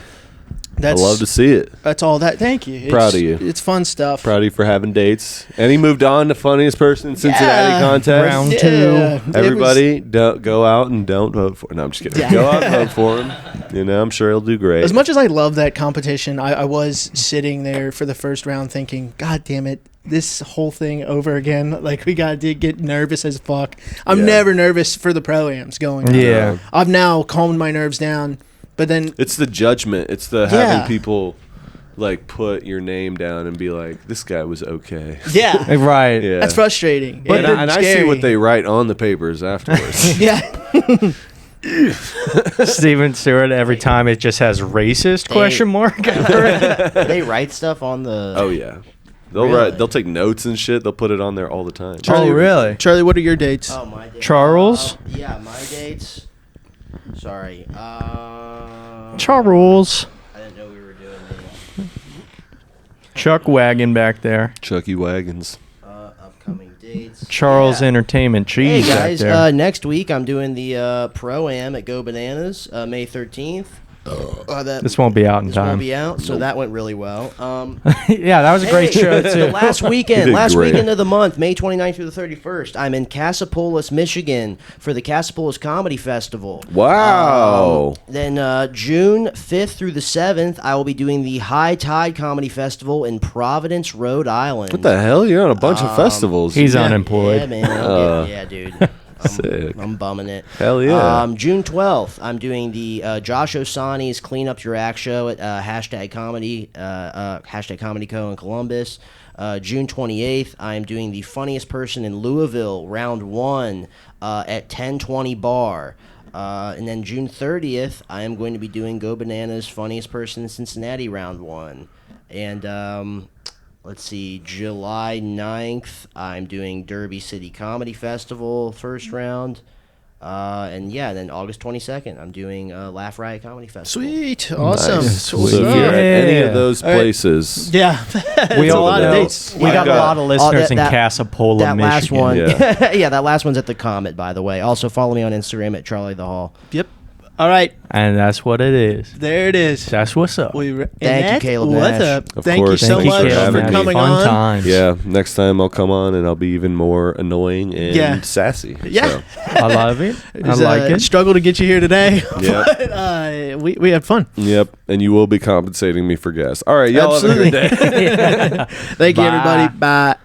[SPEAKER 2] I
[SPEAKER 1] that's
[SPEAKER 2] love to see it.
[SPEAKER 1] that's all that. Thank you.
[SPEAKER 2] Proud of you.
[SPEAKER 1] It's fun stuff.
[SPEAKER 2] Proud of you for having dates. And he moved on to Funniest Person in Cincinnati
[SPEAKER 1] Yeah.
[SPEAKER 2] contest.
[SPEAKER 3] Round
[SPEAKER 1] Yeah,
[SPEAKER 3] two.
[SPEAKER 1] it was-
[SPEAKER 2] Everybody, don't go out and don't vote for. No, I'm just kidding.
[SPEAKER 1] Yeah.
[SPEAKER 2] Go out and vote for him. You know, I'm sure he'll do great.
[SPEAKER 1] As much as I love that competition, I was sitting there for the first round thinking, God damn it, this whole thing over again. Like, we got to get nervous as fuck. I'm
[SPEAKER 2] Yeah.
[SPEAKER 1] never nervous for the pro-ams going on.
[SPEAKER 3] Yeah.
[SPEAKER 1] I've now calmed my nerves down, but then,
[SPEAKER 2] It's the judgment. It's the
[SPEAKER 1] Yeah.
[SPEAKER 2] having people like put your name down and be like, this guy was okay.
[SPEAKER 1] yeah,
[SPEAKER 3] Right.
[SPEAKER 2] Yeah.
[SPEAKER 1] that's frustrating.
[SPEAKER 2] And,
[SPEAKER 1] It's
[SPEAKER 2] I see
[SPEAKER 1] scary.
[SPEAKER 2] what they write on the papers afterwards.
[SPEAKER 1] Yeah.
[SPEAKER 3] Steven Stewart, every time it just has racist question mark.
[SPEAKER 4] They write stuff on the.
[SPEAKER 2] Oh yeah. They'll
[SPEAKER 4] Really?
[SPEAKER 2] write. They'll take notes and shit. They'll put it on there all the time.
[SPEAKER 3] Oh, really?
[SPEAKER 1] Charlie, what are your dates?
[SPEAKER 4] Oh, my dates.
[SPEAKER 3] Charles?
[SPEAKER 4] Yeah, my dates. Sorry.
[SPEAKER 3] Charles.
[SPEAKER 4] I didn't know we were doing the
[SPEAKER 3] Chuck Wagon back there.
[SPEAKER 2] Chucky Wagons.
[SPEAKER 4] upcoming dates.
[SPEAKER 3] Charles
[SPEAKER 4] Yeah.
[SPEAKER 3] Entertainment
[SPEAKER 4] Hey
[SPEAKER 3] Cheese back
[SPEAKER 4] guys,
[SPEAKER 3] there.
[SPEAKER 4] next week I'm doing the Pro-Am at Go Bananas, May 13th.
[SPEAKER 3] This won't be out in
[SPEAKER 4] This
[SPEAKER 3] time.
[SPEAKER 4] won't be out, so that went really well.
[SPEAKER 3] Yeah, that was a great
[SPEAKER 4] Hey,
[SPEAKER 3] show
[SPEAKER 4] the
[SPEAKER 3] too.
[SPEAKER 4] last
[SPEAKER 2] You
[SPEAKER 4] weekend,
[SPEAKER 2] did
[SPEAKER 4] last
[SPEAKER 2] great.
[SPEAKER 4] weekend of the month, May 29th through the 31st, I'm in Cassopolis, Michigan for the Cassopolis Comedy Festival.
[SPEAKER 2] Wow.
[SPEAKER 4] Then June 5th through the 7th, I will be doing the High Tide Comedy Festival in Providence, Rhode Island.
[SPEAKER 2] What the hell? You're on a bunch of festivals.
[SPEAKER 3] He's
[SPEAKER 1] Yeah.
[SPEAKER 3] unemployed.
[SPEAKER 4] Yeah, man. Yeah, dude.
[SPEAKER 2] Sick.
[SPEAKER 4] I'm bumming it.
[SPEAKER 2] Hell yeah.
[SPEAKER 4] June 12th, I'm doing the Josh Osani's Clean Up Your Act show at Hashtag Comedy, Hashtag Comedy Co. in Columbus. June 28th, I'm doing the Funniest Person in Louisville, round 1, at 1020 Bar. And then June 30th, I am going to be doing Go Bananas Funniest Person in Cincinnati, round 1. And let's see, July 9th, I'm doing Derby City Comedy Festival, first round. And yeah, then August 22nd, I'm doing Laugh Riot Comedy Festival.
[SPEAKER 1] Sweet. Awesome.
[SPEAKER 2] Nice. So
[SPEAKER 1] Sweet.
[SPEAKER 2] if you're at any
[SPEAKER 3] Yeah.
[SPEAKER 2] of those
[SPEAKER 1] All right.
[SPEAKER 2] places,
[SPEAKER 1] Yeah.
[SPEAKER 3] We
[SPEAKER 1] It's a
[SPEAKER 3] all
[SPEAKER 1] lot of
[SPEAKER 2] know.
[SPEAKER 1] dates.
[SPEAKER 3] We got a lot of listeners
[SPEAKER 4] that-
[SPEAKER 3] in Cassopola,
[SPEAKER 4] That
[SPEAKER 3] Michigan.
[SPEAKER 4] last one,
[SPEAKER 2] Yeah.
[SPEAKER 4] yeah, that last one's at the Comet, by the way. Also, follow me on Instagram at Charlie the Hall.
[SPEAKER 1] Yep. All right.
[SPEAKER 3] And that's what it is.
[SPEAKER 1] There it is.
[SPEAKER 3] That's what's up.
[SPEAKER 1] And
[SPEAKER 4] Thank you,
[SPEAKER 1] that's
[SPEAKER 4] Caleb
[SPEAKER 1] what's
[SPEAKER 4] Nash.
[SPEAKER 1] up.
[SPEAKER 2] Of
[SPEAKER 1] Thank you
[SPEAKER 2] course.
[SPEAKER 1] so
[SPEAKER 2] Thank you
[SPEAKER 1] much
[SPEAKER 2] for having
[SPEAKER 1] for
[SPEAKER 2] me.
[SPEAKER 1] coming
[SPEAKER 3] Fun
[SPEAKER 1] on.
[SPEAKER 3] times.
[SPEAKER 2] yeah, next time I'll come on and I'll be even more annoying and
[SPEAKER 1] Yeah.
[SPEAKER 2] sassy.
[SPEAKER 1] Yeah.
[SPEAKER 2] So,
[SPEAKER 3] I love it. I
[SPEAKER 1] It was
[SPEAKER 3] like
[SPEAKER 1] a
[SPEAKER 3] it.
[SPEAKER 1] struggle to get you here today.
[SPEAKER 2] Yep.
[SPEAKER 1] But we had fun.
[SPEAKER 2] Yep. And you will be compensating me for gas. All right, y'all have a good day.
[SPEAKER 1] Thank you,
[SPEAKER 3] Bye.
[SPEAKER 1] everybody. Bye.